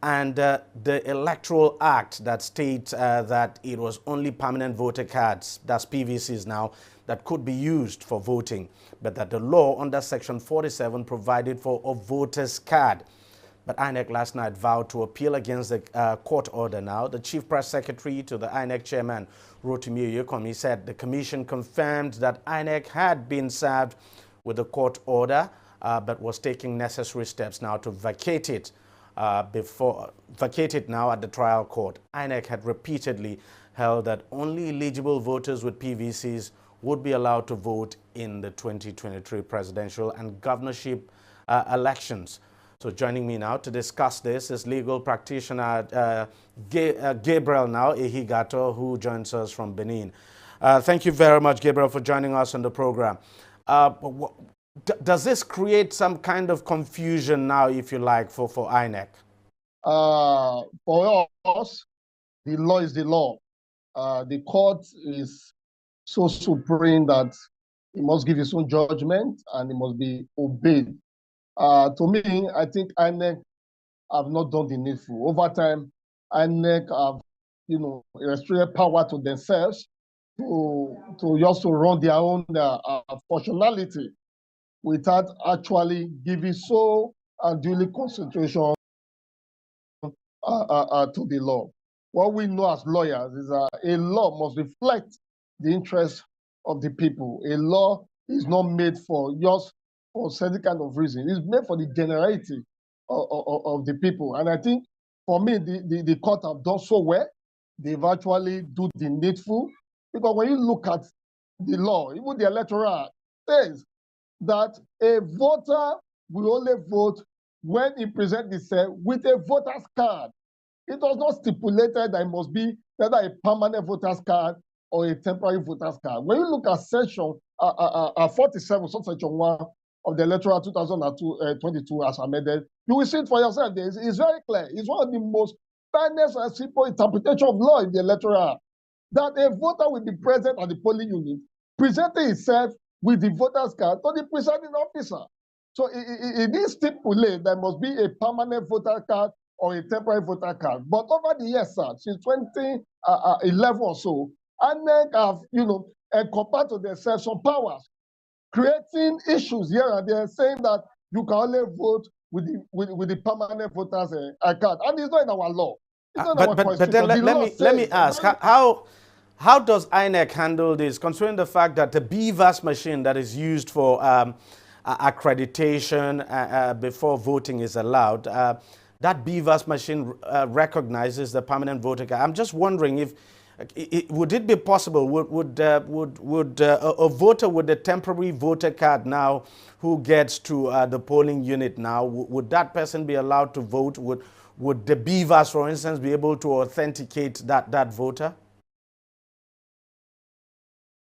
[SPEAKER 21] and the Electoral Act, that states that it was only permanent voter cards, that's PVCs now, that could be used for voting, but that the law under Section 47 provided for a voter's card. But INEC last night vowed to appeal against the court order now. The Chief Press Secretary to the INEC Chairman, Rotimi Oyekomi, said the Commission confirmed that INEC had been served with the court order, but was taking necessary steps now to vacate it now at the trial court. INEC had repeatedly held that only eligible voters with PVCs would be allowed to vote in the 2023 presidential and governorship elections. So joining me now to discuss this is legal practitioner Gabriel now Ehigato, who joins us from Benin. Thank you very much, Gabriel, for joining us on the program. Does this create some kind of confusion now, if you like, for INEC?
[SPEAKER 13] For us, the law is the law. The court is so supreme that it must give its own judgment and it must be obeyed. To me, I think INEC have not done the needful. Over time, INEC have, restricted power to themselves to just to run their own functionality without actually giving so unduly concentration to the law. What we know as lawyers is a law must reflect the interests of the people. A law is not made for just for certain kind of reason. It's made for the generality of the people. And I think for me, the court have done so well. They've actually do the needful. Because when you look at the law, even the Electoral says that a voter will only vote when he presents himself with a voter's card. It was not stipulated that it must be either a permanent voter's card or a temporary voter's card. When you look at section 47, subsection 1 of the Electoral 2022 as amended, you will see it for yourself. It's very clear. It's one of the most finest and simple interpretation of law in the Electoral, that a voter will be present at the polling unit, presenting himself with the voter's card to the presiding officer. So it is stipulated there must be a permanent voter card or a temporary voter card. But over the years, sir, since 2011 or so, INEC have, compared to themselves some powers, creating issues here and there, saying that you can only vote with the permanent voters card, and it's not in our law.
[SPEAKER 21] But then let me ask, how does INEC handle this, considering the fact that the BVAS machine that is used for accreditation before voting is allowed, that BVAS machine recognizes the permanent voter card? I'm just wondering if would it be possible, would a voter with a temporary voter card now who gets to the polling unit now, would that person be allowed to vote? Would the BVAS, for instance, be able to authenticate that voter?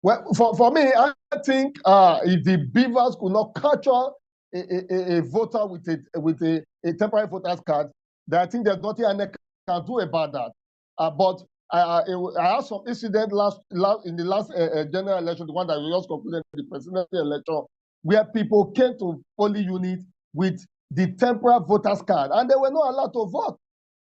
[SPEAKER 13] Well, for me, I think if the BVAS could not capture a voter with a temporary voter's card, then I think there's nothing INEC can do about that. But I had some incident in the last general election, the one that we just concluded, the presidential election, where people came to polling unit with the temporary voter's card, and they were not allowed to vote.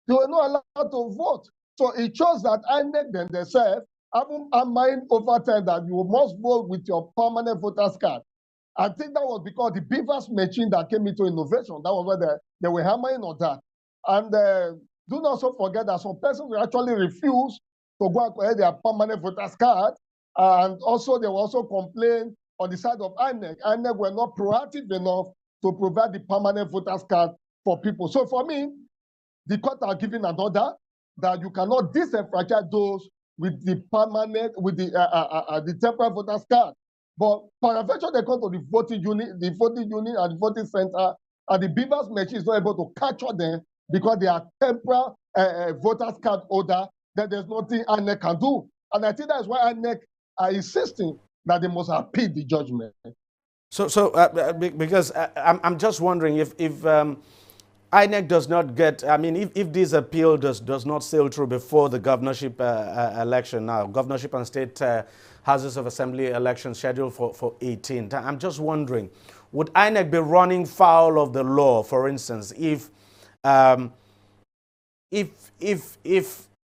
[SPEAKER 13] They were not allowed to vote. So it shows that INEC themselves haven't mind over time that you must vote with your permanent voter's card. I think that was because the BVAS machine that came into innovation, that was where they were hammering on that. And do not also forget that some persons will actually refuse to go and collect their permanent voter's card. And also, they will also complain on the side of INEC. INEC were not proactive enough to provide the permanent voter's card for people. So for me, the court are giving an order that you cannot disenfranchise those with the permanent, with the temporary voter's card. But peradventure they come to the voting unit and the voting center, and the BVAS machine is not able to capture them because they are temporary voters card holder, that there's nothing INEC can do. And I think that's why INEC are insisting that they must appeal the judgment.
[SPEAKER 21] Because I'm just wondering if INEC does not get, I mean, if this appeal does not sail through before the governorship election now, governorship and state houses of assembly elections scheduled for 18th, I'm just wondering, would INEC be running foul of the law, for instance, if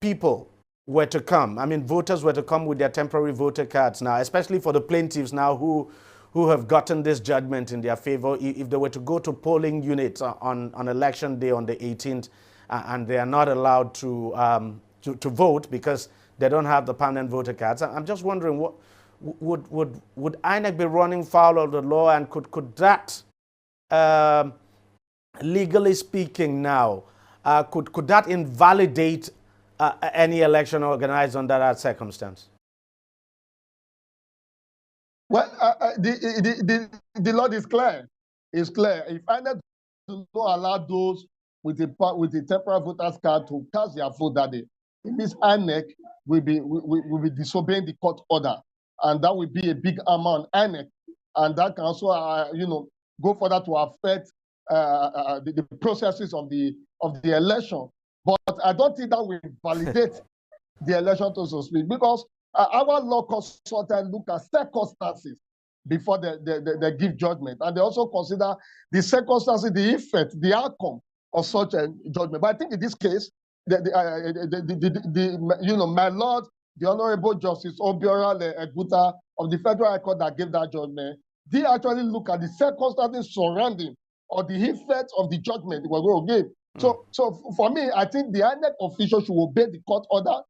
[SPEAKER 21] people were to come, I mean, voters were to come with their temporary voter cards now, especially for the plaintiffs now who have gotten this judgment in their favor, if they were to go to polling units on election day on the 18th and they are not allowed to vote because they don't have the permanent voter cards. I'm just wondering, what would INEC be running foul of the law, and could that, legally speaking now, could that invalidate any election organized under that circumstance?
[SPEAKER 13] Well, the law is clear. It's clear. If INEC does not allow those with the temporary voters card to cast their vote that day, it means INEC will be disobeying the court order, and that will be a big amount on INEC, and that can also go further to affect the processes of the election. But I don't think that will validate the election, so to speak, because our law consultants look at circumstances before they give judgment, and they also consider the circumstances, the effect, the outcome of such a judgment. But I think in this case, my lord, the Honorable Justice Obiora Eguta of the Federal High Court that gave that judgment, they actually look at the circumstances surrounding or the effect of the judgment they were going to give. So for me, I think the INEC officials should obey the court order,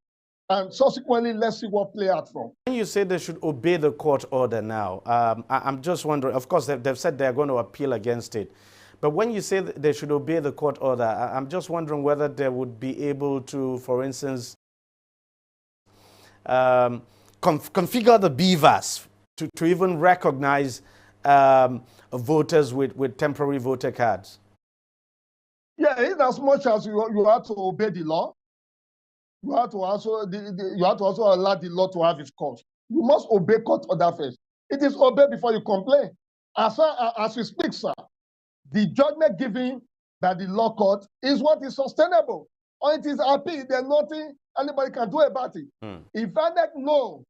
[SPEAKER 13] and subsequently, let's see what play out from.
[SPEAKER 21] When you say they should obey the court order now, I'm just wondering, of course, they've said they're going to appeal against it. But when you say that they should obey the court order, I'm just wondering whether they would be able to, for instance, configure the BVAS to even recognize voters with temporary voter cards.
[SPEAKER 13] Yeah, in as much as you have to obey the law, you have to also allow the law to have its course. You must obey court order first. It is obey before you complain. As we speak, sir, the judgment given by the law court is what is sustainable, or it is appeal. There's nothing anybody can do about it. If INEC know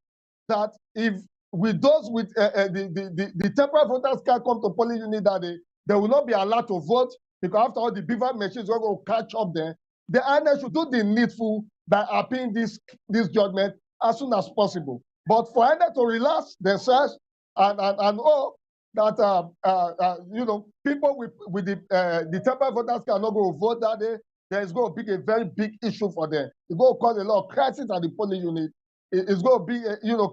[SPEAKER 13] that if with those with the temporary voters card come to polling unit that they will not be allowed to vote, because after all the beaver machines are going to catch up there, the INEC should do the needful by appealing this judgment as soon as possible. But for INEC to relax themselves and that people with the temporary voters cannot go vote that day, there is going to be a very big issue for them. It's going to cause a lot of crisis at the polling unit. It's going to be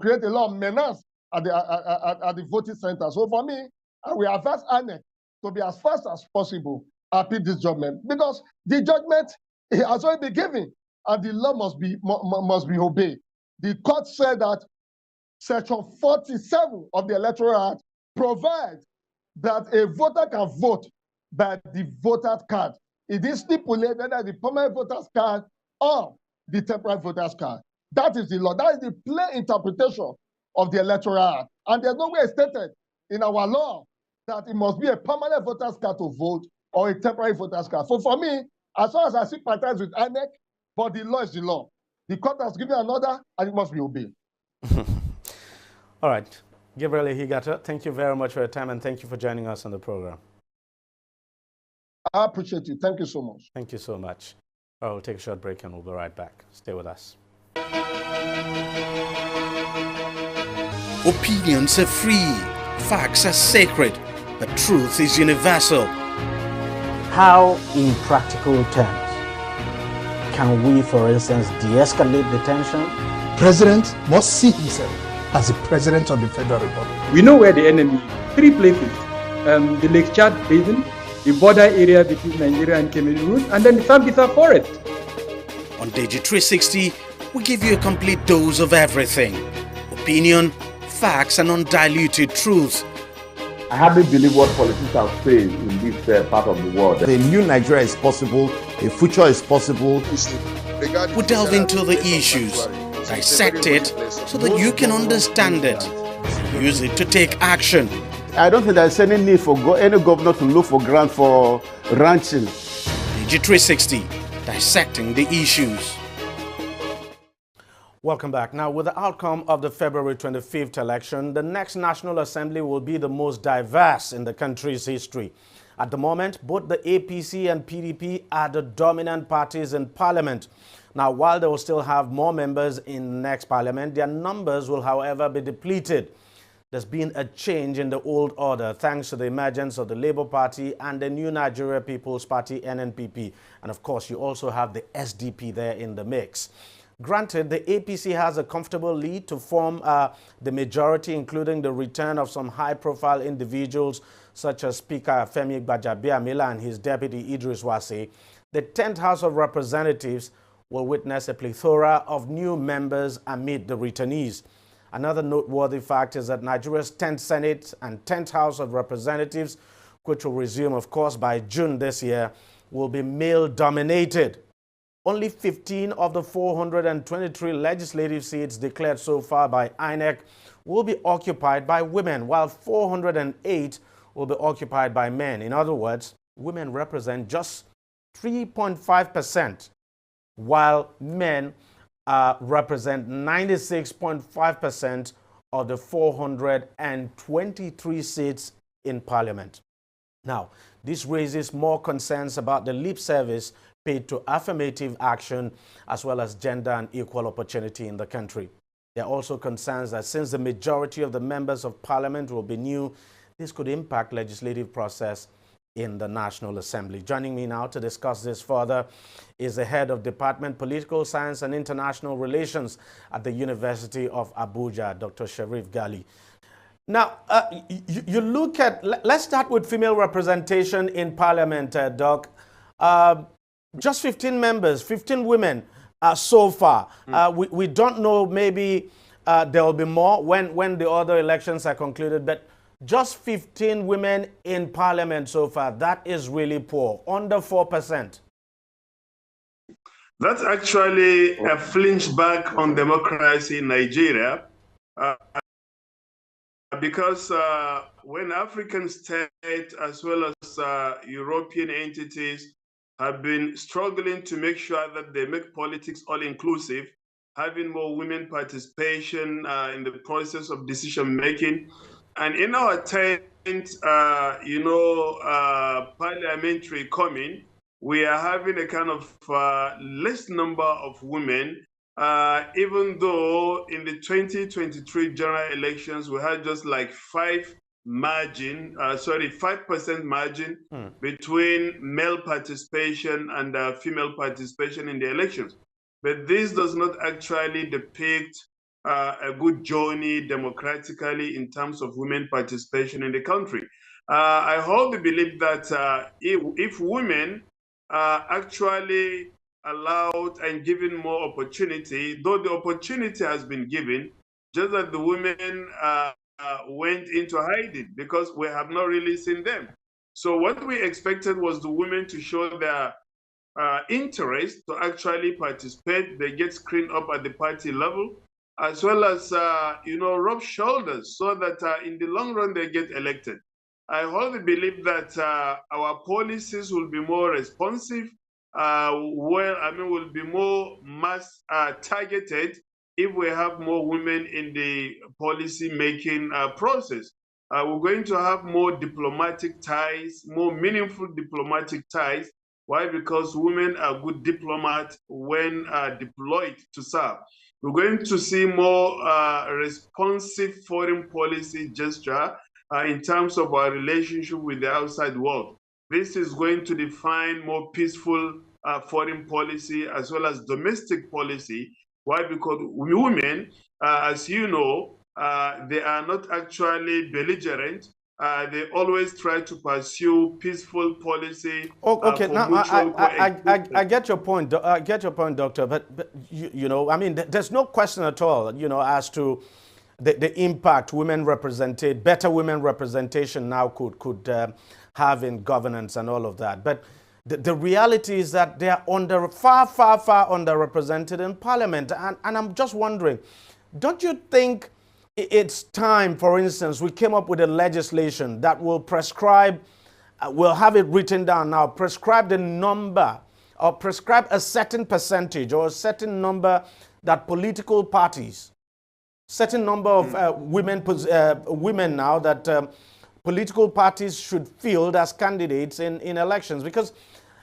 [SPEAKER 13] create a lot of menace at the voting center. So for me, I will advise INEC to be as fast as possible appeal this judgment, because the judgment has already been given and the law must be obeyed. The court said that Section 47 of the Electoral Act provides that a voter can vote by the voter's card. It is stipulated that the permanent voter's card or the temporary voter's card. That is the law. That is the plain interpretation of the Electoral Act. And there's no way stated in our law that it must be a permanent voter's card to vote or a temporary voter's card. So for me, as far as I sympathize with INEC, but the law is the law. The court has given an order and it must be obeyed.
[SPEAKER 21] All right. Gabriel Higata, thank you very much for your time and thank you for joining us on the program.
[SPEAKER 13] I appreciate you. Thank you so much.
[SPEAKER 21] Thank you so much. I will take a short break and we'll be right back. Stay with us.
[SPEAKER 9] Opinions are free, facts are sacred, but truth is universal.
[SPEAKER 22] How, in practical terms, can we, for instance, de-escalate the tension?
[SPEAKER 10] President must see himself as the President of the Federal Republic.
[SPEAKER 24] We know where the enemy is. 3 places. The Lake Chad Basin, the border area between Nigeria and Cameroon, and then the Sambisa Forest.
[SPEAKER 9] On TV360, we give you a complete dose of everything. Opinion, facts, and undiluted truth.
[SPEAKER 25] I hardly believe what politicians say in this part of the world.
[SPEAKER 26] A new Nigeria is possible, a future is possible.
[SPEAKER 9] We delve into the issues, Dissect it so that you can understand it. Use it to take action.
[SPEAKER 26] I don't think there's any need for any governor to look for grant for ranching.
[SPEAKER 9] DG360, dissecting the issues.
[SPEAKER 21] Welcome back. Now, with the outcome of the February 25th election, the next National Assembly will be the most diverse in the country's history. At the moment, both the APC and PDP are the dominant parties in parliament. Now, while they will still have more members in the next parliament, their numbers will, however, be depleted. There's been a change in the old order thanks to the emergence of the Labour Party and the New Nigeria People's Party, NNPP. And of course, you also have the SDP there in the mix. Granted, the APC has a comfortable lead to form the majority, including the return of some high-profile individuals such as Speaker Femi Gbajabiamila and his deputy Idris Wase. The 10th House of Representatives will witness a plethora of new members amid the returnees. Another noteworthy fact is that Nigeria's 10th Senate and 10th House of Representatives, which will resume, of course, by June this year, will be male-dominated. Only 15 of the 423 legislative seats declared so far by INEC will be occupied by women, while 408 will be occupied by men. In other words, women represent just 3.5%, while men represent 96.5% of the 423 seats in parliament. Now, this raises more concerns about the lip service paid to affirmative action as well as gender and equal opportunity in the country. There are also concerns that since the majority of the members of parliament will be new, this could impact legislative process in the National Assembly. Joining me now to discuss this further is the head of Department Political Science and International Relations at the University of Abuja, Dr. Sharif Gali. Now, you look at, let's start with female representation in parliament, Doc. Just 15 members, 15 women so far. We don't know, maybe there will be more when the other elections are concluded, but just 15 women in parliament so far. That is really poor, under 4%.
[SPEAKER 3] That's actually a flinch back on democracy in Nigeria. Because when African states as well as European entities have been struggling to make sure that they make politics all-inclusive, having more women participation in the process of decision-making. And in our 10th, parliamentary coming, we are having a kind of less number of women, even though in the 2023 general elections, we had just like 5% margin between male participation and female participation in the elections. But this does not actually depict a good journey democratically in terms of women participation in the country. I hold the belief that if women are actually allowed and given more opportunity, though the opportunity has been given, just that the women went into hiding because we have not really seen them. So what we expected was the women to show their interest to actually participate. They get screened up at the party level, as well as, rub shoulders so that in the long run, they get elected. I hold the belief that our policies will be more responsive, will be more mass targeted if we have more women in the policy-making process. We're going to have more diplomatic ties, more meaningful diplomatic ties. Why? Because women are good diplomats when deployed to serve. We're going to see more responsive foreign policy gesture in terms of our relationship with the outside world. This is going to define more peaceful foreign policy as well as domestic policy. Why? Because women, as you know, they are not actually belligerent. They always try to pursue peaceful policy.
[SPEAKER 21] Okay, now I get your point. I get your point, Doctor. But there's no question at all, as to the impact better women representation now could have in governance and all of that. But the reality is that they are far underrepresented in parliament. And I'm just wondering, don't you think it's time, for instance, we came up with a legislation that will prescribe, we'll have it written down now, prescribe the number or prescribe a certain percentage or a certain number that political parties, certain number of women now that political parties should field as candidates in elections? Because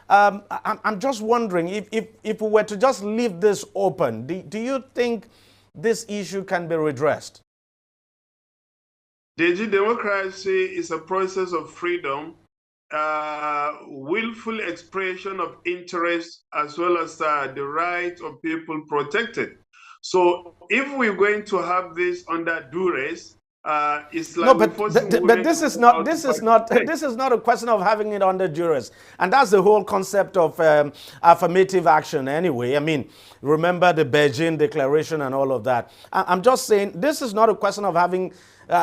[SPEAKER 21] I'm just wondering if we were to just leave this open, do you think this issue can be redressed?
[SPEAKER 3] Democracy is a process of freedom, willful expression of interest, as well as the right of people protected. So if we're going to have this under duress, it's like
[SPEAKER 21] but this is not a question of having it under duress, and that's the whole concept of affirmative action anyway. I mean, remember the Beijing Declaration and all of that. I'm just saying this is not a question of having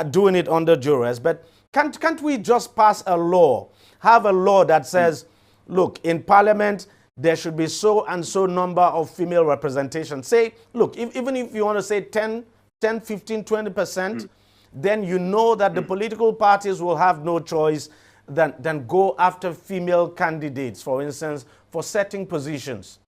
[SPEAKER 21] doing it under duress, but can't we just pass a law, have a law that says, look, in parliament there should be so and so number of female representation. Say, look, even if you want to say 10, 15, 20%, then you know that the political parties will have no choice than go after female candidates, for instance, for setting positions.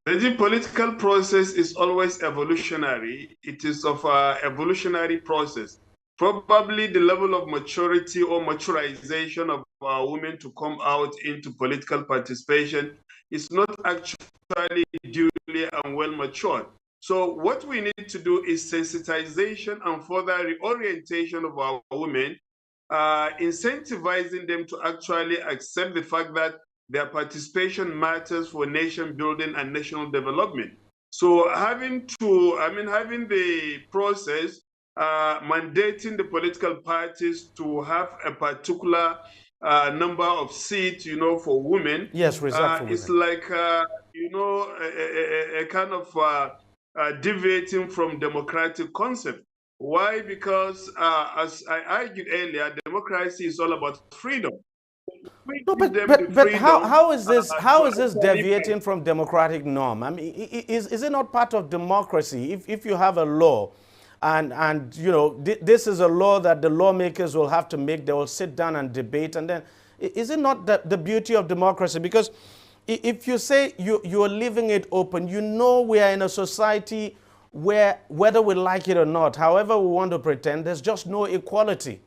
[SPEAKER 3] The political process is always evolutionary. It is of an evolutionary process. Probably the level of maturity or maturization of women to come out into political participation is not actually duly and well matured. So what we need to do is sensitization and further reorientation of our women, incentivizing them to actually accept the fact that their participation matters for nation building and national development. So having the process mandating the political parties to have a particular number of seats, for women.
[SPEAKER 21] Yes, reserved for women.
[SPEAKER 3] It's like, a kind of deviating from democratic concept. Why? Because as I argued earlier, democracy is all about freedom.
[SPEAKER 21] No, but how is this deviating from democratic norm? I mean, is it not part of democracy if you have a law and this is a law that the lawmakers will have to make, they will sit down and debate, and then is it not the beauty of democracy? Because if you say you're leaving it open, we are in a society where, whether we like it or not, however we want to pretend, there's just no equality.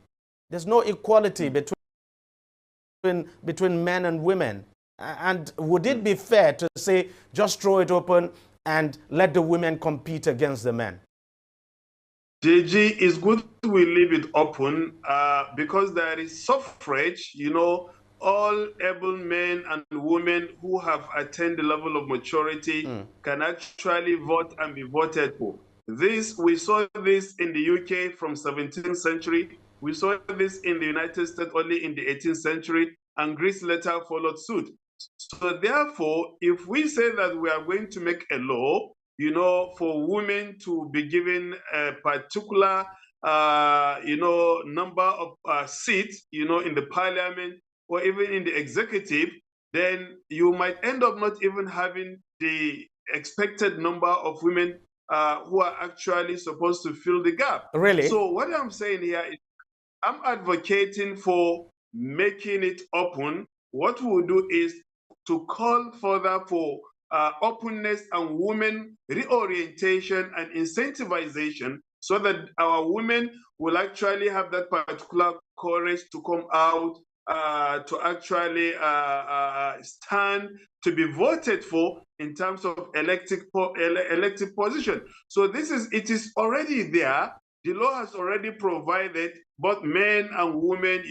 [SPEAKER 21] There's no equality between men and women. And would it be fair to say, just throw it open and let the women compete against the men?
[SPEAKER 3] JG, it's good we leave it open because there is suffrage, all able men and women who have attained the level of maturity can actually vote and be voted for. We saw this in the UK from 17th century. We saw this in the United States only in the 18th century, and Greece later followed suit. So therefore, if we say that we are going to make a law, for women to be given a particular, number of seats, in the parliament or even in the executive, then you might end up not even having the expected number of women who are actually supposed to fill the gap.
[SPEAKER 21] Really?
[SPEAKER 3] So what I'm saying here is I'm advocating for making it open. What we'll do is to call further for openness and women reorientation and incentivization so that our women will actually have that particular courage to come out to actually stand to be voted for in terms of elective position. So it is already there. The law has already provided both men and women,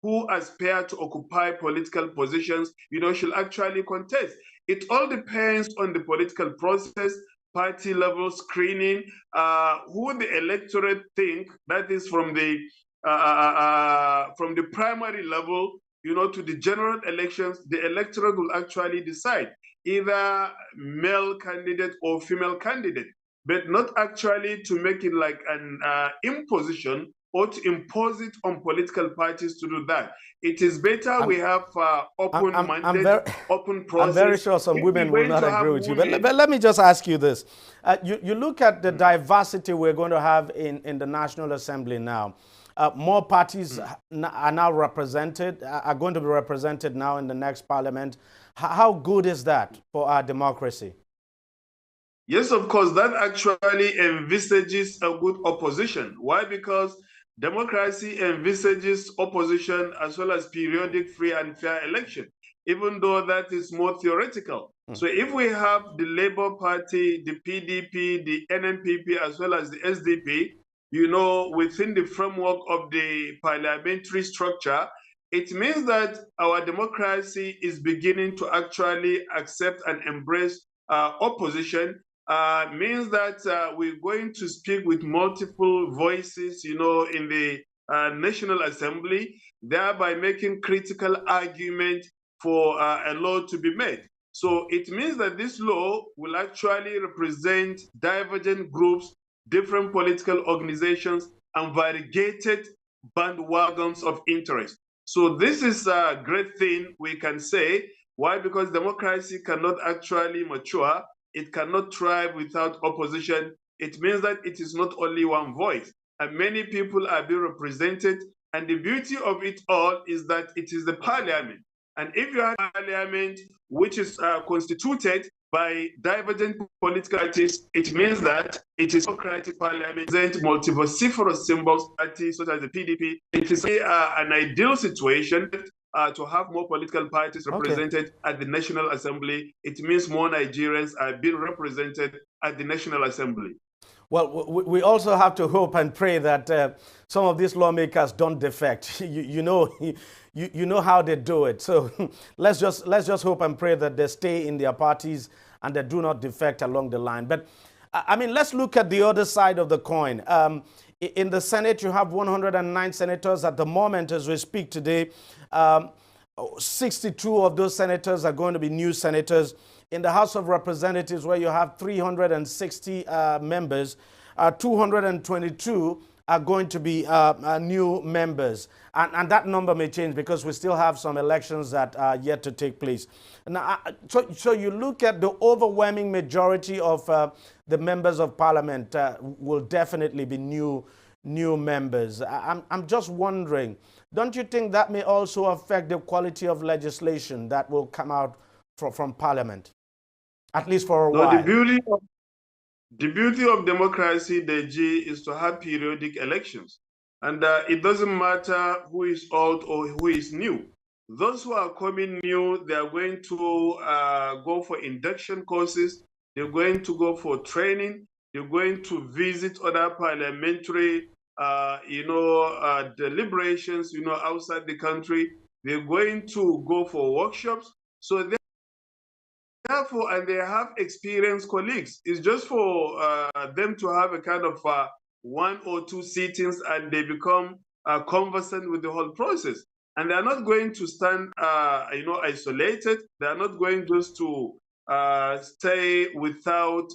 [SPEAKER 3] who aspire to occupy political positions, should actually contest. It all depends on the political process, party level screening, who the electorate think, that is from the primary level, to the general elections, the electorate will actually decide either male candidate or female candidate, but not actually to make it like an imposition or to impose it on political parties to do that. It is better we have open mandate, open process.
[SPEAKER 21] I'm very sure some women will not agree with you. But let me just ask you this. You look at the diversity we're going to have in the National Assembly now. More parties are now represented, are going to be represented now in the next parliament. How good is that for our democracy?
[SPEAKER 3] Yes, of course, that actually envisages a good opposition. Why? Because democracy envisages opposition as well as periodic free and fair election, even though that is more theoretical. So if we have the Labour Party, the PDP, the NNPP, as well as the SDP, you know, within the framework of the parliamentary structure, it means that our democracy is beginning to actually accept and embrace opposition. Means that we're going to speak with multiple voices, you know, in the National Assembly, thereby making critical argument for a law to be made. So it means that this law will actually represent divergent groups, different political organizations, and variegated bandwagons of interest. So this is a great thing we can say. Why? Because democracy cannot actually mature. It cannot thrive without opposition. It means that it is not only one voice, and many people are being represented. And the beauty of it all is that it is the parliament. And if you have a parliament which is constituted by divergent political parties, it means that it is a democratic parliament, multivociferous symbols, parties such as the PDP. It is an ideal situation to have more political parties represented at the National Assembly. It means more Nigerians are being represented at the National Assembly.
[SPEAKER 21] Well, we also have to hope and pray that some of these lawmakers don't defect. You know how they do it. So let's just hope and pray that they stay in their parties and they do not defect along the line. But I mean, let's look at the other side of the coin. In the Senate, you have 109 senators at the moment as we speak today. 62 of those senators are going to be new senators. In the House of Representatives, where you have 360 members, 222 are going to be new members. And that number may change because we still have some elections that are yet to take place. Now, so you look at the overwhelming majority of the members of parliament will definitely be new members. I'm just wondering, don't you think that may also affect the quality of legislation that will come out from parliament, at least for a while?
[SPEAKER 3] The beauty of democracy, Deji, is to have periodic elections. And it doesn't matter who is old or who is new. Those who are coming new, they are going to go for induction courses. They're going to go for training. They're going to visit other parliamentary, deliberations, outside the country. They're going to go for workshops. So therefore, and they have experienced colleagues. It's just for them to have a kind of one or two sittings and they become conversant with the whole process. And they're not going to stand, isolated. They're not going just to stay without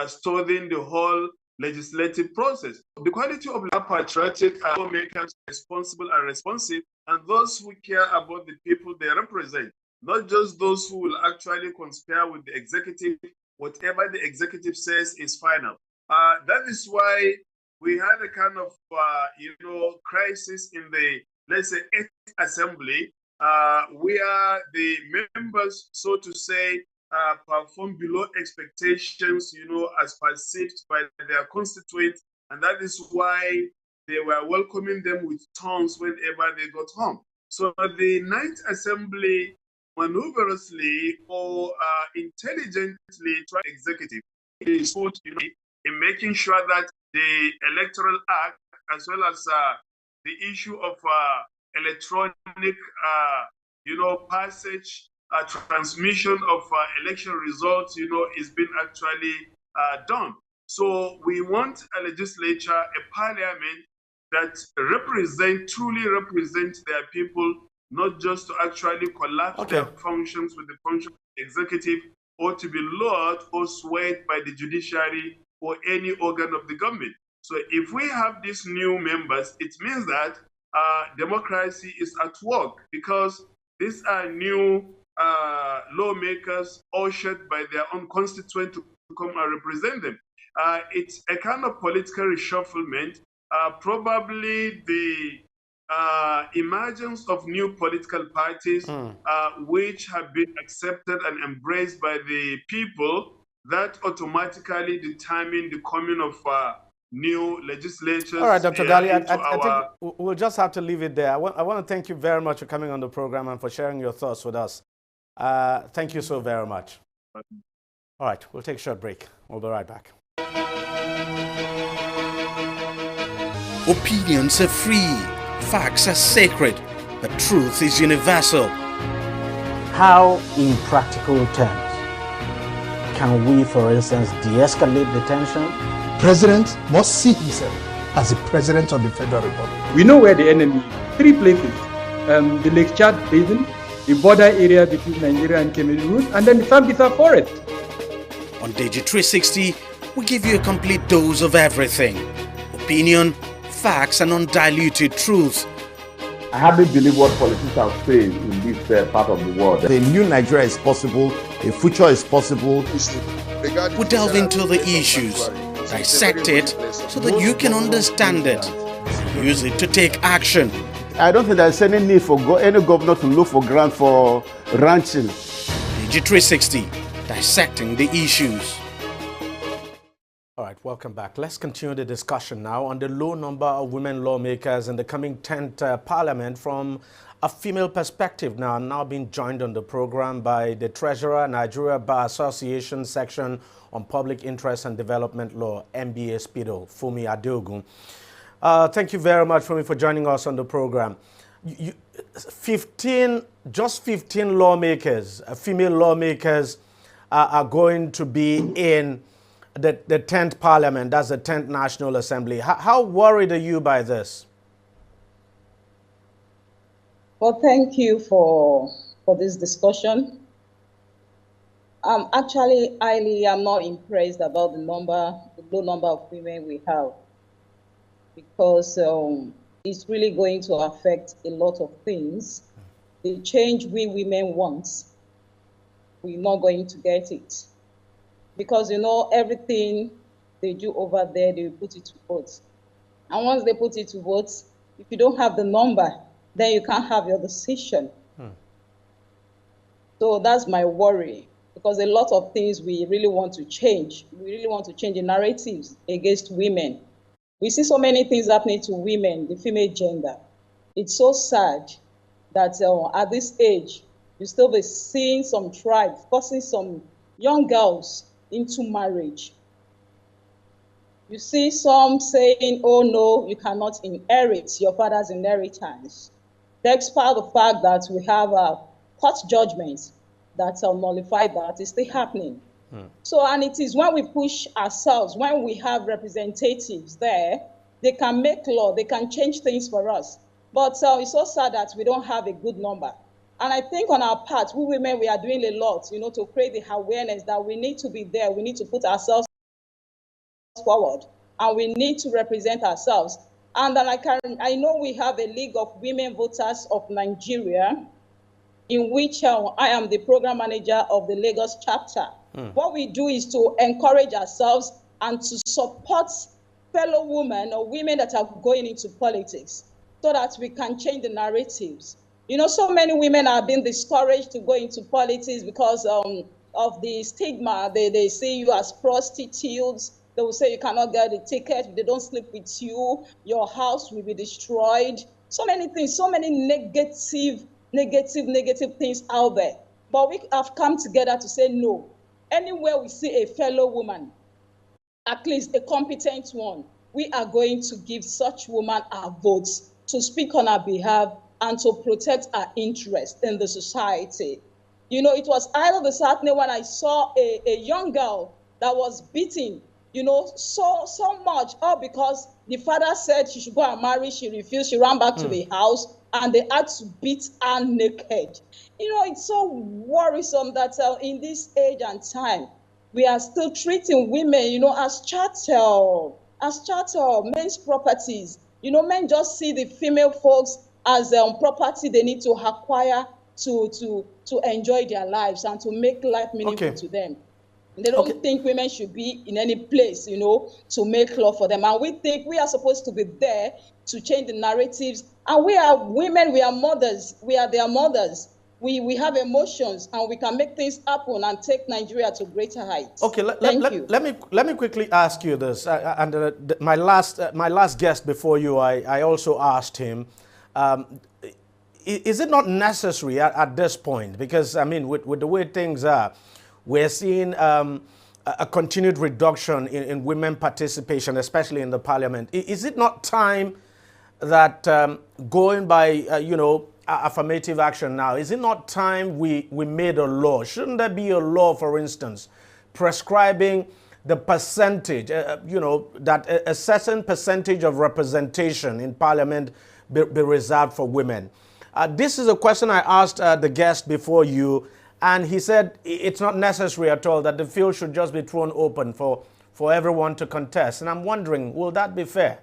[SPEAKER 3] studying the whole legislative process. The quality of patriotic lawmakers, responsible and responsive, and those who care about the people they represent. Not just those who will actually conspire with the executive. Whatever the executive says is final. That is why we had a kind of, crisis in the, let's say, 8th Assembly, where the members, so to say, perform below expectations, as perceived by their constituents. And that is why they were welcoming them with tongues whenever they got home. So the 9th Assembly maneuverously or intelligently try executive is put in making sure that the Electoral Act, as well as the issue of electronic, passage, transmission of election results, is being actually done. So we want a legislature, a parliament that truly represent their people, not just to actually collapse their functions with the function of the executive, or to be lured or swayed by the judiciary or any organ of the government. So if we have these new members, it means that democracy is at work, because these are new lawmakers ushered by their own constituent to come and represent them. It's a kind of political reshufflement, probably the emergence of new political parties which have been accepted and embraced by the people, that automatically determine the coming of new legislatures.
[SPEAKER 21] All right, Dr. Gali, I think we'll just have to leave it there. I want to thank you very much for coming on the program and for sharing your thoughts with us. Thank you so very much. All right, we'll take a short break. We'll be right back.
[SPEAKER 9] Opinions are free. Facts are sacred. The truth is universal.
[SPEAKER 22] How, in practical terms, can we, for instance, de-escalate the tension?
[SPEAKER 10] President must see himself as the president of the Federal Republic.
[SPEAKER 24] We know where the enemy is. 3 places. The Lake Chad Basin, the border area between Nigeria and Cameroon, and then the Sambisa Forest.
[SPEAKER 9] On DG360, we give you a complete dose of everything. Opinion, facts, and undiluted truth.
[SPEAKER 25] I hardly believe what politicians say in this part of the world.
[SPEAKER 4] A new Nigeria is possible, a future is possible.
[SPEAKER 9] We delve into the issues, dissect it so that you can understand it, use it to take action.
[SPEAKER 26] I don't think there's any need for any governor to look for grant for ranching.
[SPEAKER 9] DG360, dissecting the issues.
[SPEAKER 21] All right, welcome back. Let's continue the discussion now on the low number of women lawmakers in the coming 10th Parliament from a female perspective. Now, I'm now being joined on the program by the Treasurer, Nigeria Bar Association Section on Public Interest and Development Law, MBA Speedo, Fumi Adeogun. Thank you very much, Fumi, for joining us on the program. 15 lawmakers, female lawmakers, are going to be in the 10th Parliament, that's the 10th National Assembly. How worried are you by this?
[SPEAKER 5] Well, thank you for this discussion. I'm not impressed about the low number of women we have, because it's really going to affect a lot of things. The change we women want, we're not going to get it. Because, everything they do over there, they put it to vote. And once they put it to vote, if you don't have the number, then you can't have your decision. So that's my worry, because a lot of things we really want to change. We really want to change the narratives against women. We see so many things happening to women, the female gender. It's so sad that at this age, you still be seeing some tribes forcing some young girls into marriage. You see some saying, oh no, you cannot inherit your father's inheritance. Despite the fact that we have court judgments that nullify that, is still happening. So, and it is when we push ourselves, when we have representatives there, they can make law, they can change things for us. But it's so sad that we don't have a good number. And I think on our part, we women, we are doing a lot, to create the awareness that we need to be there. We need to put ourselves forward, and we need to represent ourselves. And then I know we have a League of Women Voters of Nigeria, in which I am the program manager of the Lagos chapter. What we do is to encourage ourselves and to support fellow women or women that are going into politics, so that we can change the narratives. So many women are being discouraged to go into politics because of the stigma. They see you as prostitutes. They will say you cannot get a ticket. If they don't sleep with you, your house will be destroyed. So many things, so many negative things out there. But we have come together to say no. Anywhere we see a fellow woman, at least a competent one, we are going to give such woman our votes to speak on our behalf and to protect our interest in the society. It was idle this afternoon when I saw a young girl that was beaten, so much, all because the father said she should go and marry. She refused. She ran back to the house, and they had to beat her naked. It's so worrisome that in this age and time, we are still treating women, as chattel. as charter, men's properties. You know, men just see the female folks as property they need to acquire to enjoy their lives and to make life meaningful to them. They don't think women should be in any place, you know, to make law for them. And we think we are supposed to be there to change the narratives. And we are women, we are mothers, we are their mothers. We have emotions and we can make things happen and take Nigeria to greater heights.
[SPEAKER 21] Okay, let me quickly ask you this. My last guest before you, I also asked him, is it not necessary at this point? Because I mean, with the way things are, we're seeing a continued reduction in women participation, especially in the parliament. Is it not time that going by, you know, affirmative action now, is it not time we made a law? Shouldn't there be a law, for instance, prescribing the percentage, you know, that a certain percentage of representation in parliament be reserved for women? This is a question I asked the guest before you, and he said it's not necessary at all, that the field should just be thrown open for everyone to contest. And I'm wondering, will that be fair?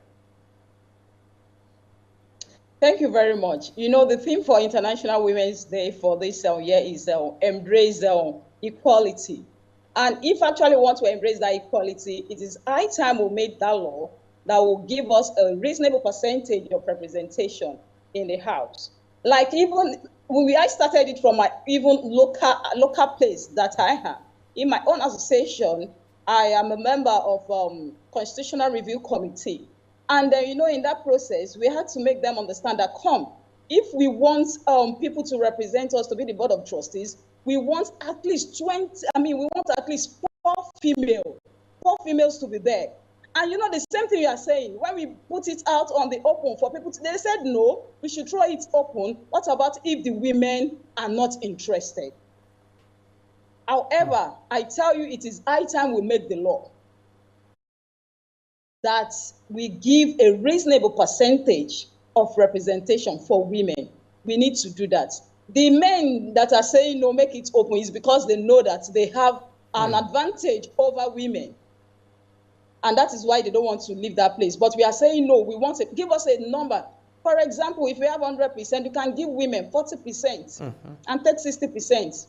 [SPEAKER 5] Thank you very much. You know, the theme for International Women's Day for this year is embrace equality. And if actually want to embrace that equality, it is high time we make that law that will give us a reasonable percentage of representation in the House. Like even when I started it from my even local place that I have. In my own association, I am a member of Constitutional Review Committee. And you know, in that process, we had to make them understand that, if we want people to represent us to be the board of trustees, we want at least 20, we want at least 4 females to be there. And you know, the same thing you are saying, when we put it out on the open for people, they said, no, we should throw it open. What about if the women are not interested? However, I tell you, it is high time we make the law that we give a reasonable percentage of representation for women. We need to do that. The men that are saying no, make it open, is because they know that they have an advantage over women. And that is why they don't want to leave that place. But we are saying no, we want to give us a number. For example, if we have 100%, you can give women 40% and take 60%.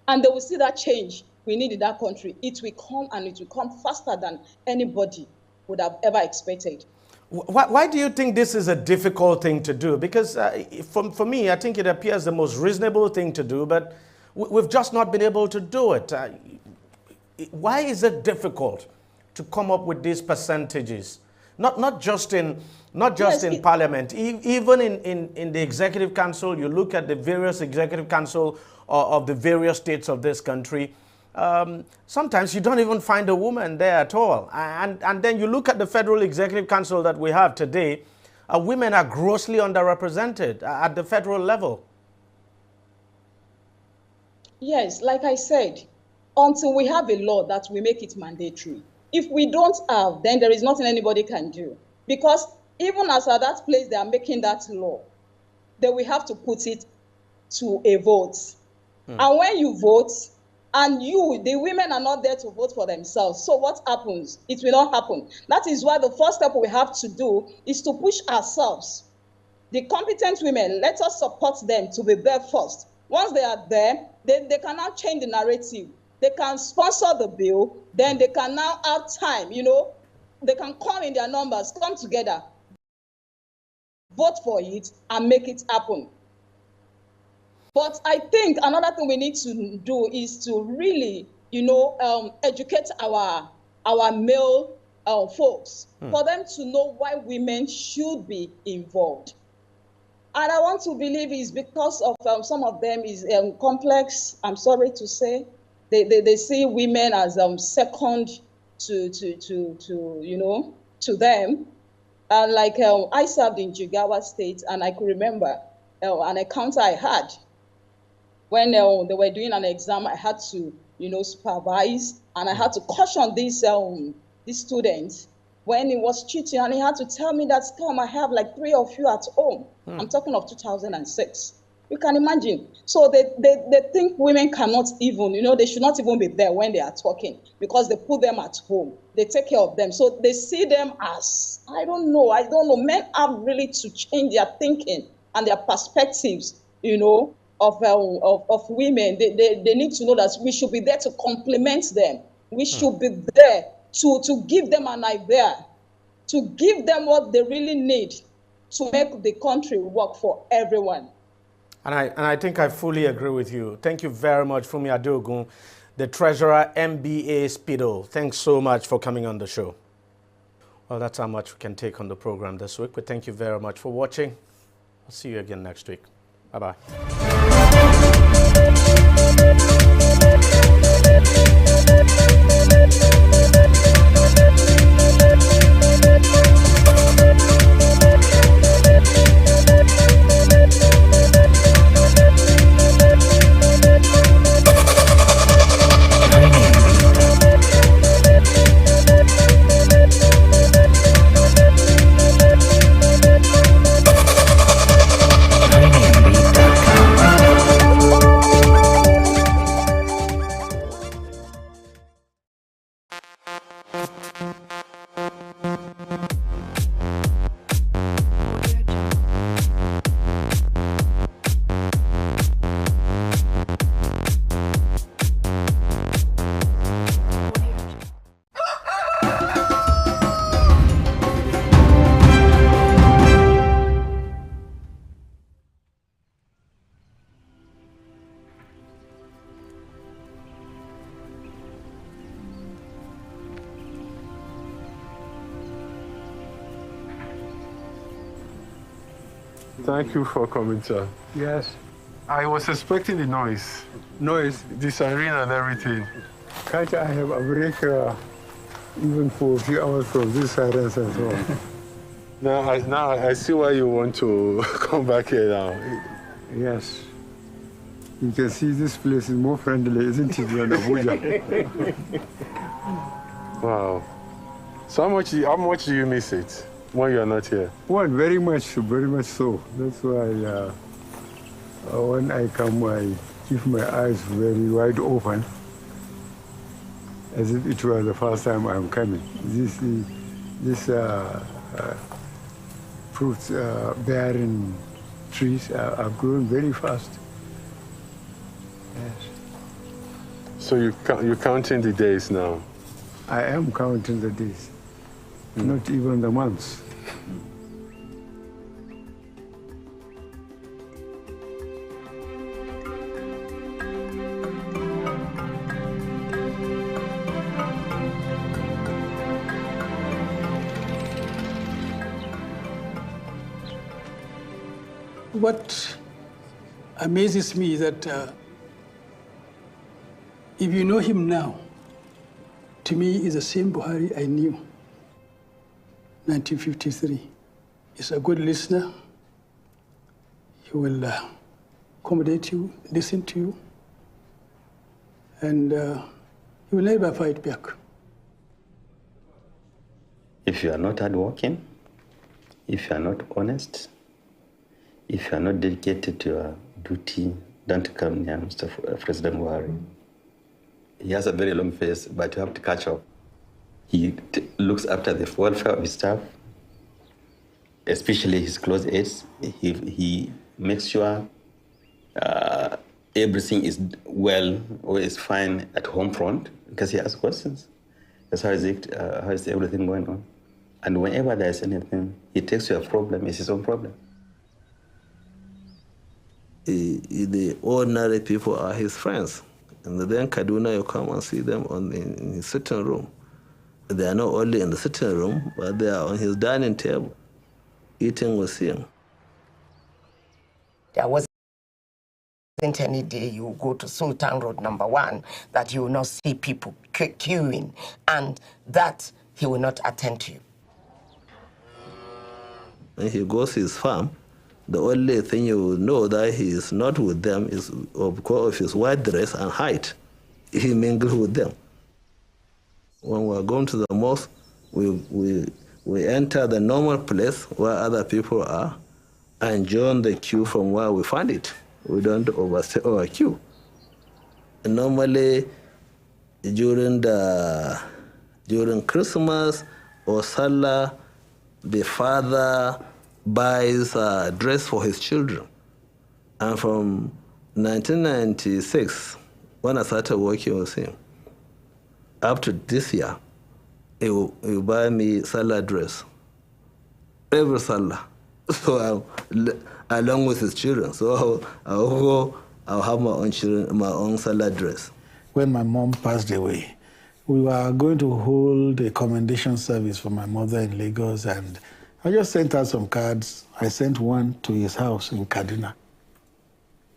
[SPEAKER 5] And they will see that change we need in that country. It will come, and it will come faster than anybody would have ever expected.
[SPEAKER 21] Why do you think this is a difficult thing to do? Because for me, I think it appears the most reasonable thing to do, but we've just not been able to do it. Why is it difficult to come up with these percentages? Not just in parliament, even in the executive council. You look at the various executive council of the various states of this country. Sometimes you don't even find a woman there at all. And then you look at the Federal Executive Council that we have today, women are grossly underrepresented at the federal level.
[SPEAKER 5] Yes, like I said, until we have a law that we make it mandatory. If we don't have, then there is nothing anybody can do. Because even as at that place they are making that law, they will have to put it to a vote. And when you vote, and the women are not there to vote for themselves. So what happens? It will not happen. That is why the first step we have to do is to push ourselves. The competent women, let us support them to be there first. Once they are there, they can now change the narrative. They can sponsor the bill. Then they can now have time, you know. They can come in their numbers, come together, vote for it, and make it happen. But I think another thing we need to do is to really, you know, educate our male folks for them to know why women should be involved. And I want to believe it's because of some of them is complex. I'm sorry to say, they see women as second to you know, to them. And like I served in Jigawa State, and I could remember an encounter I had. When they were doing an exam, I had to, you know, supervise, and I had to caution this student when he was cheating, and he had to tell me that, come, I have like 3 of you at home. I'm talking of 2006. You can imagine. So they think women cannot even, they should not even be there when they are talking because they put them at home. They take care of them. So they see them as, I don't know. Men have really to change their thinking and their perspectives, of women. They need to know that we should be there to complement them. We should be there to give them an idea, to give them what they really need to make the country work for everyone.
[SPEAKER 21] And I think I fully agree with you. Thank you very much, Fumi Adeogun, the Treasurer, MBA Speedo. Thanks so much for coming on the show. Well, that's how much we can take on the program this week. But thank you very much for watching. I'll see you again next week. Bye-bye.
[SPEAKER 1] Thank you for coming, sir.
[SPEAKER 14] Yes.
[SPEAKER 1] I was expecting the noise.
[SPEAKER 14] Noise?
[SPEAKER 1] The siren and everything.
[SPEAKER 14] Can't I have a break even for a few hours from this sirens and so on?
[SPEAKER 1] Now I see why you want to come back here now.
[SPEAKER 14] Yes. You can see this place is more friendly, isn't it, than Abuja?
[SPEAKER 1] Wow. So how much do you miss it when you're not here?
[SPEAKER 14] Well, very much so. That's why when I come, I keep my eyes very wide open, as if it was the first time I'm coming. This fruits bearing trees are growing very fast. Yes.
[SPEAKER 1] So you're counting the days now?
[SPEAKER 14] I am counting the days, not even the months.
[SPEAKER 15] What amazes me is that if you know him now, to me, is the same Buhari I knew, 1953. He's a good listener. He will accommodate you, listen to you, and he will never fight back.
[SPEAKER 16] If you are not hardworking, if you are not honest, if you are not dedicated to your duty, don't come near Mr. President Buhari. He has a very long face, but you have to catch up. He looks after the welfare of his staff, especially his close aides. He makes sure everything is well or is fine at home front, because he asks questions. That's how is everything going on? And whenever there is anything, he takes your problem as his own problem.
[SPEAKER 19] The ordinary people are his friends. And then Kaduna, you come and see them in his sitting room. They are not only in the sitting room, but they are on his dining table, eating with him.
[SPEAKER 20] There wasn't any day you go to Sultan Road #1 that you will not see people queuing, and that he will not attend to you.
[SPEAKER 19] When he goes to his farm, the only thing you will know that he is not with them is because of his white dress and height. He mingles with them. When we are going to the mosque, we enter the normal place where other people are and join the queue from where we find it. We don't overstay our queue. Normally, during Christmas or Salah, the father buys a dress for his children. And from 1996, when I started working with him, up to this year, he will buy me Salah dress. Every Salah. So along with his children. So I'll have my own children, my own Salah dress.
[SPEAKER 15] When my mom passed away, we were going to hold a commendation service for my mother in Lagos, and I just sent out some cards. I sent one to his house in Kaduna.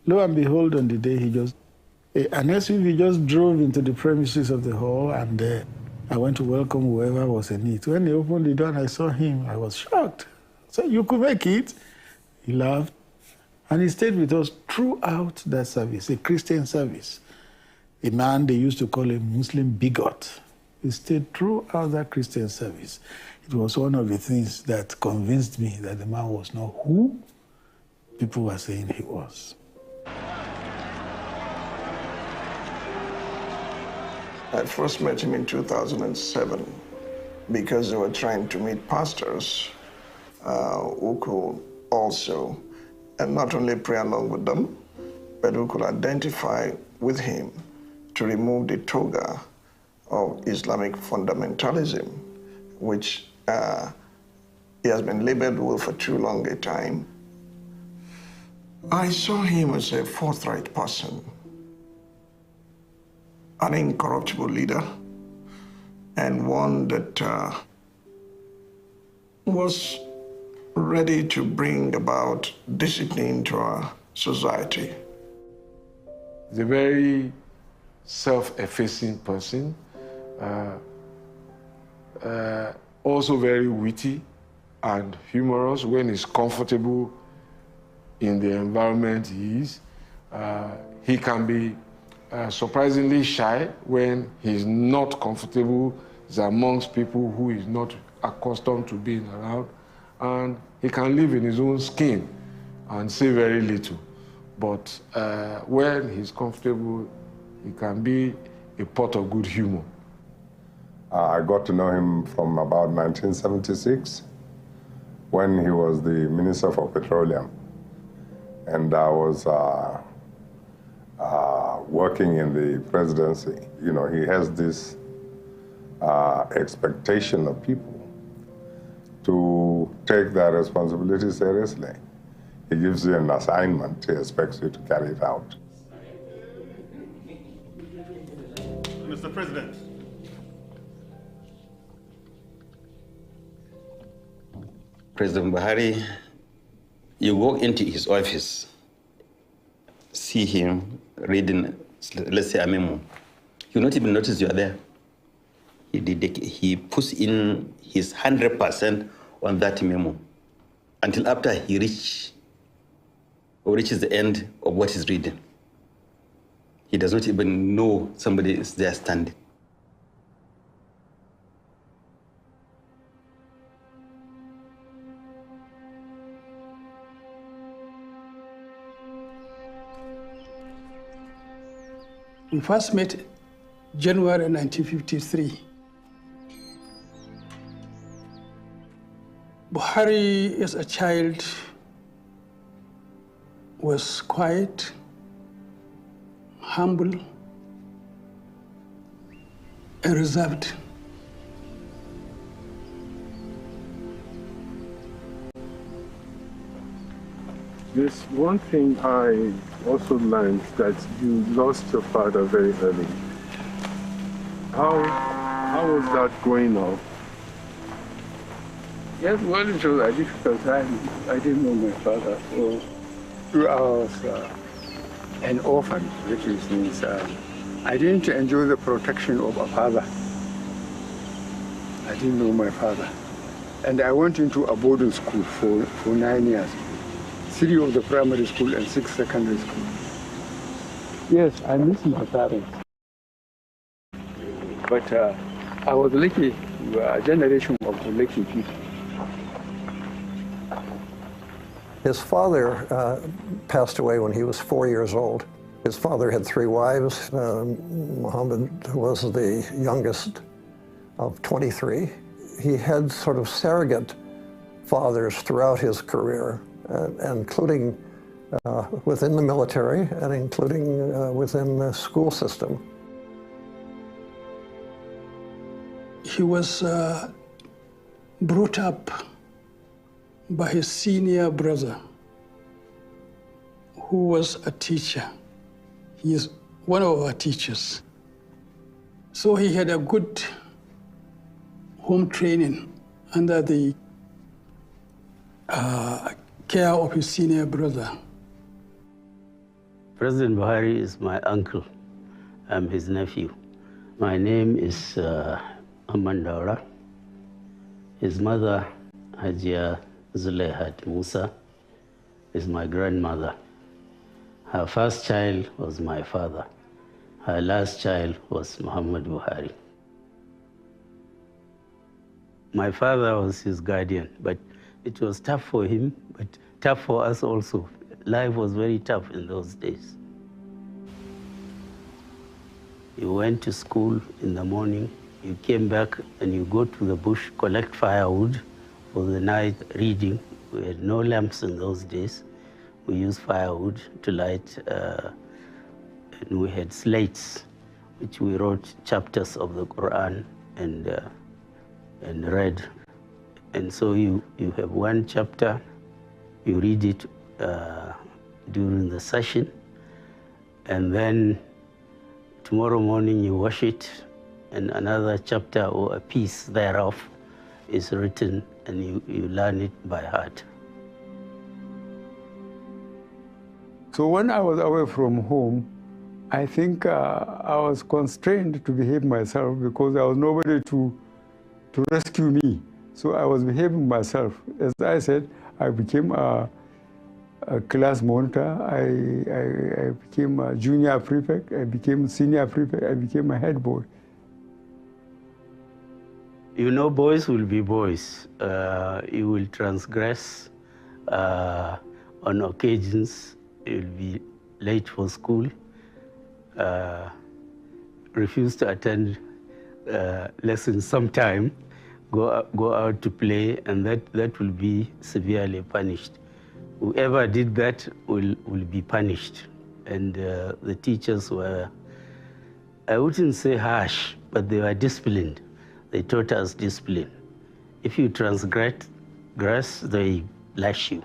[SPEAKER 15] Lo and behold, on the day an SUV just drove into the premises of the hall, and I went to welcome whoever was in it. When they opened the door and I saw him, I was shocked. So you could make it? He laughed. And he stayed with us throughout that service, a Christian service. A man they used to call a Muslim bigot. He stayed throughout that Christian service. It was one of the things that convinced me that the man was not who people were saying he was.
[SPEAKER 2] I first met him in 2007 because they were trying to meet pastors who could also, and not only pray along with them, but who could identify with him to remove the toga of Islamic fundamentalism, which he has been labeled with for too long a time. I saw him as a forthright person, an incorruptible leader, and one that was ready to bring about discipline to our society.
[SPEAKER 1] He's a very self-effacing person, also very witty and humorous when he's comfortable in the environment he is. He can be surprisingly shy when he's not comfortable, he's amongst people who he's not accustomed to being around, and he can live in his own skin and say very little. But when he's comfortable, he can be a pot of good humor.
[SPEAKER 6] I got to know him from about 1976 when he was the Minister for Petroleum. And I was working in the presidency. You know, he has this expectation of people to take their responsibility seriously. He gives you an assignment, he expects you to carry it out.
[SPEAKER 7] Mr. President.
[SPEAKER 16] President Buhari, you walk into his office, see him reading, let's say, a memo. You not even notice you are there. He puts in his 100% on that memo until after he reaches the end of what he's reading. He does not even know somebody is there standing.
[SPEAKER 15] We first met January 1953. Buhari, as a child, was quiet, humble, and reserved.
[SPEAKER 1] There's one thing I also learned, that you lost your father very early. How was that growing up?
[SPEAKER 8] Yes, well, it was a difficult time. I didn't know my father, so I was an orphan, which means I didn't enjoy the protection of a father. I didn't know my father. And I went into a boarding school for 9 years. 3 of the primary school and 6 secondary school. Yes, I miss my parents. But I was lucky, we were a generation of lucky people.
[SPEAKER 11] His father passed away when he was 4 years old. His father had 3 wives. Muhammad was the youngest of 23. He had sort of surrogate fathers throughout his career, including within the military and including within the school system.
[SPEAKER 12] He was brought up by his senior brother, who was a teacher. He is one of our teachers. So he had a good home training under the care of his senior brother.
[SPEAKER 13] President Buhari is my uncle. I'm his nephew. My name is Amandaura. His mother, Hajia Zulehat Musa, is my grandmother. Her first child was my father. Her last child was Muhammad Buhari. My father was his guardian, but it was tough for him, but tough for us also. Life was very tough in those days. You went to school in the morning, you came back and you go to the bush, collect firewood for the night reading. We had no lamps in those days. We used firewood to light, and we had slates, which we wrote chapters of the Quran and read. And so you have one chapter, you read it during the session, and then tomorrow morning you wash it, and another chapter or a piece thereof is written, and you learn it by heart.
[SPEAKER 14] So when I was away from home, I think I was constrained to behave myself because there was nobody to rescue me. So I was behaving myself. As I said, I became a class monitor, I became a junior prefect, I became senior prefect, I became a head boy.
[SPEAKER 13] You know, boys will be boys. You will transgress on occasions. You will be late for school, refuse to attend lessons sometime, go out to play, and that will be severely punished. Whoever did that will be punished. And the teachers were, I wouldn't say harsh, but they were disciplined. They taught us discipline. If you transgress, they lash you.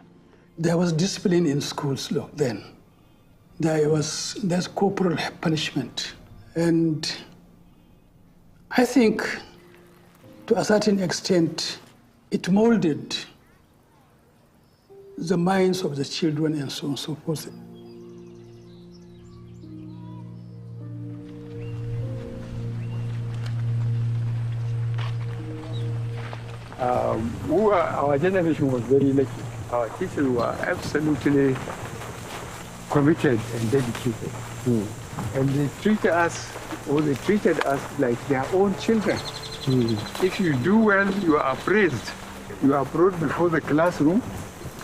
[SPEAKER 12] There was discipline in schools then. There's corporal punishment. And I think to a certain extent, it molded the minds of the children and so on and so forth.
[SPEAKER 14] Our generation was very lucky. Our teachers were absolutely committed and dedicated. And they treated us like their own children. If you do well, you are praised. You are brought before the classroom,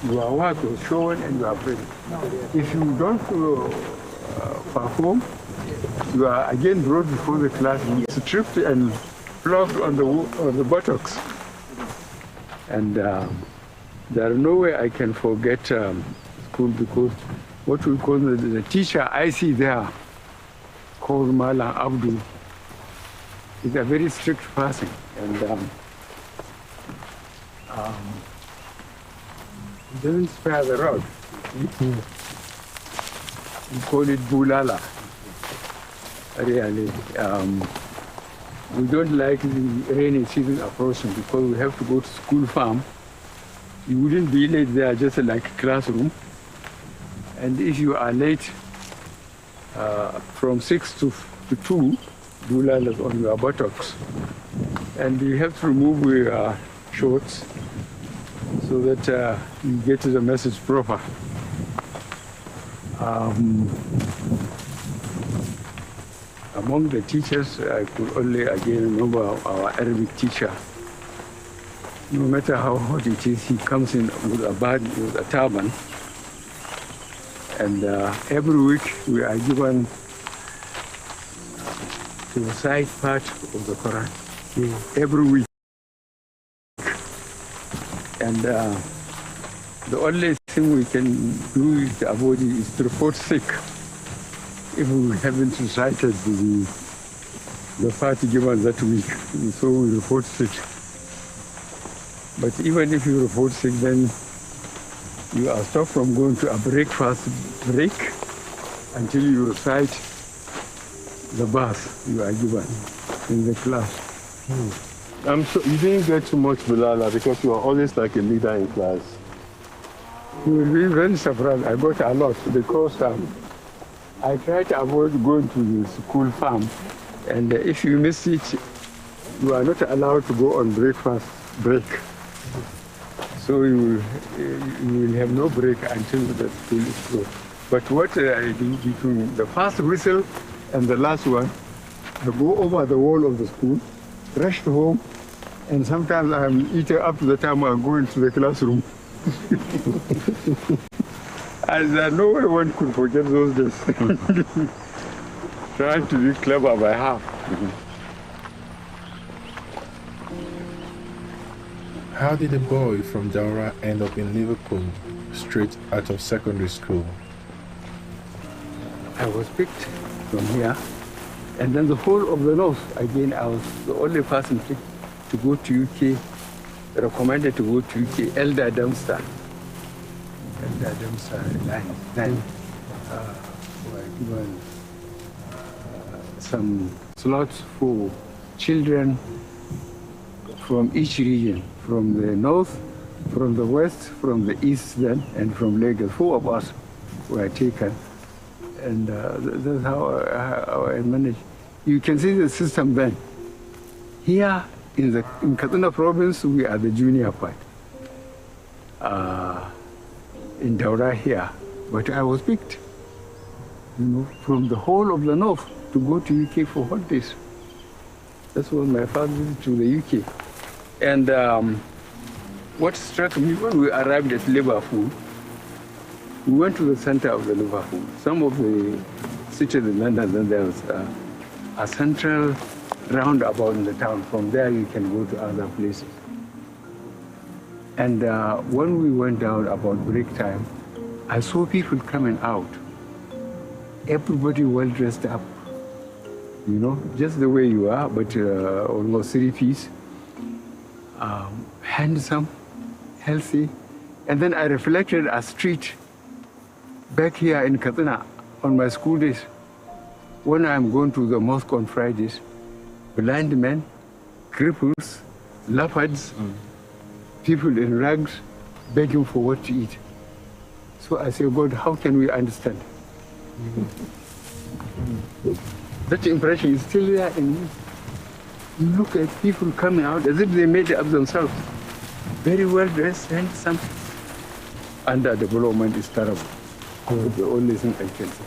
[SPEAKER 14] your work was shown and you are praised. If you don't perform, you are again brought before the classroom, stripped and flogged on the buttocks. And there is no way I can forget school, because what we call the teacher I see there, called Malam Abdul, is a very strict person. And he doesn't spare the rod. We call it Bulala, really. We don't like the rainy season approaching because we have to go to school farm. You wouldn't be late there, just like a classroom. And if you are late from 6 to 2, Bulalas on your buttocks. And you have to remove your shorts so that you get to the message proper. Among the teachers, I could only again remember our Arabic teacher.
[SPEAKER 8] no matter how hot it is, he comes in with a turban. And every week we are given to recite part of the Quran. Every week. And the only thing we can do to avoid it is to report sick if we haven't recited the part given that week. So we report sick. But even if you report sick, then you are stopped from going to a breakfast break until you recite the verse you are given in the class.
[SPEAKER 14] So you didn't get too much Bilala because you are always like a leader in class.
[SPEAKER 8] You will be very surprised. I got a lot because I try to avoid going to the school farm. And if you miss it, you are not allowed to go on breakfast break. So you will have no break until the school is closed. But what I do between the first whistle and the last one, I go over the wall of the school, rush to home, and sometimes I'm eating up to the time I go into the classroom. And no one could forget those days. Trying to be clever by half.
[SPEAKER 3] How did a boy from Daura end up in Liverpool, straight out of secondary school?
[SPEAKER 8] I was picked from here, and then the whole of the north, again, I was the only person picked to go to UK, recommended to go to UK, Elder Dempster. Elder Dempster line. Were given some slots for children from each region, from the north, from the west, from the east then, and from Lagos. 4 of us were taken. And that's how I managed. You can see the system then. Here in Kaduna province, we are the junior part. In Daura here, but I was picked, from the whole of the north to go to UK for holidays. That was my first visit to the UK. And what struck me when we arrived at Liverpool, we went to the center of the Liverpool. Some of the cities in London, then there was a central roundabout in the town. From there, you can go to other places. And when we went down about break time, I saw people coming out. Everybody well dressed up, just the way you are, but almost 3-piece. Handsome, healthy. And then I reflected a street back here in Kaduna on my school days. When I'm going to the mosque on Fridays, blind men, cripples, leopards, people in rags begging for what to eat. So I say, God, how can we understand? That impression is still there in me. You look at people coming out as if they made it up themselves. Very well dressed, handsome. Underdevelopment is terrible. That's the only thing I can say.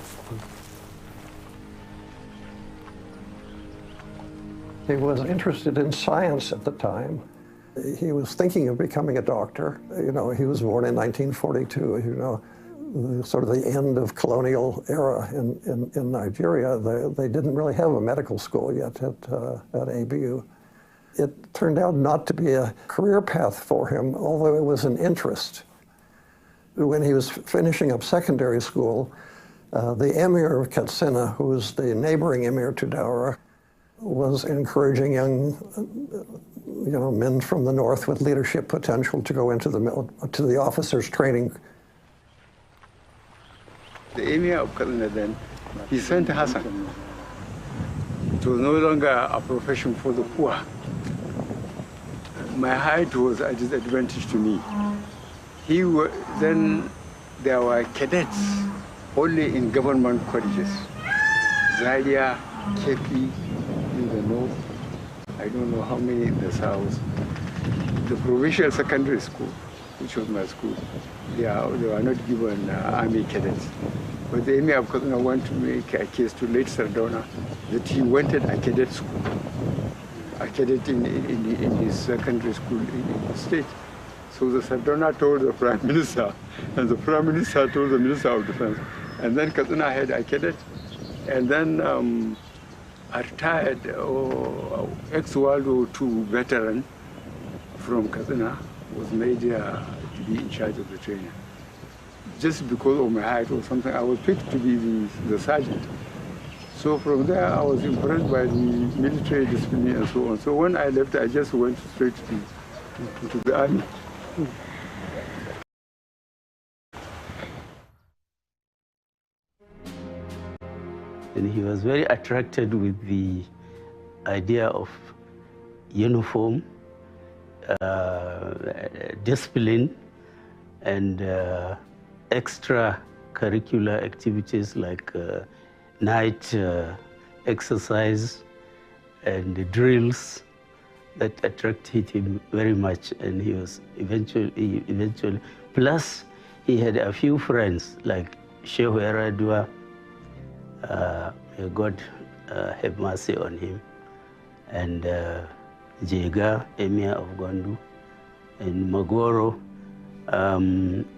[SPEAKER 11] He was interested in science at the time. He was thinking of becoming a doctor. He was born in 1942, sort of the end of colonial era in Nigeria. They didn't really have a medical school yet at ABU. It turned out not to be a career path for him, although it was an interest. When he was finishing up secondary school, the Emir of Katsina, who was the neighboring Emir to Daura, was encouraging young men from the north with leadership potential to go into the officers' training.
[SPEAKER 8] The Emir of Kaduna then, he sent Hassan. It was no longer a profession for the poor. My height was a disadvantage to me. Then there were cadets only in government colleges. Zaria, Kepi in the north, I don't know how many in the south. The provincial secondary school, which was my school, they were not given army cadets. But the Emir of Kaduna wanted to make a case to late Sardona that he wanted a cadet school. a cadet in his secondary school in the state. So the Sardona told the Prime Minister, and the Prime Minister told the Minister of Defense. And then Katsina had a cadet, and then a retired ex-World War II veteran from Katsina was made to be in charge of the training. Just because of my height or something, I was picked to be the sergeant. So from there, I was impressed by the military discipline and so on. So when I left, I just went straight to the army.
[SPEAKER 13] And he was very attracted with the idea of uniform, discipline, and extracurricular activities like night exercise and drills that attracted him very much. And he was eventually, plus he had a few friends like Shehu Eradua, may God have mercy on him, and Jega, Emir of Gondu, and Magoro.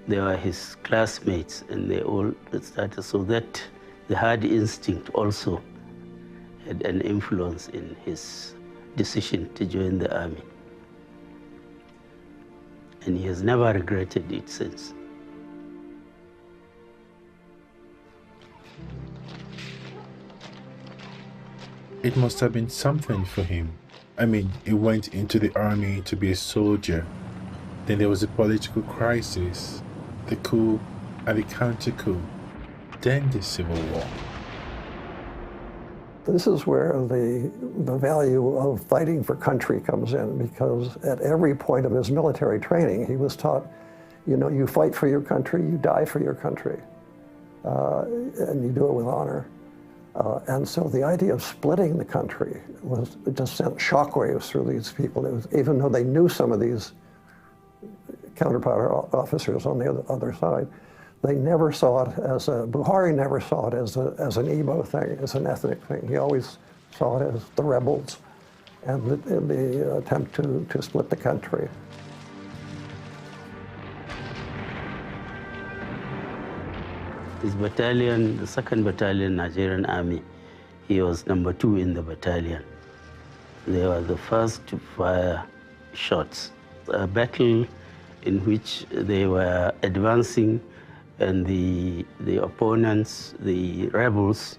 [SPEAKER 13] They were his classmates, and they all started, so that the hard instinct also had an influence in his decision to join the army. And he has never regretted it since.
[SPEAKER 3] It must have been something for him. I mean, he went into the army to be a soldier. Then there was a political crisis, the coup and the counter-coup, then the Civil War.
[SPEAKER 11] This is where the value of fighting for country comes in, because at every point of his military training, he was taught, you know, you fight for your country, you die for your country, and you do it with honor. And so the idea of splitting the country it just sent shockwaves through these people. It was, even though they knew some of these counterpart officers on the other side, they never saw it as a, Buhari never saw it as an Igbo thing, as an ethnic thing. He always saw it as the rebels and the attempt to split the country.
[SPEAKER 13] His battalion, the 2nd Battalion Nigerian Army, he was number 2 in the battalion. They were the first to fire shots. A battle in which they were advancing, and the opponents, the rebels,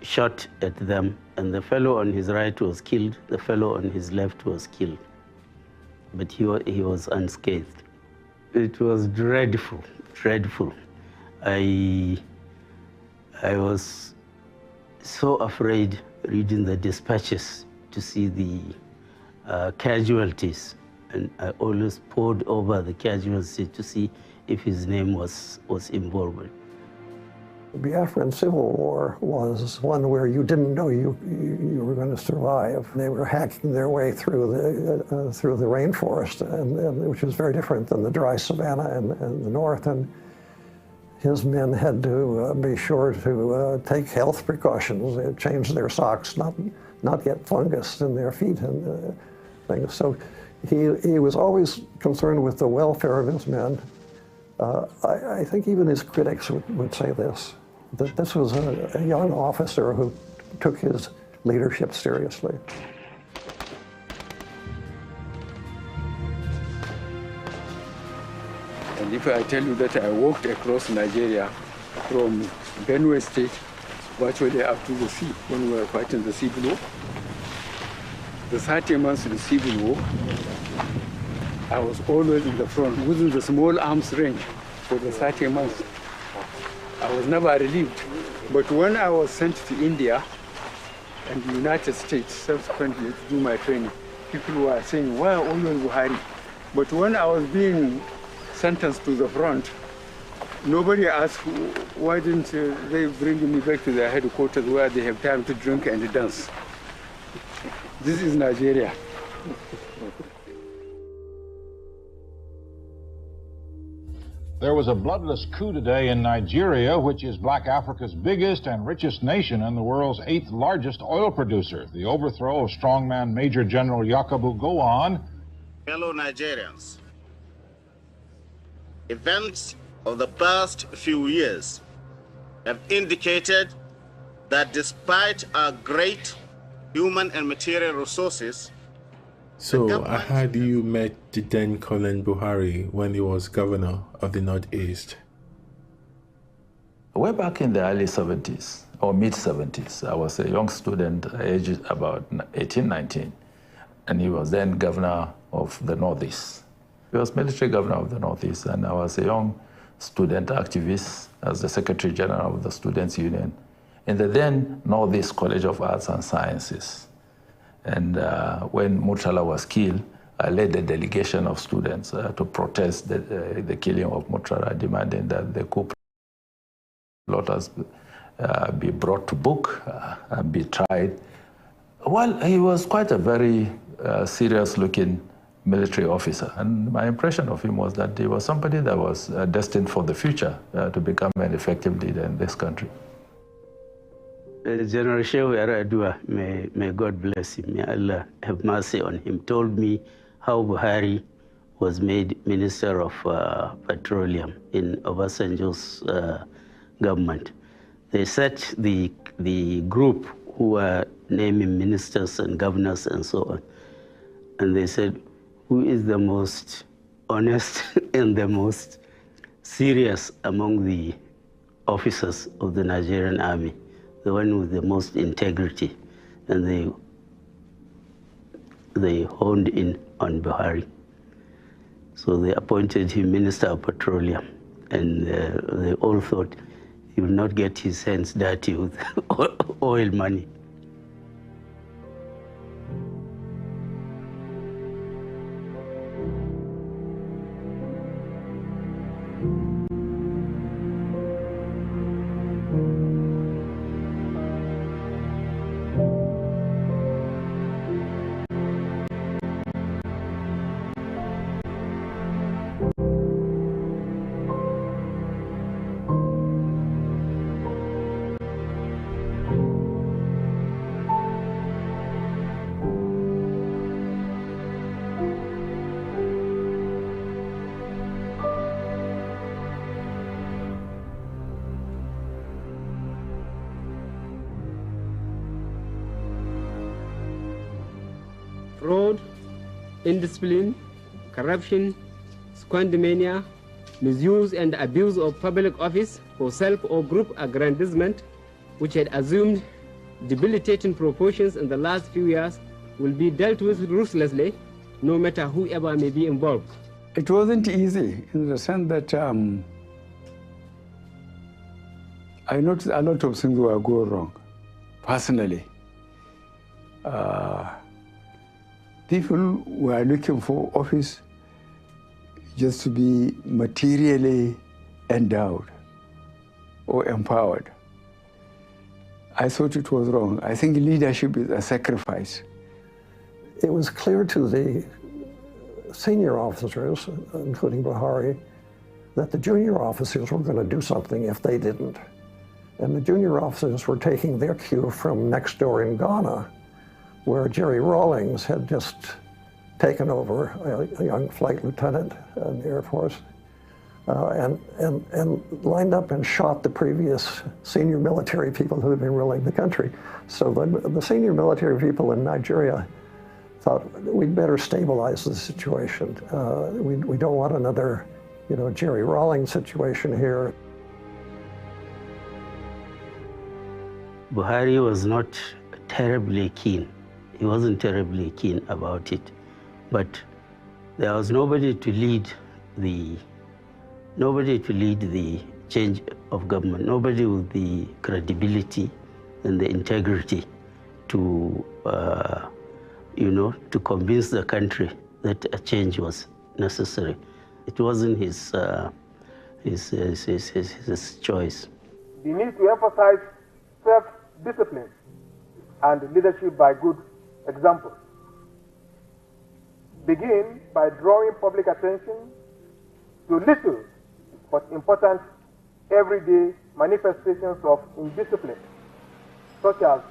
[SPEAKER 13] shot at them, and the fellow on his right was killed, the fellow on his left was killed. But he was unscathed. It was dreadful, dreadful. I was so afraid reading the dispatches to see the casualties, and I always pored over the casualties to see if his name was involved.
[SPEAKER 11] The Biafran Civil War was one where you didn't know you were going to survive. They were hacking their way through the rainforest, which was very different than the dry savanna in the north. And his men had to be sure to take health precautions, change their socks, not get fungus in their feet and things. So he was always concerned with the welfare of his men. I think even his critics would say this, that this was a young officer who took his leadership seriously.
[SPEAKER 8] And if I tell you that I walked across Nigeria from Benue State virtually up to the sea when we were fighting the Civil War, the 30 months in the Civil War, I was always in the front within the small arms range for the 30 months. I was never relieved. But when I was sent to India and the United States subsequently to do my training, people were saying, why always Buhari? But when I was being sentenced to the front, nobody asked, why didn't they bring me back to their headquarters where they have time to drink and dance? This is Nigeria.
[SPEAKER 10] There was a bloodless coup today in Nigeria, which is Black Africa's biggest and richest nation and the world's 8th largest oil producer. The overthrow of strongman Major General Yakubu Gowon.
[SPEAKER 17] Fellow Nigerians, events of the past few years have indicated that despite our great human and material resources.
[SPEAKER 3] So I heard you met the then Colin Buhari when he was governor of the Northeast.
[SPEAKER 18] Way back in the early 70s or mid-70s, I was a young student, aged about 18, 19, and he was then governor of the Northeast. He was military governor of the Northeast, and I was a young student activist as the Secretary General of the Students' Union in the then Northeast College of Arts and Sciences. And when Murtala was killed, I led a delegation of students to protest the killing of Murtala, demanding that the coup plotters be brought to book and be tried. Well, he was quite a very serious-looking military officer, and my impression of him was that he was somebody that was destined for the future to become an effective leader in this country.
[SPEAKER 13] General Shehu Yaradua, may God bless him, may Allah have mercy on him, told me how Buhari was made Minister of Petroleum in Obasanjo's government. They set the group who were naming ministers and governors and so on, and they said, who is the most honest and the most serious among the officers of the Nigerian army? The one with the most integrity, and they honed in on Buhari. So they appointed him Minister of Petroleum, and they all thought he would not get his hands dirty with oil money.
[SPEAKER 22] Fraud, indiscipline, corruption, squandermania, misuse and abuse of public office for self or group aggrandizement, which had assumed debilitating proportions in the last few years, will be dealt with ruthlessly, no matter whoever may be involved.
[SPEAKER 8] It wasn't easy in the sense that I noticed a lot of things were going wrong, personally. People were looking for office just to be materially endowed or empowered. I thought it was wrong. I think leadership is a sacrifice.
[SPEAKER 11] It was clear to the senior officers, including Buhari, that the junior officers were going to do something if they didn't. And the junior officers were taking their cue from next door in Ghana, where Jerry Rawlings had just taken over, a young flight lieutenant in the Air Force, and lined up and shot the previous senior military people who had been ruling the country. So the senior military people in Nigeria thought, we'd better stabilize the situation. We don't want another, Jerry Rawlings situation here.
[SPEAKER 13] Buhari was not terribly keen. He wasn't terribly keen about it, but there was nobody to lead the change of government, nobody with the credibility and the integrity to, to convince the country that a change was necessary. It wasn't his choice.
[SPEAKER 23] We need to emphasize self-discipline and leadership by good example. Begin by drawing public attention to little but important everyday manifestations of indiscipline, such as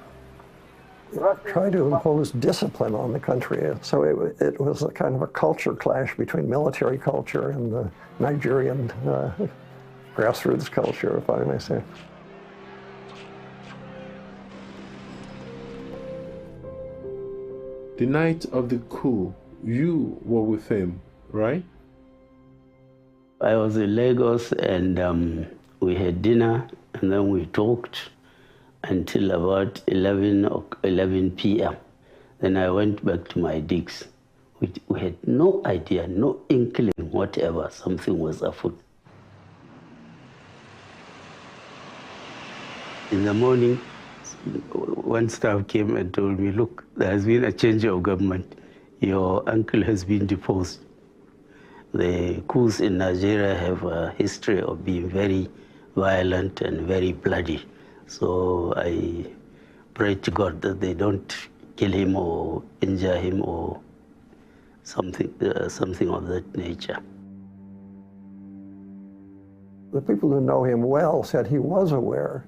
[SPEAKER 11] try to impose discipline on the country. So it was a kind of a culture clash between military culture and the Nigerian grassroots culture, if I may say.
[SPEAKER 3] The night of the coup, you were with him, right?
[SPEAKER 13] I was in Lagos and we had dinner and then we talked until about 11 p.m. Then I went back to my digs. We had no idea, no inkling whatever, something was afoot. In the morning, one staff came and told me, look, there has been a change of government. Your uncle has been deposed. The coups in Nigeria have a history of being very violent and very bloody. So I pray to God that they don't kill him or injure him or something of that nature.
[SPEAKER 11] The people who know him well said he was aware,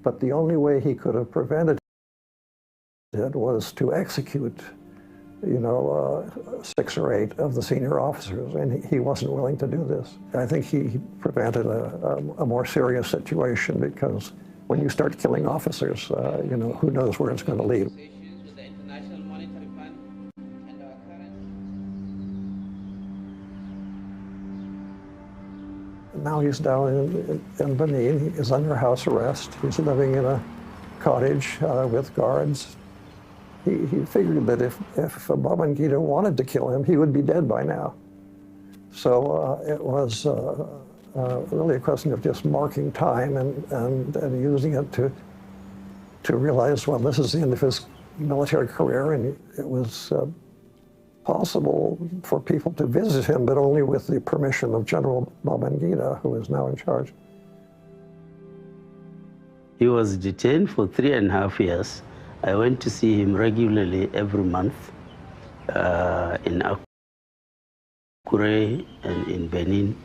[SPEAKER 11] but the only way he could have prevented it was to execute, 6 or 8 of the senior officers, and he wasn't willing to do this. I think he prevented a more serious situation, because when you start killing officers, who knows where it's going to lead. Now he's down in Benin. He's under house arrest. He's living in a cottage with guards. He figured that if Babangida wanted to kill him, he would be dead by now. So it was really a question of just marking time and using it to realize, well, this is the end of his military career, and it was possible for people to visit him, but only with the permission of General Babangida, who is now in charge.
[SPEAKER 13] He was detained for 3.5 years. I went to see him regularly every month in Akure and in Benin.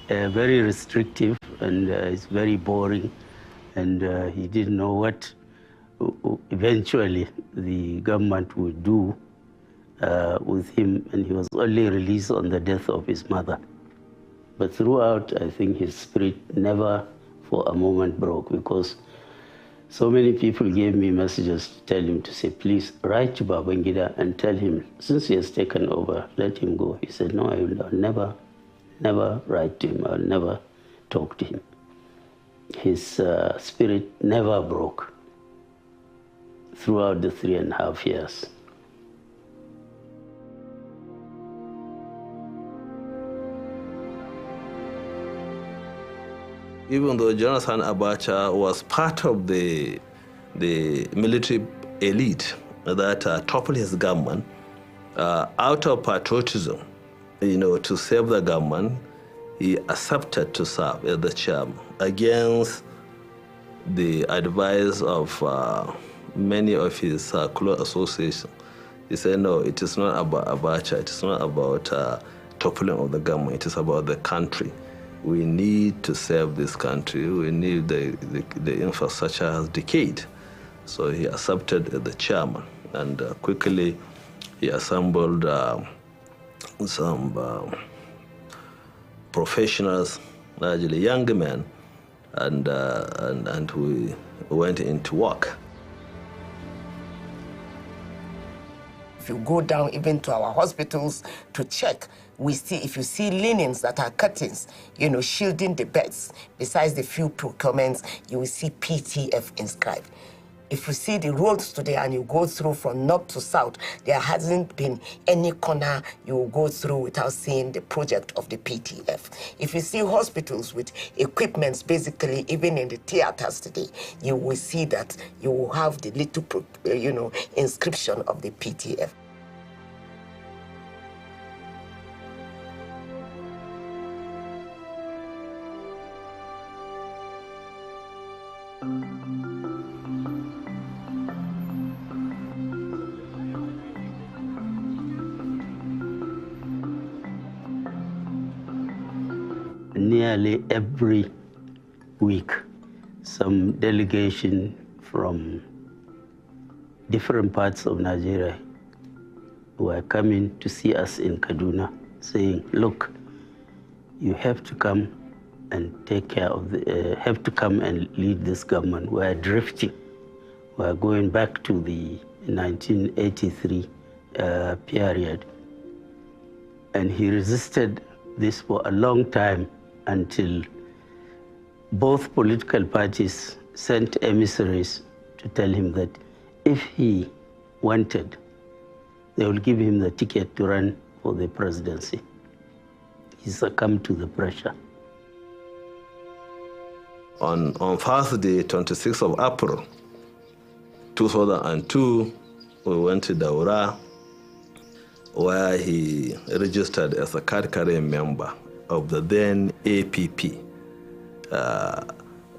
[SPEAKER 13] Very restrictive, and it's very boring, and he didn't know what eventually the government would do with him, and he was only released on the death of his mother. But throughout, I think his spirit never for a moment broke, because so many people gave me messages to tell him to say, please write to Babangida and tell him, since he has taken over, let him go. He said, no, I'll never write to him. I'll never talk to him. His spirit never broke throughout the 3.5 years.
[SPEAKER 19] Even though Jonathan Abacha was part of the military elite that toppled his government, out of patriotism, to save the government, he accepted to serve as the chairman against the advice of many of his close associations. He said, no, it is not about Abacha, it is not about toppling of the government, it is about the country. We need to save this country. We need the infrastructure has decayed. So he accepted the chairman, and quickly he assembled some professionals, largely young men, and we went into work.
[SPEAKER 20] If you go down even to our hospitals to check, we see, if you see linens that are curtains, shielding the beds, besides the few procurements, you will see PTF inscribed. If you see the roads today and you go through from north to south, there hasn't been any corner you will go through without seeing the project of the PTF. If you see hospitals with equipments, basically even in the theaters today, you will see that you will have the little, inscription of the PTF.
[SPEAKER 13] nearly every week, some delegation from different parts of Nigeria were coming to see us in Kaduna, saying, look, you have to come and take care of have to come and lead this government. We're drifting. We're going back to the 1983 period. And he resisted this for a long time until both political parties sent emissaries to tell him that if he wanted, they will give him the ticket to run for the presidency. He succumbed to the pressure.
[SPEAKER 19] On Thursday, 26th of April, 2002, we went to Daura, where he registered as a card-carrying member of the then APP,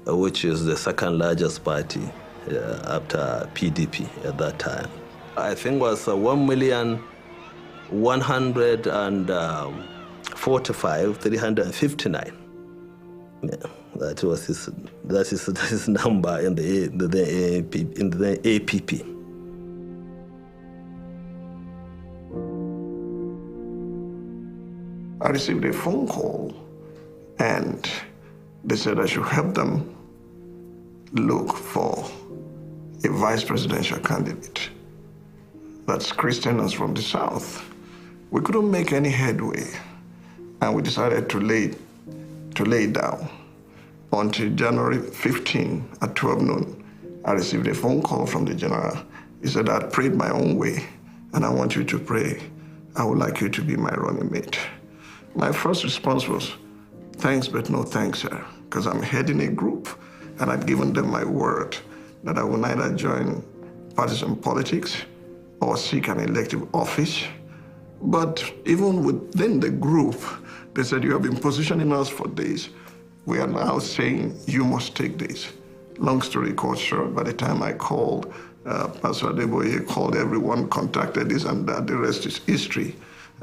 [SPEAKER 19] which is the second largest party after PDP at that time. I think it was 1,145,359. Yeah, that was his number in the APP.
[SPEAKER 2] I received a phone call, and they said I should help them look for a vice presidential candidate. That's Christians from the South. We couldn't make any headway, and we decided to lay down. Until January 15 at 12 noon, I received a phone call from the general. He said, I'd prayed my own way, and I want you to pray. I would like you to be my running mate. My first response was, thanks, but no thanks, sir, because I'm heading a group, and I've given them my word that I will neither join partisan politics or seek an elective office. But even within the group, they said, you have been positioning us for days. We are now saying you must take this. Long story short, by the time I called, Pastor Adeboye called everyone, contacted this and that, the rest is history.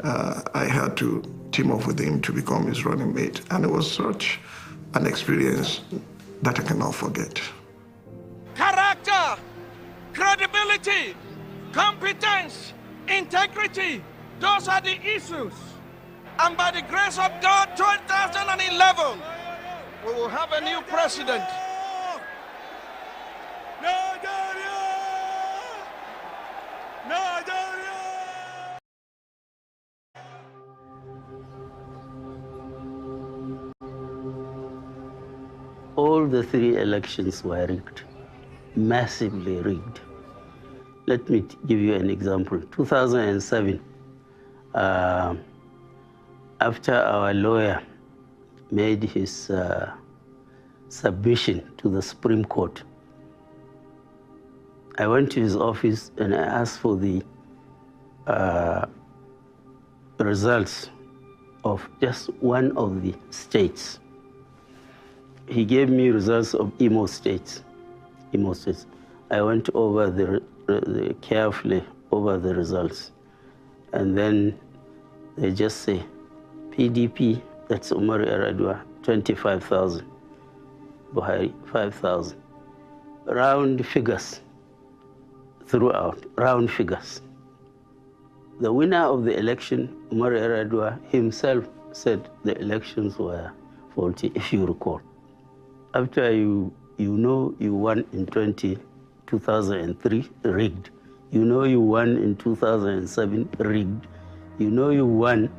[SPEAKER 2] I had to team up with him to become his running mate. And it was such an experience that I cannot forget.
[SPEAKER 4] Character, credibility, competence, integrity, those are the issues. And by the grace of God, 2011, we will have a new president.
[SPEAKER 13] All the three elections were rigged, massively rigged. Let me give you an example. 2007, after our lawyer made his submission to the Supreme Court, I went to his office and I asked for the results of just one of the states. He gave me results of Imo States. I went over carefully over the results, and then they just say, PDP, that's Umar Yar'Adua, 25,000. Buhari, 5,000. Round figures throughout, round figures. The winner of the election, Umar Yar'Adua, himself said the elections were faulty, if you recall. After you know you won in 2003, rigged. You know you won in 2007, rigged. You know you won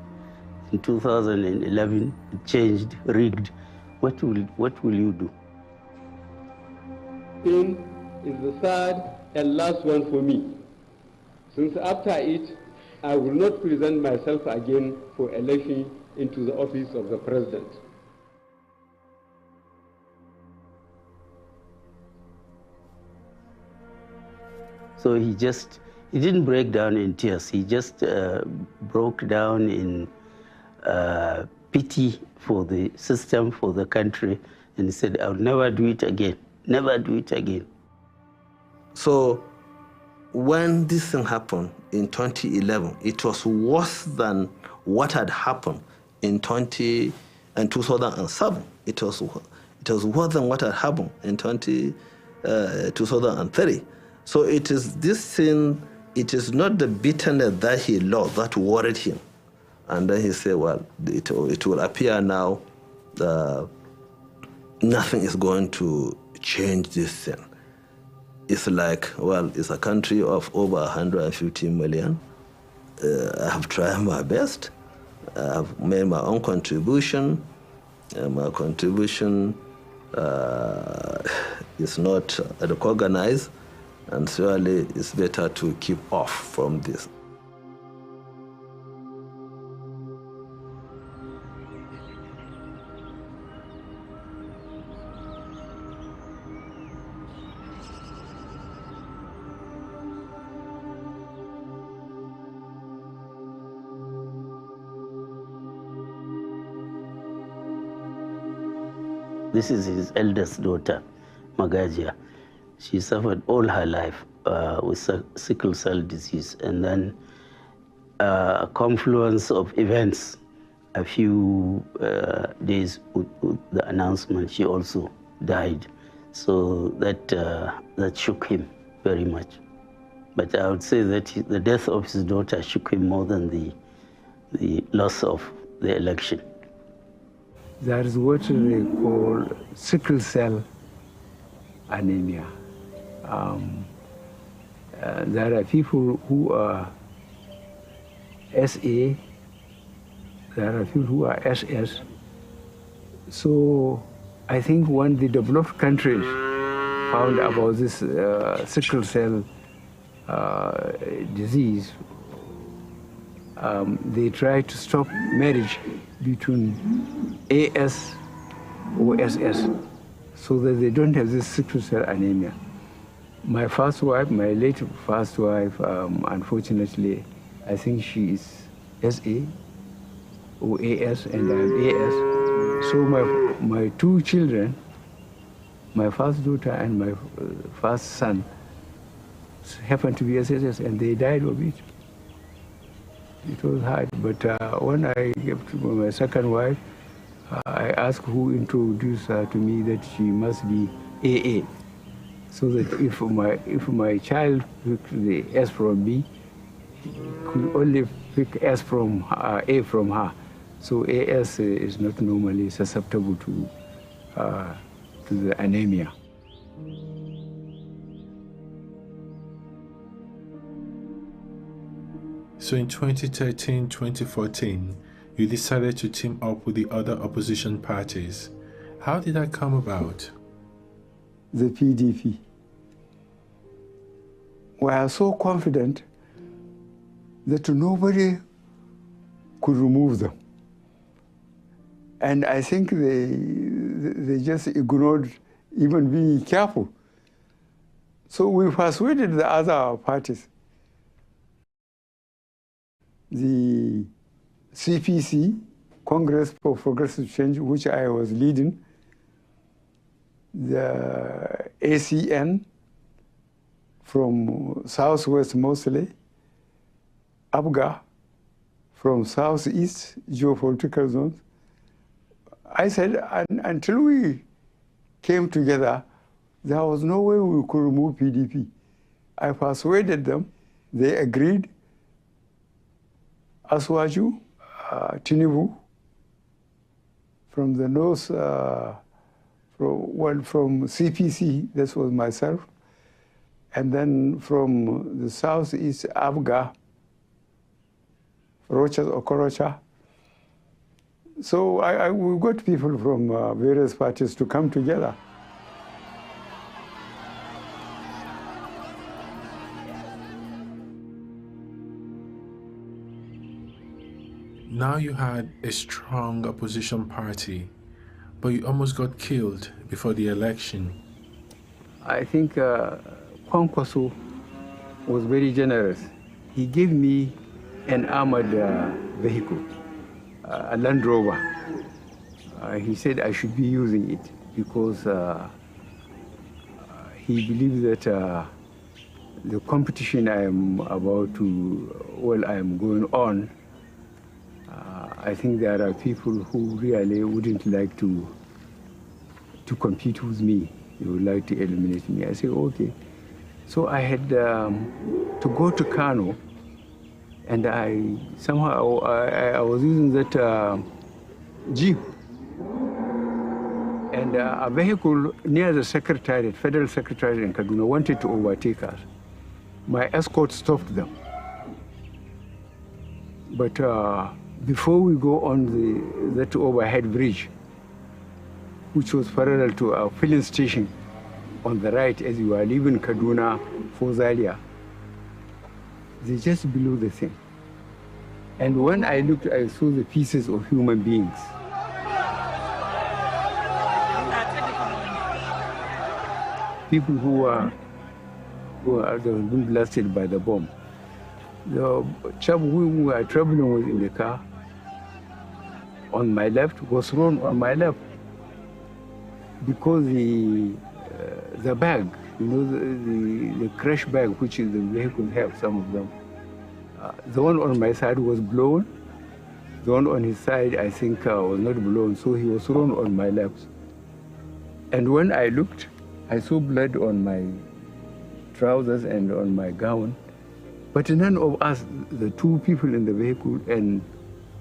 [SPEAKER 13] in 2011, changed, rigged. What will you do?
[SPEAKER 22] This is the third and last one for me, since after it, I will not present myself again for election into the office of the president.
[SPEAKER 13] So he didn't break down in tears. He just broke down in pity for the system, for the country, and he said, I'll never do it again, never do it again.
[SPEAKER 19] So when this thing happened in 2011, it was worse than what had happened in 2010 and 2007, it was worse than what had happened in 2003. So it is this thing, it is not the bitterness that he lost that worried him. And then he said, well, it will appear now nothing is going to change this thing. It's like, well, it's a country of over 150 million. I have tried my best. I have made my own contribution. My contribution is not recognized, and surely it's better to keep off from this.
[SPEAKER 13] This is his eldest daughter, Magajia. She suffered all her life with sickle cell disease, and then a confluence of events, a few days with the announcement, she also died. So that shook him very much. But I would say that the death of his daughter shook him more than the loss of the election.
[SPEAKER 8] That is what they call sickle cell anemia. There are people who are SA, there are people who are SS. So I think when the developed countries found about this sickle cell disease, they tried to stop marriage between AS or SS so that they don't have this sickle cell anemia. My first wife, my late first wife, unfortunately, I think she is SA or AS and I'm AS. So my two children, my first daughter and my first son, happened to be SS and they died of it. It was hard, but when I gave to my second wife, I asked who introduced her to me that she must be AA, so that if my child picked the S from me, he could only pick S from her, A from her. So AS is not normally susceptible to the anemia.
[SPEAKER 3] So in 2013-2014, you decided to team up with the other opposition parties. How did that come about?
[SPEAKER 8] The PDP. We are so confident that nobody could remove them. And I think they just ignored even being careful. So we persuaded the other parties. The CPC, Congress for Progressive Change, which I was leading, the ACN from Southwest mostly, ABGA from Southeast geopolitical zones. I said, until we came together, there was no way we could remove PDP. I persuaded them, they agreed. Aswaju, Tinubu, from the north, from CPC, this was myself, and then from the southeast, Abga, Rochas Okorocha. So we got people from various parties to come together.
[SPEAKER 3] Now you had a strong opposition party, but you almost got killed before the election.
[SPEAKER 8] I think Kwankwaso was very generous. He gave me an armored vehicle, a Land Rover. He said I should be using it because he believes that the competition I am going on, I think there are people who really wouldn't like to compete with me. They would like to eliminate me. I said, okay. So I had to go to Kano, and I was using that jeep, and a vehicle near the secretariat, federal secretariat in Kaduna, wanted to overtake us. My escort stopped them. But before we go on that overhead bridge, which was parallel to our filling station on the right as you are leaving Kaduna for Zaria, they're just below the thing. And when I looked, I saw the pieces of human beings. People who were being blasted by the bomb. The chap who we were traveling with in the car on my left was thrown on my left because the bag, you know, the crash bag which the vehicle have, some of them, the one on my side was blown. The one on his side, I think, was not blown, so he was thrown on my left. And when I looked, I saw blood on my trousers and on my gown. But none of us, the two people in the vehicle and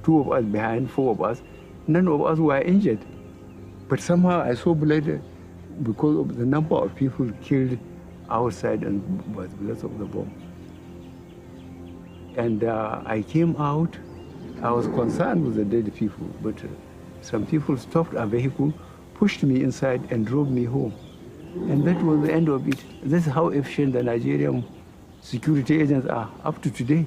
[SPEAKER 8] two of us behind, four of us, none of us were injured. But somehow I saw blood because of the number of people killed outside and because of the bomb. And I came out, I was concerned with the dead people, but some people stopped a vehicle, pushed me inside and drove me home. And that was the end of it. This is how efficient the Nigerian security agents are up to today.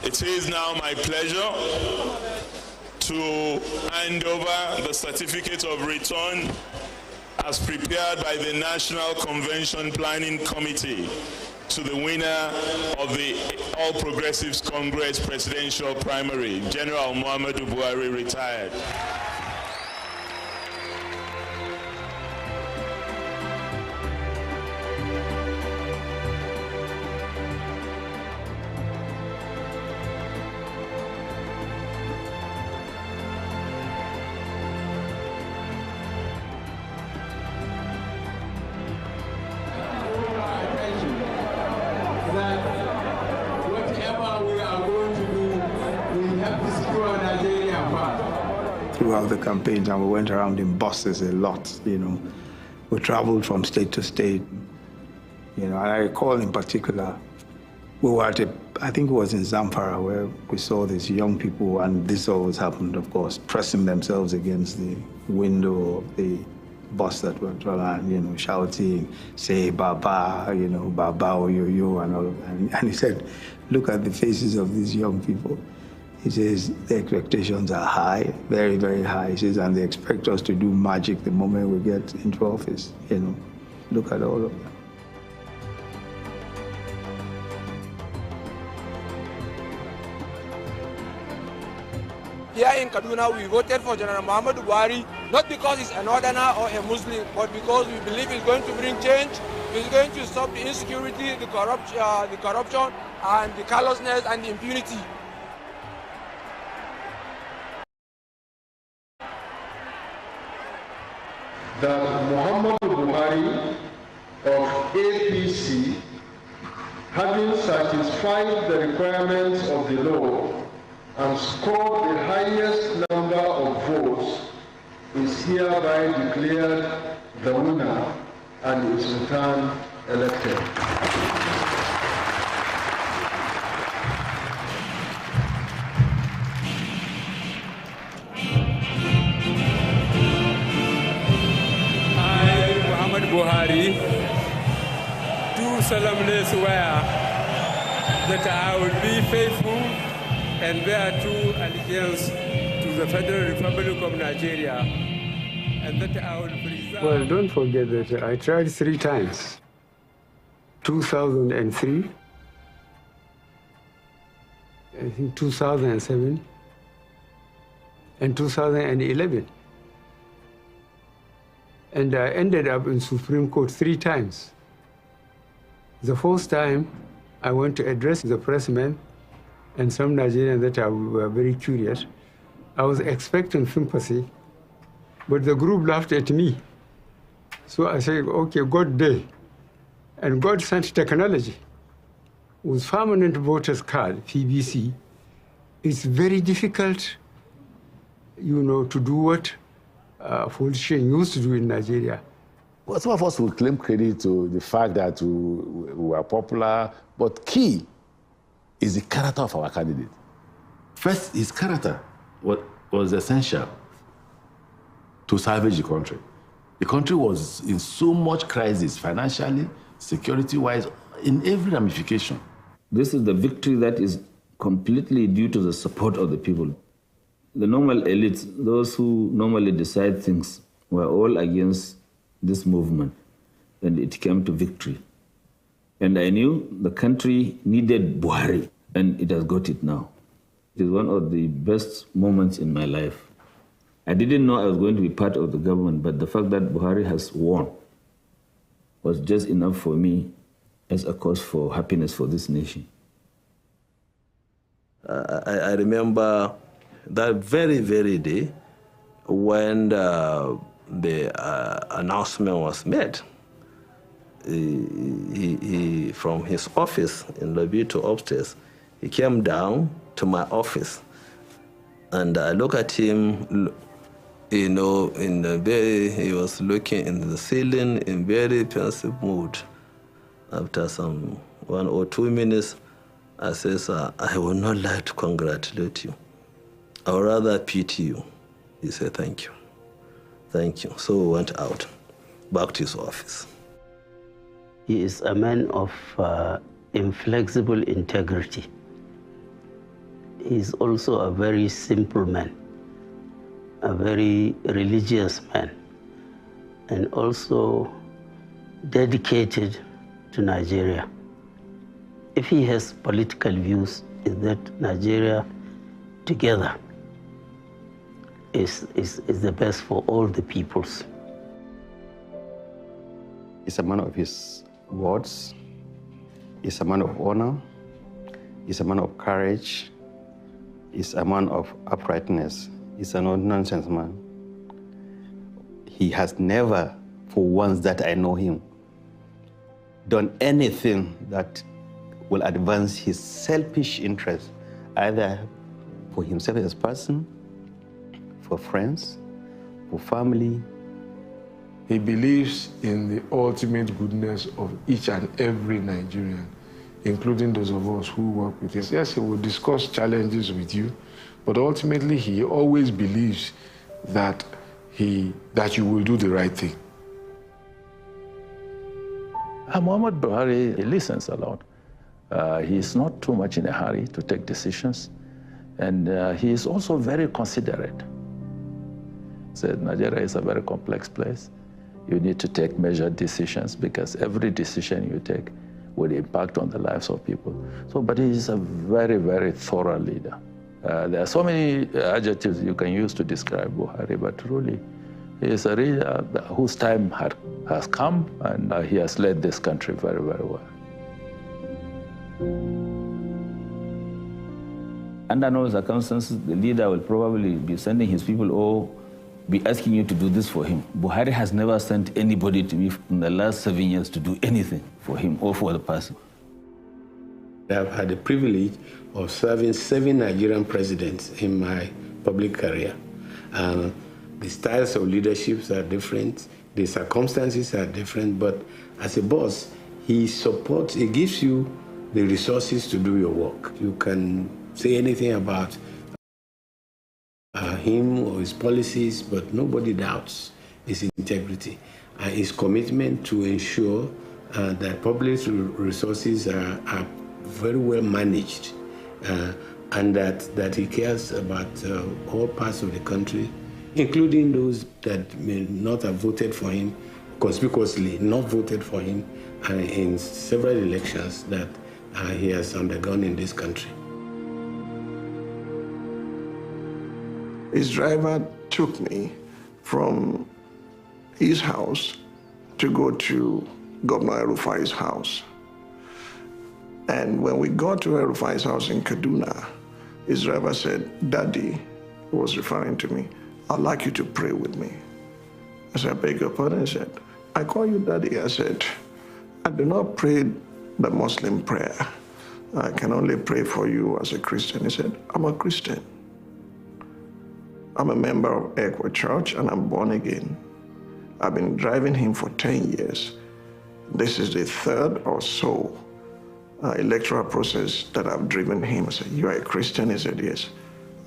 [SPEAKER 5] It is now my pleasure to hand over the certificate of return as prepared by the National Convention Planning Committee to the winner of the All Progressives Congress presidential primary, General Muhammadu Buhari, retired.
[SPEAKER 2] Throughout the campaigns, and we went around in buses a lot, you know. We traveled from state to state, you know, and I recall in particular, we were at I think it was in Zamfara, where we saw these young people, and this always happened, of course, pressing themselves against the window of the bus that were traveling, you know, shouting, say, Baba, you know, Baba, Oyoyo, and all of that. And he said, look at the faces of these young people. He says, the expectations are high, very, very high. He says, and they expect us to do magic the moment we get into office, you know. Look at all of that.
[SPEAKER 23] Here in Kaduna, we voted for General Muhammadu Buhari, not because he's a northerner or a Muslim, but because we believe he's going to bring change. He's going to stop the insecurity, the corruption, and the callousness and the impunity.
[SPEAKER 9] That Muhammadu Buhari of APC, having satisfied the requirements of the law and scored the highest number of votes, is hereby declared the winner and is returned elected.
[SPEAKER 21] Buhari, do solemnly swear that I will be faithful and bear true allegiance to the Federal Republic of Nigeria, and that I will preserve...
[SPEAKER 8] Well, don't forget that I tried 3 times. 2003, I think 2007, and 2011. And I ended up in Supreme Court 3 times. The first time, I went to address the pressmen and some Nigerians that were very curious. I was expecting sympathy, but the group laughed at me. So I said, okay, God day. And God sent technology. With permanent voters card, PVC, it's very difficult, to do what politicians used to do in Nigeria.
[SPEAKER 6] Well, some of us will claim credit to the fact that we are popular, but key is the character of our candidate. First, his character was essential to salvage the country. The country was in so much crisis, financially, security-wise, in every ramification.
[SPEAKER 7] This is the victory that is completely due to the support of the people. The normal elites, those who normally decide things, were all against this movement, and it came to victory. And I knew the country needed Buhari, and it has got it now. It is one of the best moments in my life. I didn't know I was going to be part of the government, but the fact that Buhari has won was just enough for me as a cause for happiness for this nation.
[SPEAKER 19] I remember that very, very day when the announcement was made. He from his office in lobby to upstairs, he came down to my office, and I look at him, in the he was looking in the ceiling in very pensive mood. After some 1 or 2 minutes, I said, "Sir, I would not like to congratulate you. I would rather pity you." He said, "Thank you. Thank you." So we went out, back to his office.
[SPEAKER 13] He is a man of inflexible integrity. He is also a very simple man, a very religious man, and also dedicated to Nigeria. If he has political views, is that Nigeria together is the best for all the peoples.
[SPEAKER 16] He's a man of his words. He's a man of honor. He's a man of courage. He's a man of uprightness. He's a no-nonsense man. He has never, for once that I know him, done anything that will advance his selfish interest, either for himself as a person, for friends, for family.
[SPEAKER 1] He believes in the ultimate goodness of each and every Nigerian, including those of us who work with him. Yes, he will discuss challenges with you, but ultimately he always believes that you will do the right thing.
[SPEAKER 18] Muhammad Buhari, he listens a lot. He is not too much in a hurry to take decisions, and he is also very considerate. So Nigeria is a very complex place. You need to take measured decisions because every decision you take will impact on the lives of people. So, but he is a very, very thorough leader. There are so many adjectives you can use to describe Buhari, but truly, he is a leader whose time has come, and he has led this country very, very well.
[SPEAKER 7] Under normal circumstances, the leader will probably be sending his people or be asking you to do this for him. Buhari has never sent anybody to me in the last 7 years to do anything for him or for the person.
[SPEAKER 24] I've had the privilege of serving 7 Nigerian presidents in my public career. The styles of leadership are different, the circumstances are different, but as a boss, he supports, he gives you the resources to do your work. You can say anything about him or his policies, but nobody doubts his integrity and his commitment to ensure that public resources are very well managed and that he cares about all parts of the country, including those that may not have voted for him, conspicuously not voted for him in several elections that he has undergone in this country.
[SPEAKER 2] His driver took me from his house to go to Governor El-Rufai's house. And when we got to El-Rufai's house in Kaduna, his driver said, "Daddy," he was referring to me, "I'd like you to pray with me." I said, "I beg your pardon." He said, "I call you Daddy." I said, "I do not pray the Muslim prayer. I can only pray for you as a Christian." He said, "I'm a Christian. I'm a member of Equa Church and I'm born again. I've been driving him for 10 years. This is the third or so electoral process that I've driven him." I said, "You are a Christian?" He said, "Yes."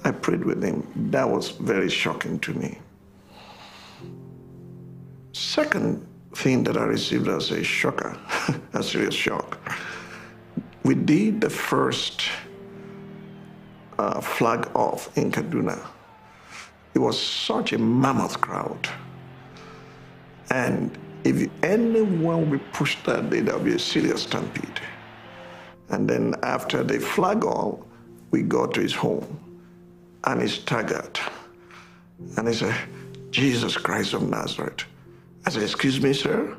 [SPEAKER 2] I prayed with him. That was very shocking to me. Second thing that I received as a shocker, a serious shock, we did the first flag off in Kaduna. It was such a mammoth crowd. And if anyone we pushed that day, there would be a serious stampede. And then after the flag off, we got to his home and he staggered. And he said, "Jesus Christ of Nazareth." I said, "Excuse me, sir?"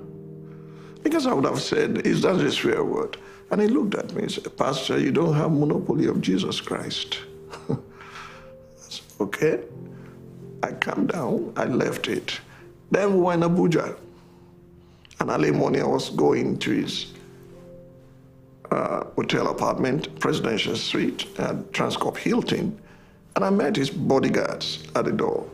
[SPEAKER 2] Because I would have said, "Is that a swear word?" And he looked at me and said, "Pastor, you don't have monopoly of Jesus Christ." I said, "Okay." I calmed down, I left it. Then we were in Abuja. And early morning I was going to his hotel apartment, Presidential Suite at Transcorp Hilton. And I met his bodyguards at the door.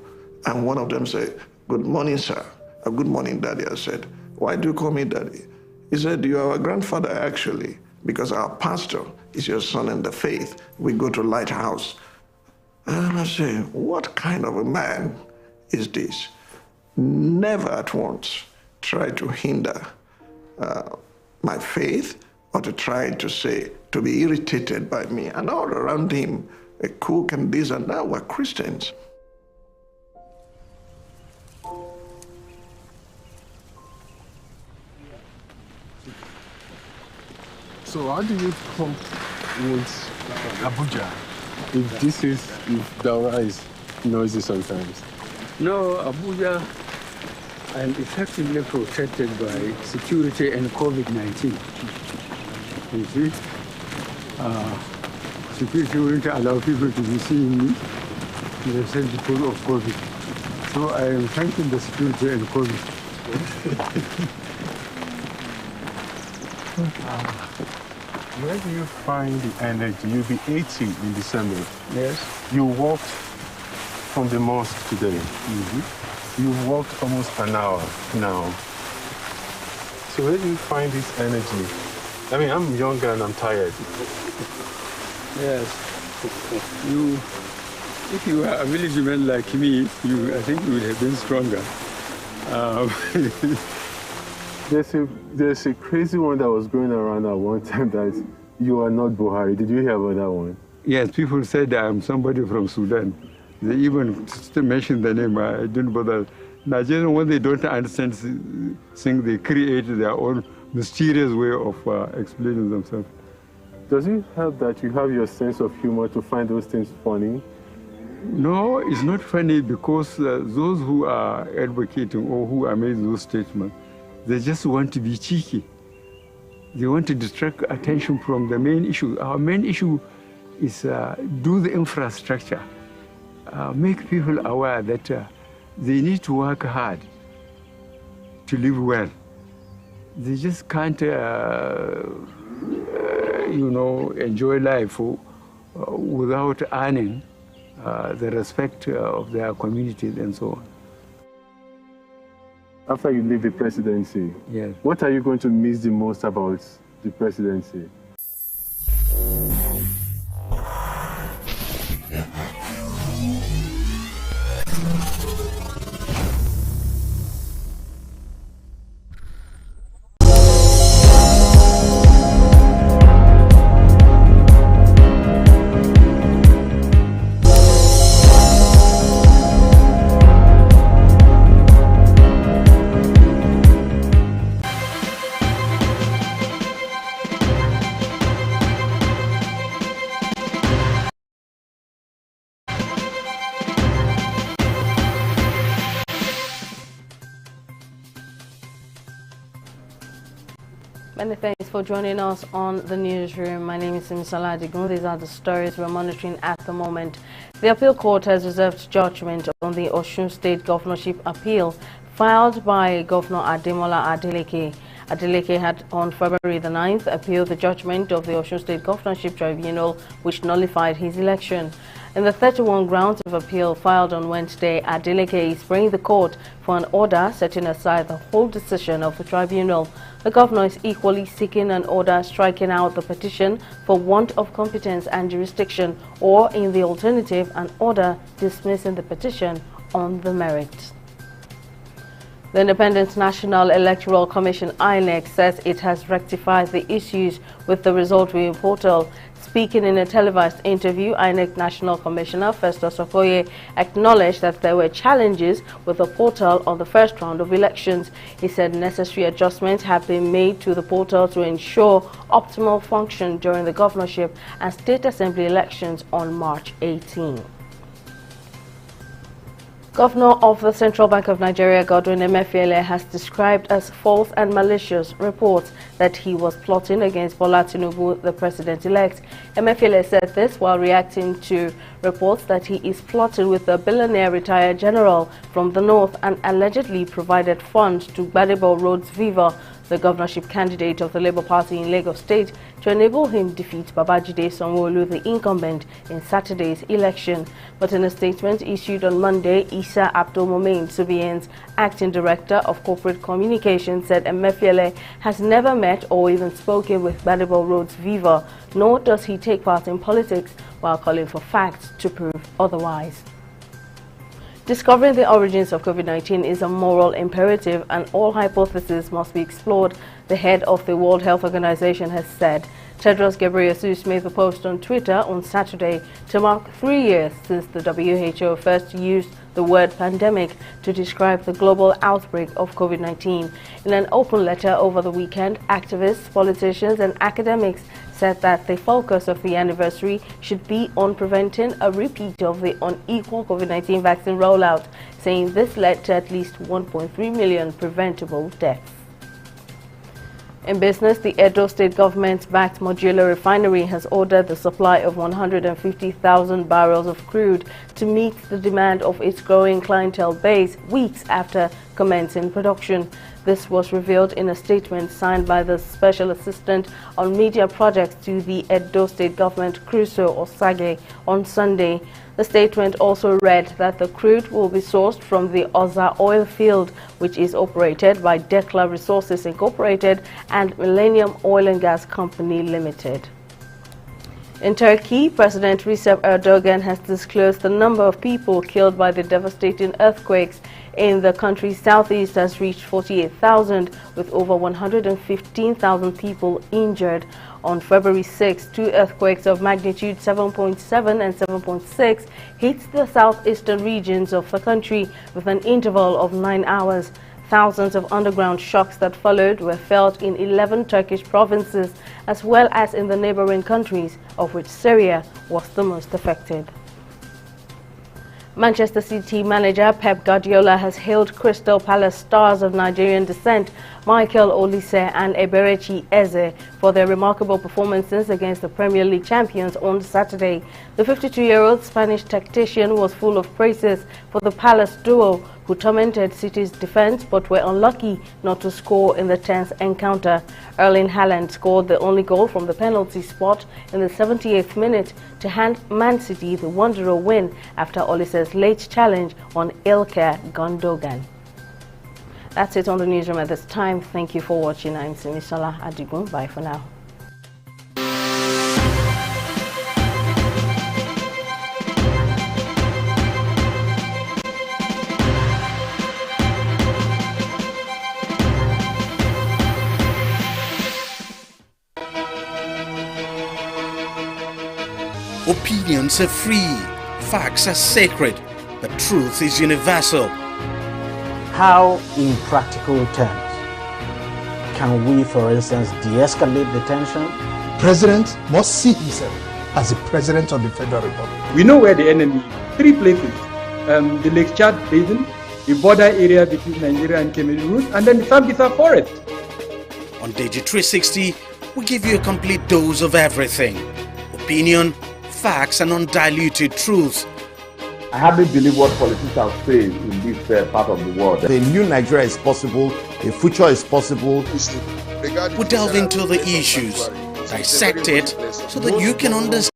[SPEAKER 2] And one of them said, "Good morning, sir." "Good morning, Daddy." I said, "Why do you call me Daddy?" He said, "You are our grandfather, actually, because our pastor is your son in the faith. We go to Lighthouse." And I said, what kind of a man is this? Never at once try to hinder my faith or to try to say, to be irritated by me. And all around him, a cook and this and that were Christians.
[SPEAKER 9] So how do you cope with Abuja if Daura is noisy sometimes?
[SPEAKER 8] No, Abuja, I'm effectively protected by security and COVID-19. You see? Security wouldn't allow people to be seeing me. They said because of COVID. So I am thanking the security and COVID.
[SPEAKER 9] Where do you find the energy? You'll be 80 in December.
[SPEAKER 8] Yes.
[SPEAKER 9] You walked from the mosque today. You've walked almost an hour now. So where do you find this energy? I mean, I'm younger and I'm tired.
[SPEAKER 8] Yes. If you were a village man like me, I think you would have been stronger.
[SPEAKER 9] There's a crazy one that was going around at one time that you are not Buhari. Did you hear about that one?
[SPEAKER 8] Yes, people said I'm somebody from Sudan. They even mentioned the name. I didn't bother. Nigerians, when they don't understand things, they create their own mysterious way of explaining themselves.
[SPEAKER 9] Does it help that you have your sense of humor to find those things funny?
[SPEAKER 8] No, it's not funny because those who are advocating or who are making those statements, they just want to be cheeky. They want to distract attention from the main issue. Our main issue is do the infrastructure, make people aware that they need to work hard to live well. They just can't, enjoy life without earning the respect of their communities and so on.
[SPEAKER 9] After you leave the presidency,
[SPEAKER 8] yes,
[SPEAKER 9] what are you going to miss the most about the presidency?
[SPEAKER 10] Many thanks for joining us on the newsroom. My name is Simisala Adigun. These are the stories we're monitoring at the moment. The appeal court has reserved judgment on the Osun State governorship appeal filed by Governor Ademola Adeleke. Adeleke had on February the 9th appealed the judgment of the Osun State Governorship Tribunal, which nullified his election. In the 31 grounds of appeal filed on Wednesday, Adeleke is bringing the court for an order setting aside the whole decision of the tribunal. The governor is equally seeking an order striking out the petition for want of competence and jurisdiction, or in the alternative, an order dismissing the petition on the merits. The Independent National Electoral Commission (INEC) says it has rectified the issues with the result viewing portal. Speaking in a televised interview, INEC National Commissioner Festus Okoye acknowledged that there were challenges with the portal on the first round of elections. He said necessary adjustments have been made to the portal to ensure optimal function during the governorship and state assembly elections on March 18. Governor of the Central Bank of Nigeria, Godwin Emefiele, has described as false and malicious reports that he was plotting against Bola Tinubu, the president-elect. Emefiele said this while reacting to reports that he is plotting with a billionaire retired general from the north and allegedly provided funds to Gbadebo Roads Viva, the governorship candidate of the Labour Party in Lagos State, to enable him defeat Babajide Sanwo-Olu, the incumbent, in Saturday's election. But in a statement issued on Monday, Isa Abdul-Momin Subien's acting director of corporate communications said Emefiele has never met or even spoken with Gbadebo Roads Viva, nor does he take part in politics, while calling for facts to prove otherwise. Discovering the origins of COVID-19 is a moral imperative and all hypotheses must be explored, the head of the World Health Organization has said. Tedros Ghebreyesus made the post on Twitter on Saturday to mark 3 years since the WHO first used the word pandemic to describe the global outbreak of COVID-19. In an open letter over the weekend, activists, politicians and academics said that the focus of the anniversary should be on preventing a repeat of the unequal COVID-19 vaccine rollout, saying this led to at least 1.3 million preventable deaths. In business, the Edo State government-backed modular refinery has ordered the supply of 150,000 barrels of crude to meet the demand of its growing clientele base weeks after commencing production. This was revealed in a statement signed by the Special Assistant on Media Projects to the Edo State Government, Crusoe Osage, on Sunday. The statement also read that the crude will be sourced from the Oza oil field, which is operated by Dekla Resources Incorporated and Millennium Oil and Gas Company Limited. In Turkey, President Recep Erdogan has disclosed the number of people killed by the devastating earthquakes in the country's southeast has reached 48,000, with over 115,000 people injured. On February 6, 2 earthquakes of magnitude 7.7 and 7.6 hit the southeastern regions of the country with an interval of 9 hours. Thousands of underground shocks that followed were felt in 11 Turkish provinces, as well as in the neighboring countries, of which Syria was the most affected. Manchester City manager Pep Guardiola has hailed Crystal Palace stars of Nigerian descent Michael Olise and Eberechi Eze for their remarkable performances against the Premier League champions on Saturday. The 52-year-old Spanish tactician was full of praises for the Palace duo, who tormented City's defense but were unlucky not to score in the tense encounter. Erling Haaland scored the only goal from the penalty spot in the 78th minute to hand Man City the 1-0 win after Olise's late challenge on Ilkay Gundogan. That's it on the newsroom at this time. Thank you for watching. I'm Simisala Adigun. Bye for now.
[SPEAKER 12] Opinions are free, facts are sacred, but truth is universal.
[SPEAKER 14] How, in practical terms, can we, for instance, de-escalate the tension?
[SPEAKER 15] President must see himself as the President of the Federal Republic.
[SPEAKER 25] We know where the enemy is. 3 places. The Lake Chad Basin, the border area between Nigeria and Cameroon, and then the Sambisa Forest.
[SPEAKER 12] On On TV360, we give you a complete dose of everything. Opinion, facts and undiluted truth.
[SPEAKER 6] I hardly believe what politicians say in this part of the world.
[SPEAKER 4] A new Nigeria is possible, a future is possible.
[SPEAKER 12] We delve into the issues, dissect it so that you can understand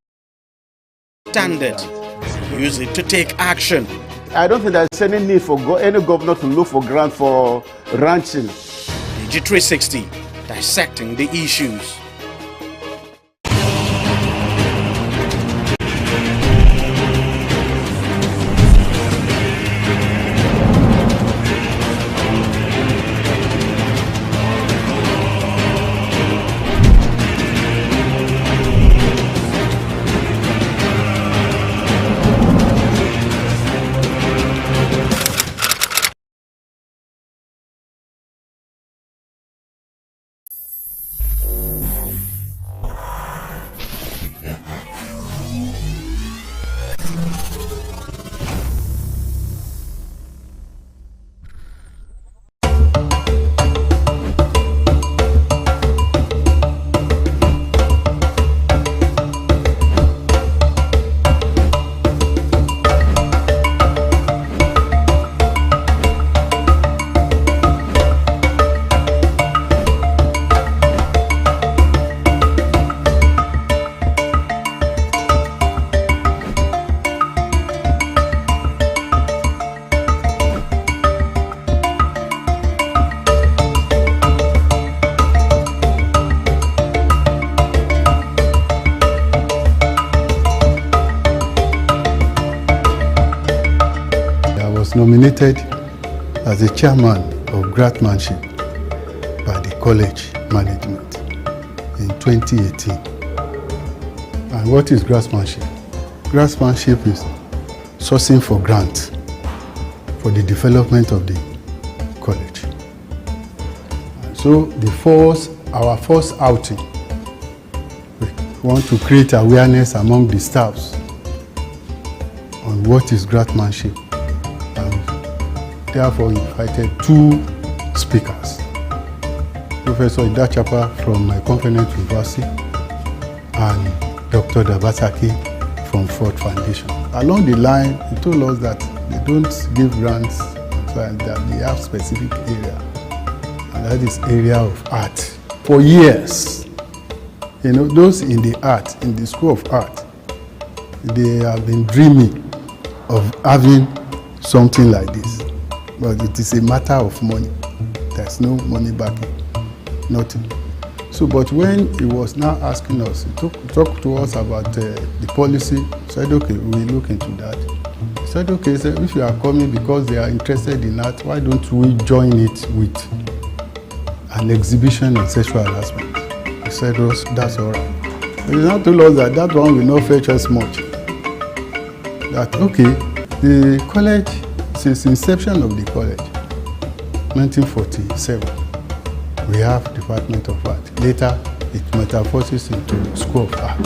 [SPEAKER 12] it, and use it to take action.
[SPEAKER 4] I don't think there's any need for any governor to look for grant for ranching.
[SPEAKER 12] TV360, dissecting the issues.
[SPEAKER 11] Nominated as the chairman of Grantmanship by the college management in 2018. And what is Grantmanship? Grantmanship is sourcing for grants for the development of the college. And so our first outing, we want to create awareness among the staffs on what is Grantmanship. Therefore, invited 2 speakers. Professor Idachapa from my Confident University and Dr. Dabasaki from Ford Foundation. Along the line, he told us that they don't give grants, and that they have specific area, and that is area of art. For years, those in the art, in the School of Art, they have been dreaming of having something like this. But it is a matter of money. There's no money backing, nothing. So, but when he was now asking us, he talked to us about the policy, said, okay, we'll look into that. He said, okay, so if you are coming because they are interested in that, why don't we join it with an exhibition on sexual harassment? He said, oh, that's all right. But he now told us that that one will not fetch us much. That, okay, the college, since inception of the college, 1947, we have Department of Art. Later, it metamorphoses into School of Art.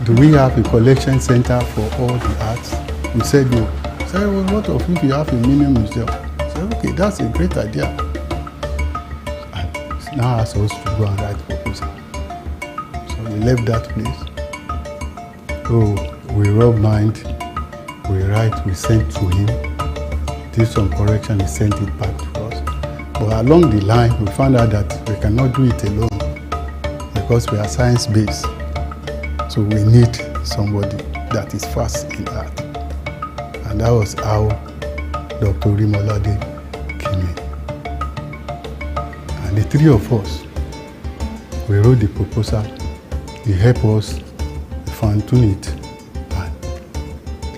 [SPEAKER 11] Do we have a collection center for all the arts? We said no. We said, well, what if you have a mini museum? We said, okay, that's a great idea. And now asked us to go and write proposal. So we left that place. Oh, we rub mind. We write, we send to him, did some correction, he sent it back to us. But along the line, we found out that we cannot do it alone because we are science-based. So we need somebody that is fast in art. And that was how Dr. Rimolade came in. And the 3 of us, we wrote the proposal, he helped us fine-tune it.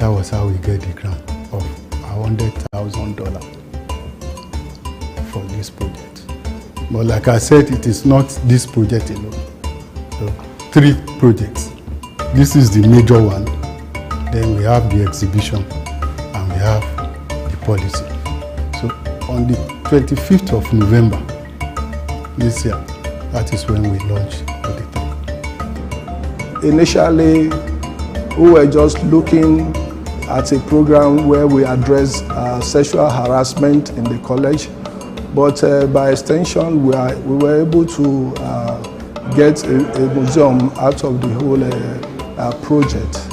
[SPEAKER 11] That was how we get the grant of $100,000 for this project. But like I said, it is not this project alone. So 3 projects. This is the major one. Then we have the exhibition and we have the policy. So on the 25th of November this year, that is when we launched the 3.
[SPEAKER 2] Initially, we were just looking at a program where we address sexual harassment in the college, But by extension, we were able to get a museum out of the whole project.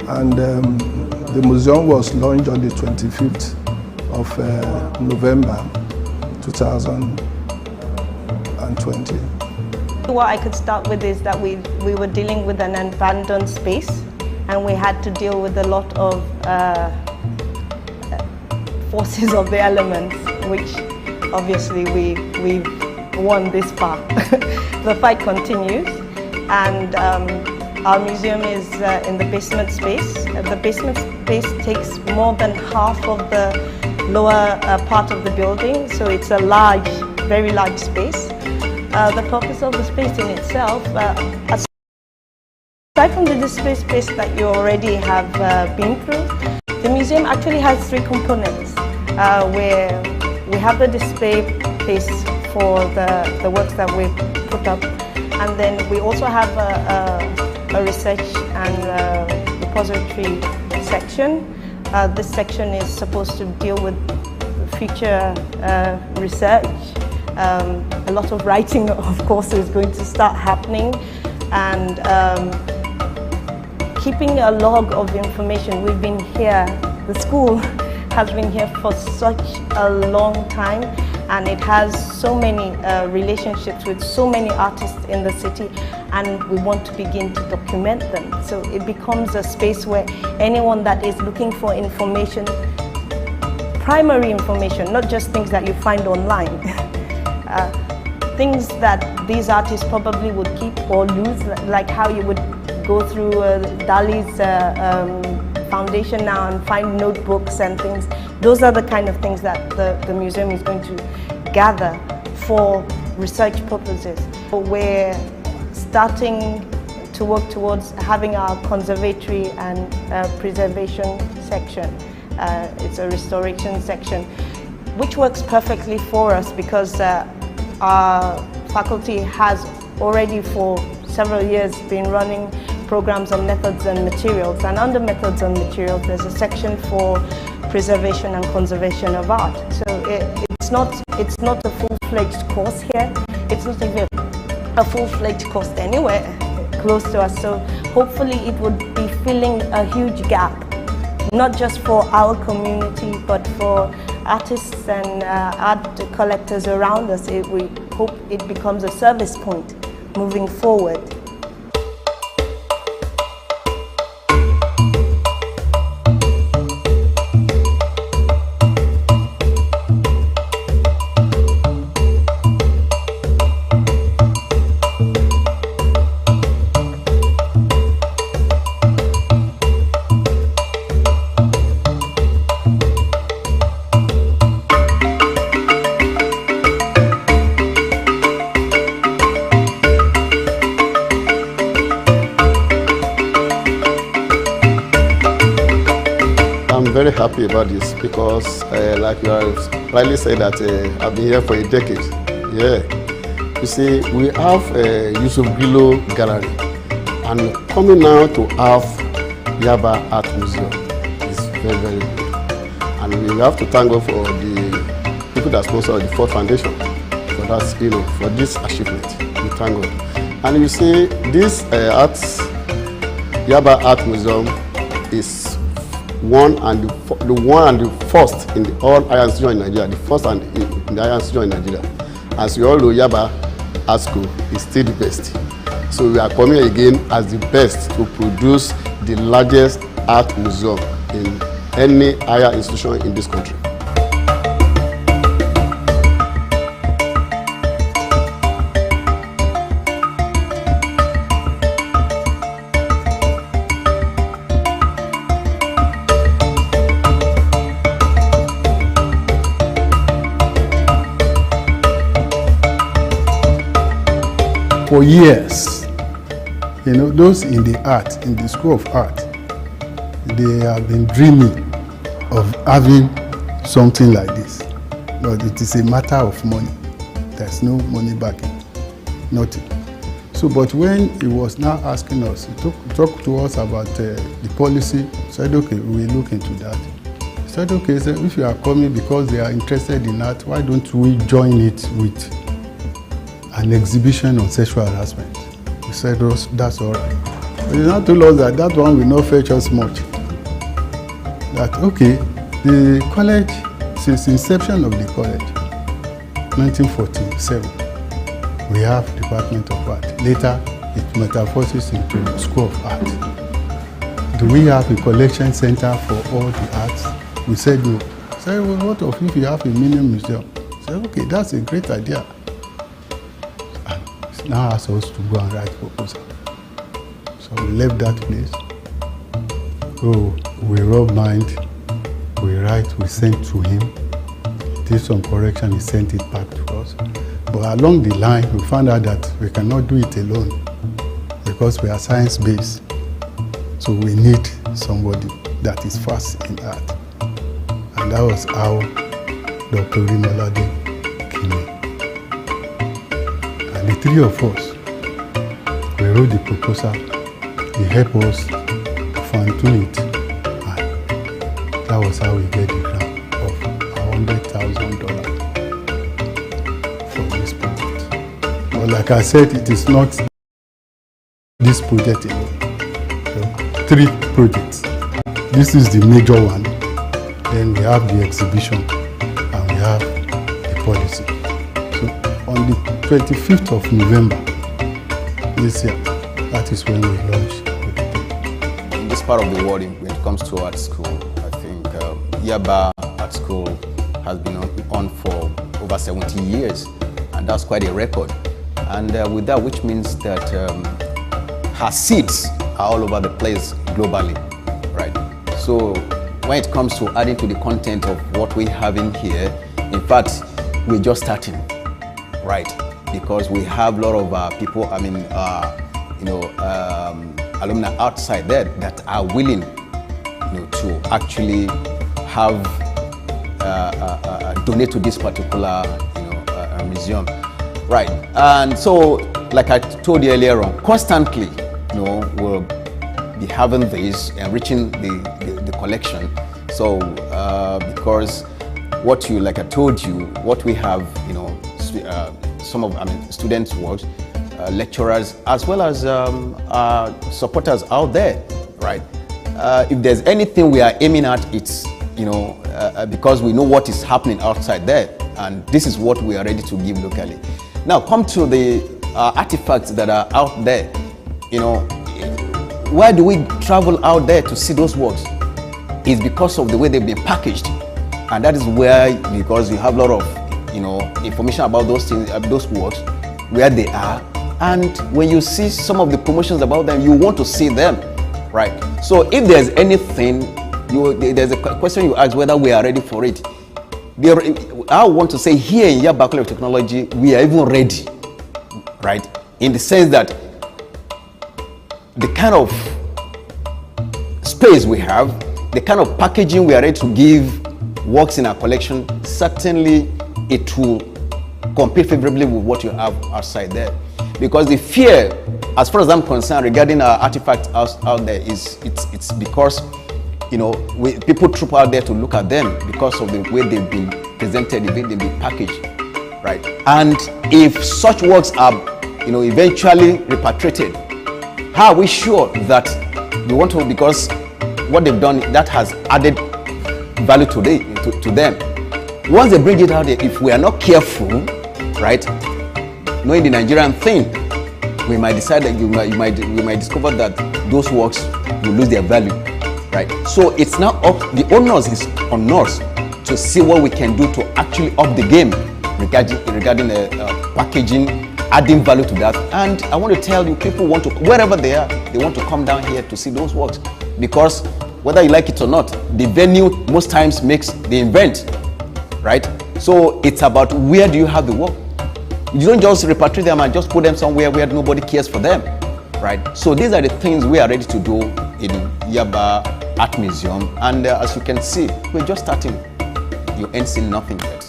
[SPEAKER 2] And the museum was launched on the 25th of November 2020.
[SPEAKER 3] What I could start with is that we were dealing with an abandoned space, and we had to deal with a lot of forces of the elements, which obviously we've won this far. The fight continues, and our museum is in the basement space. The basement space takes more than half of the lower part of the building, so it's a large, very large space. The purpose of the space in itself, aside from the display space that you already have been through, the museum actually has three components, where we have the display space for the works that we put up, and then we also have a research and repository section. This section is supposed to deal with future research. A lot of writing, of course, is going to start happening, and keeping a log of information. We've been here, the school has been here for such a long time, and it has so many relationships with so many artists in the city, and we want to begin to document them. So it becomes a space where anyone that is looking for information, primary information, not just things that you find online, things that these artists probably would keep or lose, like how you would go through Dali's foundation now and find notebooks and things. Those are the kind of things that the museum is going to gather for research purposes. We're starting to work towards having our conservatory and preservation section. It's a restoration section, which works perfectly for us because our faculty has already for several years been running programs on methods and materials, and under methods and materials there's a section for preservation and conservation of art. So it's not a full-fledged course here. It's not even a full-fledged course anywhere close to us. So hopefully it would be filling a huge gap, not just for our community, but for artists and art collectors around us. We hope it becomes a service point moving forward.
[SPEAKER 4] Very happy about this because, like you have rightly said, that I've been here for a decade. Yeah, you see, we have Yusuf Gilo Gallery, and coming now to have Yaba Art Museum is very, very good. And we have to thank God for the people that sponsor the Ford Foundation for that, for this achievement. We thank God. And you see, this Yaba Art Museum is one and the first in all higher institutions in Nigeria, the first and in the higher institutions in Nigeria. As we all know, Yaba Art School is still the best. So we are coming again as the best to produce the largest art museum in any higher institution in this country.
[SPEAKER 11] For years, those in the school of art, they have been dreaming of having something like this. But it is a matter of money. There's no money backing, nothing. So, but when he was now asking us, he talked to us about the policy, said, okay, we'll look into that. I said, okay, so if you are coming because they are interested in that, why don't we join it with an exhibition on sexual harassment? He said, oh, that's all right. But he now told us that that one will not fetch us much. That, okay, the college, since the inception of the college, 1947, we have Department of Art. Later, it metamorphoses into School of Art. Do we have a collection center for all the arts? We said no. Said, well, what if you have a mini museum? Said, okay, that's a great idea. And now asked us to go and write proposal. So we left that place. Oh, we rub mind, we write, we sent to him. He did some correction, he sent it back to us. But along the line, we found out that we cannot do it alone because we are science-based. So we need somebody that is fast in art. And that was how Dr. Rimolade came in. And the three of us, we wrote the proposal. He helped us fine-tune it. And that was how we get the grant of $100,000 for this project. But like I said, it is not this project alone. So, 3 projects. This is the major one. Then we have the exhibition and we have the policy. So on the 25th of November this year, that is when we launch.
[SPEAKER 5] In this part of the world, when it comes to art school, I think Yaba Art School has been on for over 70 years, and that's quite a record. And with that, which means that her seats are all over the place globally, right? So when it comes to adding to the content of what we have in here, in fact, we're just starting, right? Because we have a lot of people, alumni outside there that are willing, to actually have donate to this particular, museum, right? And so, like I told you earlier on, constantly, we'll be having this, enriching the collection. So, because like I told you, what we have, some of, students' works, lecturers, as well as supporters out there, right? If there's anything we are aiming at, it's, because we know what is happening outside there, and this is what we are ready to give locally. Now, come to the artifacts that are out there, why do we travel out there to see those works? It's because of the way they've been packaged. And that is where, because you have a lot of, information about those things, those works, where they are. And when you see some of the promotions about them, you want to see them, right? So if there's anything, there's a question you ask whether we are ready for it. I want to say here in Yaba College of Technology, we are even ready, right? In the sense that the kind of space we have, the kind of packaging we are ready to give works in our collection, certainly it will compete favorably with what you have outside there. Because the fear, as far as I'm concerned, regarding our artifacts out there it's because, people troop out there to look at them because of the way they've been presented, the way they've been packaged, right? And if such works are, eventually repatriated, how are we sure that we want to, because what they've done, that has added value to them. Once they bring it out there, if we are not careful, right, knowing the Nigerian thing, we might decide that we might discover that those works will lose their value, right? So it's now up, the onus is on us to see what we can do to actually up the game regarding packaging, adding value to that. And I want to tell you, people want to, wherever they are, they want to come down here to see those works, because whether you like it or not, the venue most times makes the event, right? So it's about where do you have the work. You don't just repatriate them and just put them somewhere where nobody cares for them, right? So these are the things we are ready to do in Yaba Art Museum. And as you can see, we're just starting. You ain't seen nothing yet.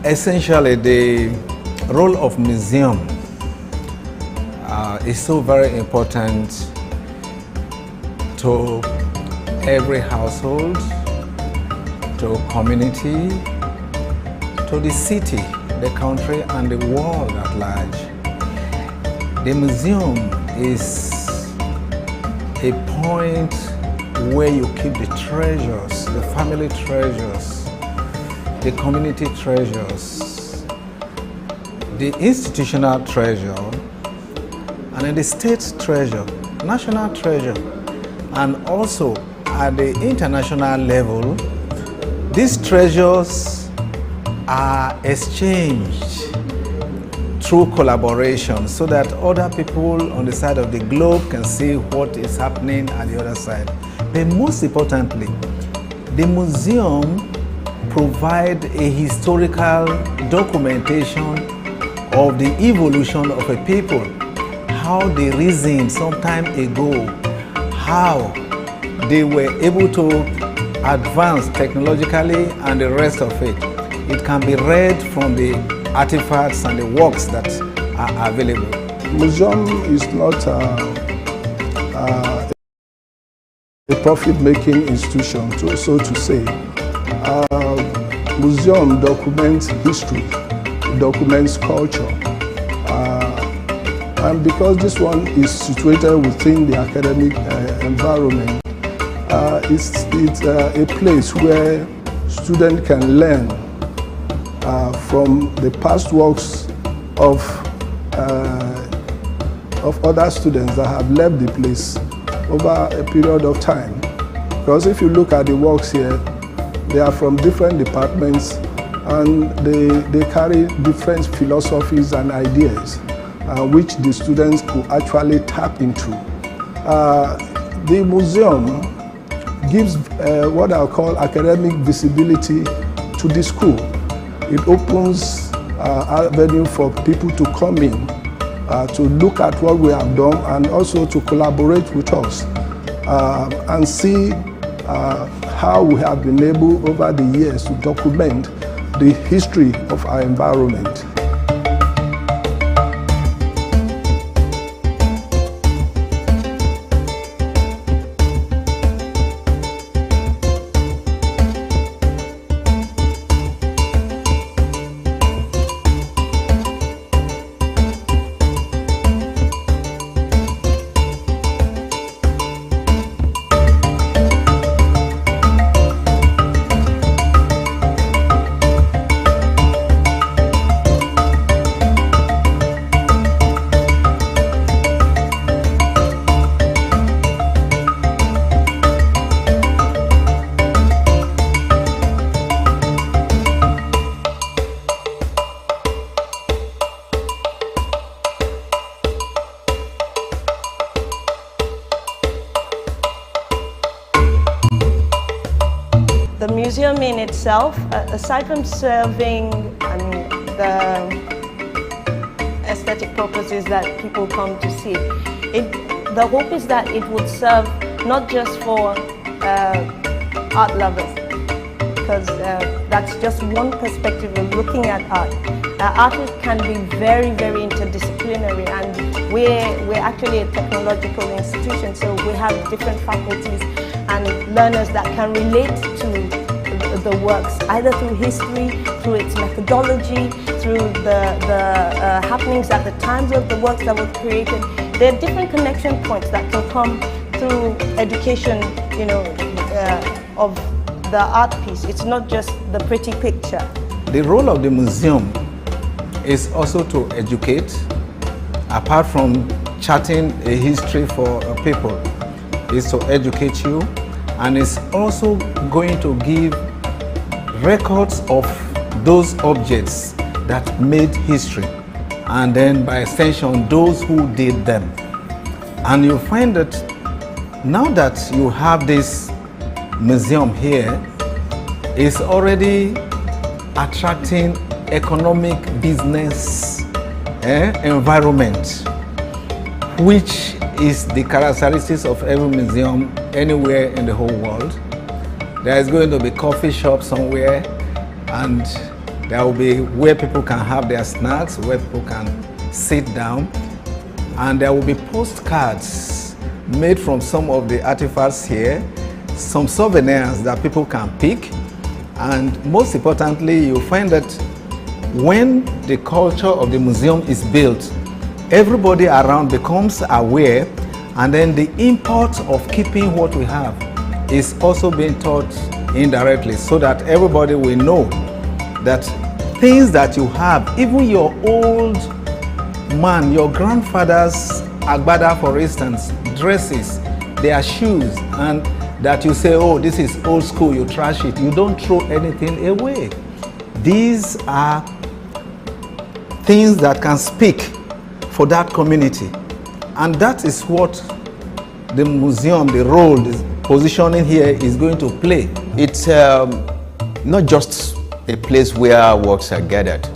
[SPEAKER 14] Essentially, the role of museum is so very important to every household, to community, to the city, the country, and the world at large. The museum is a point where you keep the treasures, the family treasures, the community treasures, the institutional treasure, and then the state treasure, national treasure, and also at the international level, these treasures are exchanged through collaboration so that other people on the side of the globe can see what is happening at the other side. But most importantly, the museum provides a historical documentation of the evolution of a people, how they reasoned some time ago, how they were able to advance technologically and the rest of it. It can be read from the artifacts and the works that are available.
[SPEAKER 15] Museum is not a profit-making institution, so to say. Museum documents history, documents culture. And because this one is situated within the academic environment, it's a place where students can learn from the past works of other students that have left the place over a period of time. Because if you look at the works here, they are from different departments and they carry different philosophies and ideas which the students could actually tap into. The museum gives what I'll call academic visibility to the school. It opens avenue for people to come in, to look at what we have done and also to collaborate with us and see how we have been able over the years to document the history of our environment.
[SPEAKER 3] The museum in itself, aside from serving the aesthetic purposes that people come to see, the hope is that it would serve not just for art lovers, because that's just one perspective of looking at art. Art can be very, very interdisciplinary, and we're actually a technological institution, so we have different faculties and learners that can relate to the works, either through history, through its methodology, through the happenings at the times of the works that were created. There are different connection points that can come through education, of the art piece. It's not just the pretty picture.
[SPEAKER 14] The role of the museum is also to educate, apart from charting a history for people, is to educate you, and it's also going to give records of those objects that made history, and then by extension those who did them. And you find that now that you have this museum here, it's already attracting economic business environment, which is the characteristics of every museum anywhere in the whole world. There is going to be coffee shop somewhere, and There will be where people can have their snacks, where people can sit down. And there will be postcards made from some of the artifacts here, some souvenirs that people can pick. And most importantly, you'll find that when the culture of the museum is built, everybody around becomes aware, and then the import of keeping what we have is also being taught indirectly, so that everybody will know that things that you have, even your old man, your grandfather's agbada, for instance, dresses, their shoes, and that you say, oh, this is old school, you trash it. You don't throw anything away. These are things that can speak for that community. And that is what the museum, the role, the positioning here is going to play.
[SPEAKER 5] It's not just a place where works are gathered.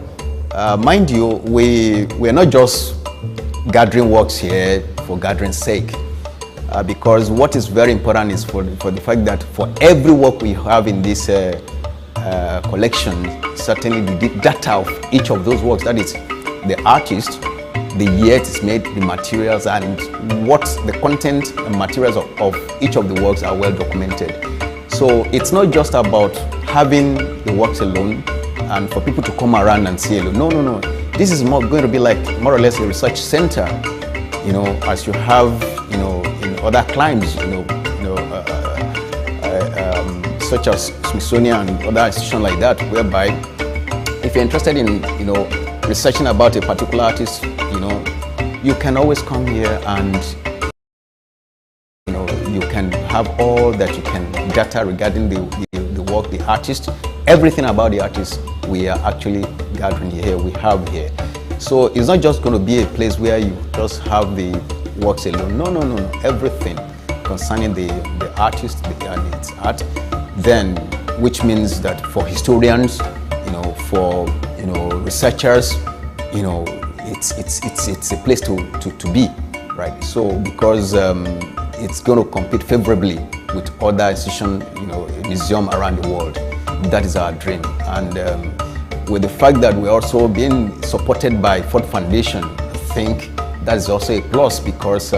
[SPEAKER 5] Mind you, we're not just gathering works here for gathering's sake. Because what is very important is for the fact that for every work we have in this collection, certainly the data of each of those works, that is the artist, the year it is made, the materials, and what the content and materials of each of the works are well documented. So it's not just about having the works alone and for people to come around and see alone. No. This is going to be like more or less a research center, as you have, in other climes, such as Smithsonian and other institutions like that, whereby if you're interested in, researching about a particular artist, you can always come here and, you can have all that you can data regarding the work, the artist, everything about the artist we are actually gathering here, we have here. So it's not just going to be a place where you just have the works alone. No. Everything concerning the artist and its art, then, which means that for historians, for researchers, it's a place to be, right? So because it's going to compete favorably with other institutions, museum around the world. That is our dream. And with the fact that we're also being supported by Ford Foundation, I think that is also a plus, because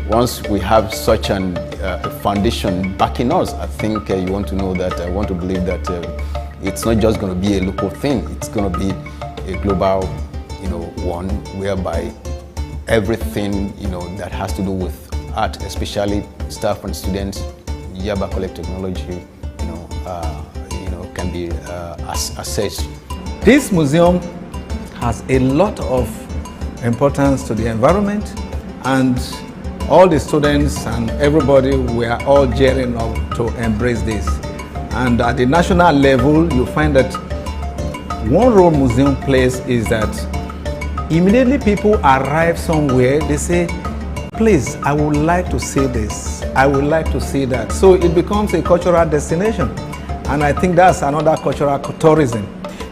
[SPEAKER 5] once we have such a foundation backing us, I think you want to know that, I want to believe that it's not just going to be a local thing, it's going to be a global, one, whereby everything, that has to do with art, especially staff and students, Yaba Collect Technology, can be assessed.
[SPEAKER 14] This museum has a lot of importance to the environment, and all the students and everybody, we are all gearing up to embrace this. And at the national level, you find that one role museum plays is that immediately people arrive somewhere, they say, please, I would like to see this, I would like to see that. So it becomes a cultural destination. And I think that's another cultural tourism.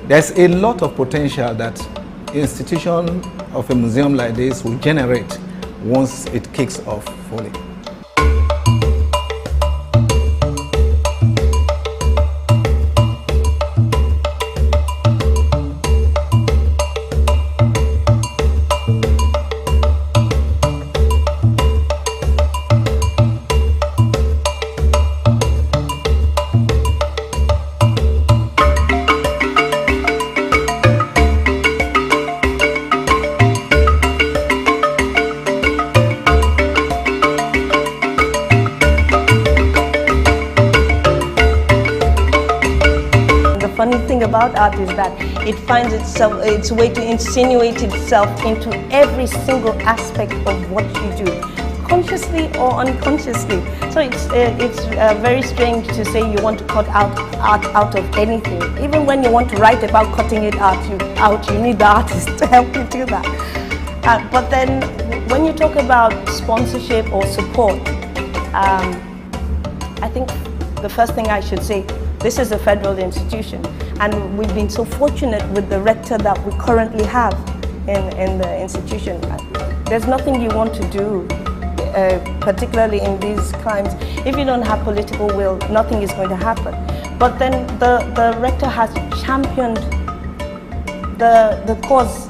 [SPEAKER 14] There's a lot of potential that institution of a museum like this will generate once it kicks off fully.
[SPEAKER 3] About art is that it finds its way to insinuate itself into every single aspect of what you do, consciously or unconsciously. So it's very strange to say you want to cut art out of anything. Even when you want to write about cutting it out, you need the artist to help you do that. But then when you talk about sponsorship or support, I think the first thing I should say, this is a federal institution, and we've been so fortunate with the rector that we currently have in the institution. There's nothing you want to do, particularly in these times. If you don't have political will, nothing is going to happen. But then the rector has championed the cause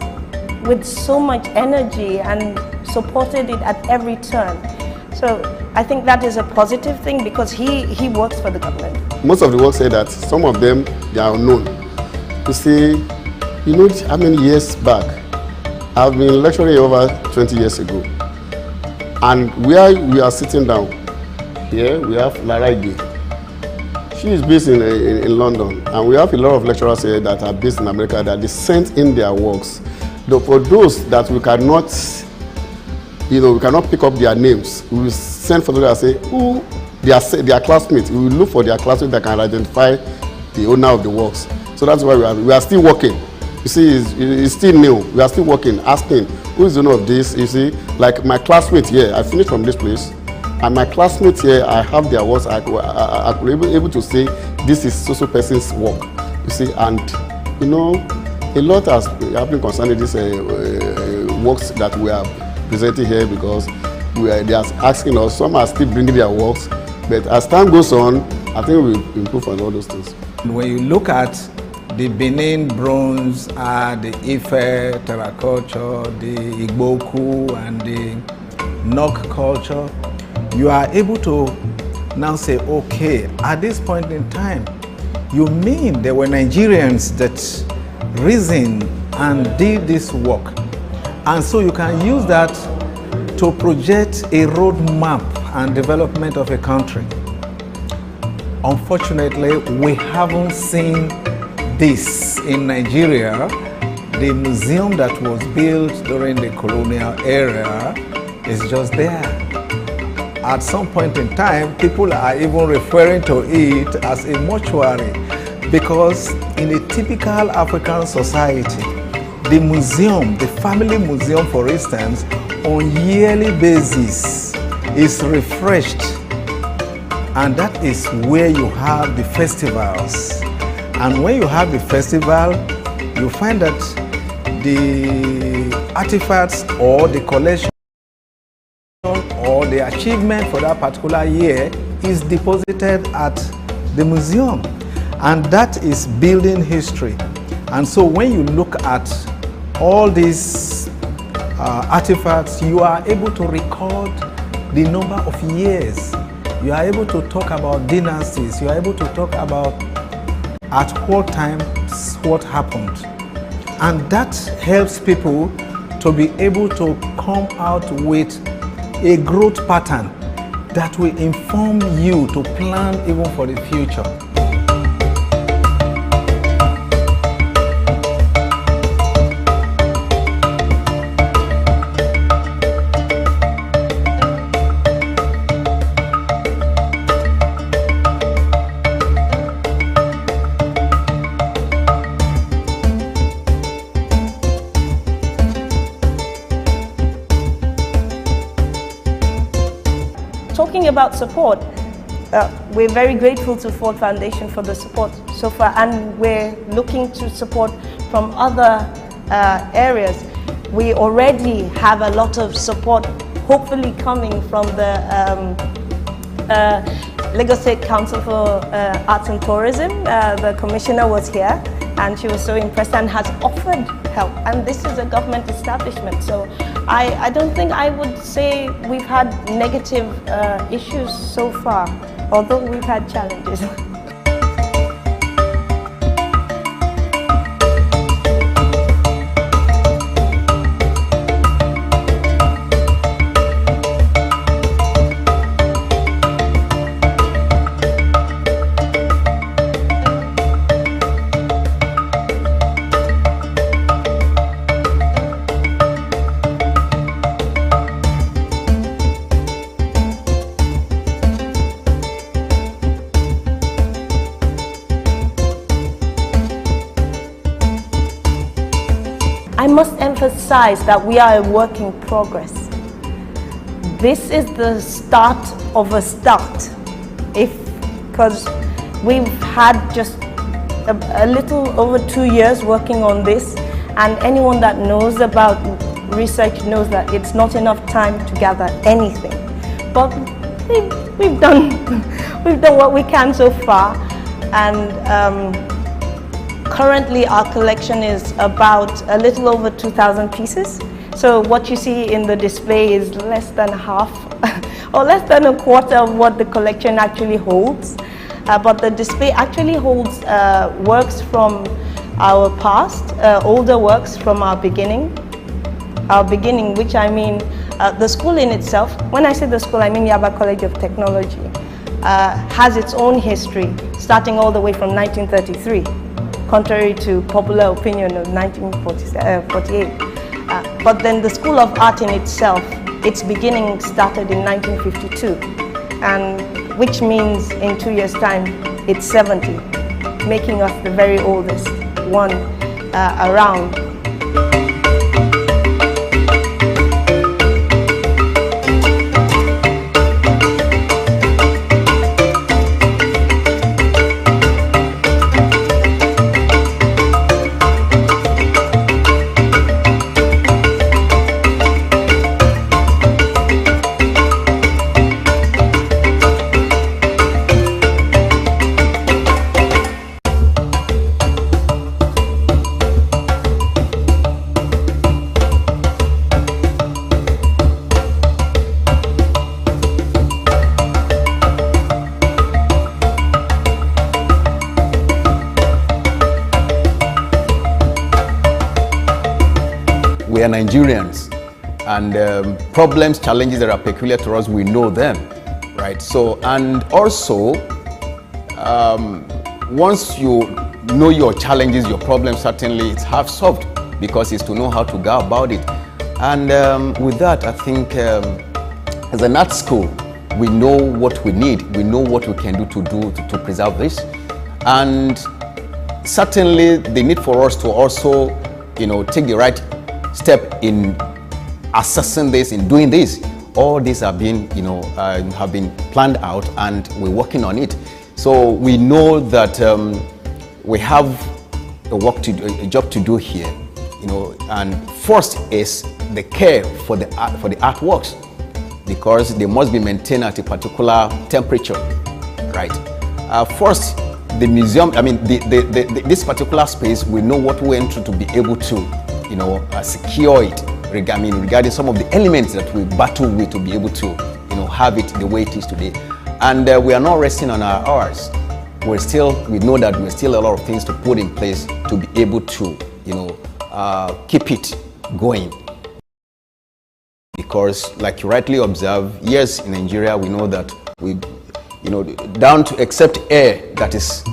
[SPEAKER 3] with so much energy and supported it at every turn. So I think that is a positive thing because he works for the government.
[SPEAKER 4] Most of the work say that some of them, they are unknown. You see, you know how many years back, I've been lecturing over 20 years ago. And where we are sitting down, here we have Lara Ige. She is based in London. And we have a lot of lecturers here that are based in America that they sent in their works. Though for those that we cannot, we cannot pick up their names, we will send photographs and say who their classmates. We will look for their classmates that can identify the owner of the works. So that's why we are still working. You see, it's still new. We are still working, asking who is the owner of this. You see, like my classmates here, I finished from this place, and my classmates here, I have their works. I could be able to say this is so person's work. You see, and a lot has happened concerning these works that we are presenting here because they are asking us. Some are still bringing their works, but as time goes on, I think we will improve on all those things.
[SPEAKER 14] When you look at the Benin bronze, the Ife terracotta, the Igbo Coup, and the Nok culture, you are able to now say, okay, at this point in time, you mean there were Nigerians that reasoned and did this work. And so you can use that to project a roadmap and development of a country. Unfortunately, we haven't seen this in Nigeria. The museum that was built during the colonial era is just there. At some point in time, people are even referring to it as a mortuary because in a typical African society, the museum, the family museum, for instance, on yearly basis is refreshed, and that is where you have the festivals. And when you have the festival, you find that the artifacts or the collection or the achievement for that particular year is deposited at the museum, and that is building history. And so when you look at all these artifacts, you are able to record the number of years. You are able to talk about dynasties. You are able to talk about at what time what happened. And that helps people to be able to come out with a growth pattern that will inform you to plan even for the future.
[SPEAKER 3] Talking about support, we're very grateful to Ford Foundation for the support so far, and we're looking to support from other areas. We already have a lot of support, hopefully coming from the Lagos State Council for Arts and Tourism. The commissioner was here and she was so impressed and has offered help, and this is a government establishment, so I don't think I would say we've had negative issues so far, although we've had challenges. I must emphasize that we are a work in progress. This is the start of a start, because we've had just a little over 2 years working on this, and anyone that knows about research knows that it's not enough time to gather anything. But we've done what we can so far, and Currently, our collection is about a little over 2,000 pieces. So what you see in the display is less than half or less than a quarter of what the collection actually holds. But the display actually holds works from our past, older works from our beginning, which I mean the school in itself. When I say the school, I mean Yaba College of Technology, has its own history, starting all the way from 1933, contrary to popular opinion of 1948. But then the School of Art in itself, its beginning started in 1952, and which means in 2 years' time, it's 70, making us the very oldest one around.
[SPEAKER 5] We are Nigerians, and problems, challenges that are peculiar to us, we know them, right? So, and also, once you know your challenges, your problems, certainly it's half solved, because it's to know how to go about it. And with that, I think as an art school, we know what we need, we know what we can do to preserve this. And certainly the need for us to also, take the right step in assessing this, in doing this. All these have been, have been planned out, and we're working on it. So we know that we have a job to do here, and first is the care for the artworks, because they must be maintained at a particular temperature, right? First, the museum, this particular space, we know what we went through to be able to secure it, regarding some of the elements that we battle with, to be able to have it the way it is today. And we are not resting on our hours. We know that there's still a lot of things to put in place to be able to keep it going. Because like you rightly observe, yes, in Nigeria we know that down to except air that is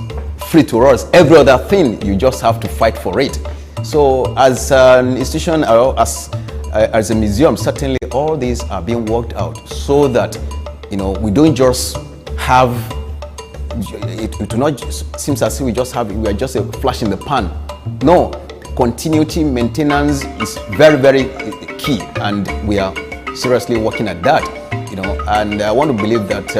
[SPEAKER 5] free to us, every other thing you just have to fight for it. So as an institution, or as a museum, certainly all these are being worked out so that we don't just have it do not seems as if we are just a flash in the pan. No, continuity, maintenance is very, very key, and we are seriously working at that. And I want to believe that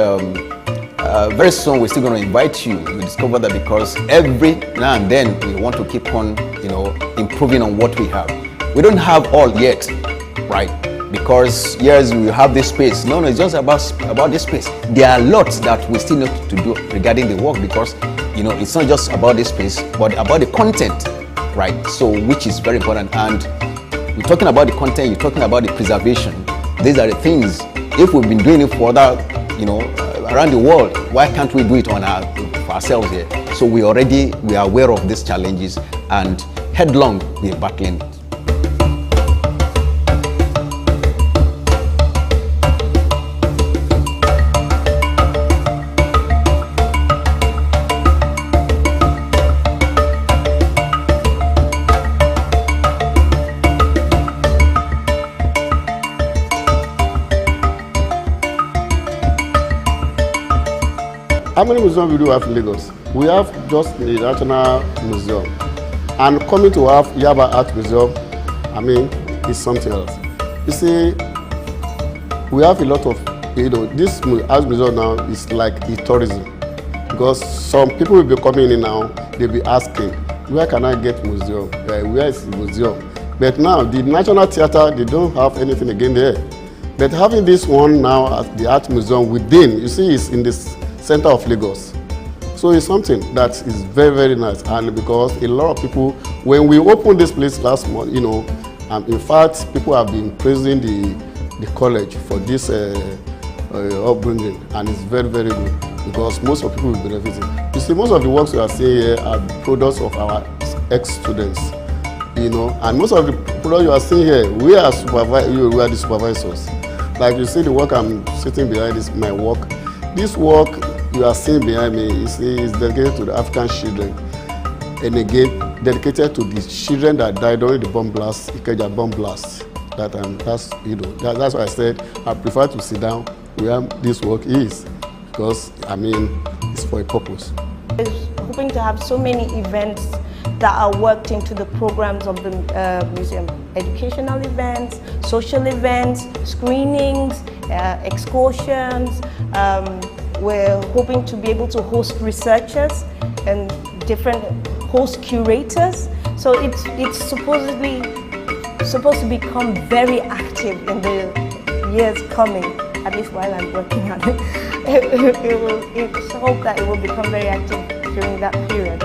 [SPEAKER 5] very soon we're still going to invite you. You discover that, because every now and then we want to keep on, improving on what we have. We don't have all yet, right? Because yes, we have this space. No, it's just about this space. There are lots that we still need to do regarding the work, because it's not just about this space, but about the content, right? So which is very important. And you're talking about the content, you're talking about the preservation. These are the things. If we've been doing it for other, around the world, why can't we do it for ourselves here? So we are aware of these challenges, and headlong we are battling it.
[SPEAKER 4] How many museums we do have in Lagos? We have just the National Museum. And coming to have Yaba Art Museum, it's something else. You see, we have a lot of, this art museum now is like a tourism. Because some people will be coming in now, they'll be asking, where can I get museum? Where is the museum? But now, the National Theatre, they don't have anything again there. But having this one now at the Art Museum within, you see, it's in this center of Lagos. So it's something that is very, very nice. And because a lot of people, when we opened this place last month, in fact, people have been praising the college for this upbringing, and it's very, very good because most of the people will be benefiting. You see, most of the works we are seeing here are products of our ex-students, and most of the products you are seeing here, we are the supervisors. Like you see the work I'm sitting behind is my work. This work you are seeing behind me is dedicated to the African children, and again dedicated to the children that died during the bomb blast, Ikeja bomb blast. That's why I said I prefer to sit down where this work is, because it's for a purpose.
[SPEAKER 3] I was hoping to have so many events that are worked into the programs of the museum. Educational events, social events, screenings, excursions. We're hoping to be able to host researchers and different host curators. So it's supposed to become very active in the years coming, at least while I'm working on it. It's hoped that it will become very active during that period.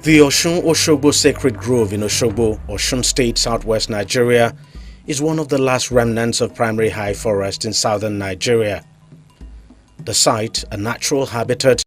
[SPEAKER 12] The Osun-Osogbo Sacred Grove in Osogbo, Osun State, southwest Nigeria, is one of the last remnants of primary high forest in southern Nigeria. The site, a natural habitat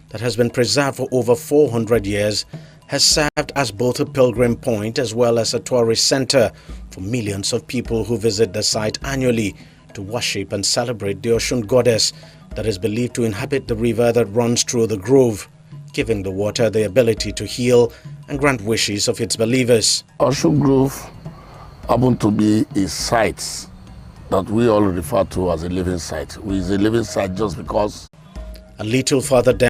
[SPEAKER 12] that has been preserved for over 400 years, has served as both a pilgrim point as well as a tourist center for millions of people who visit the site annually to worship and celebrate the Osun goddess that is believed to inhabit the river that runs through the grove, giving the water the ability to heal and grant wishes of its believers.
[SPEAKER 17] Osun Grove happened to be a site that we all refer to as a living site. It's a living site just because.
[SPEAKER 12] A little further down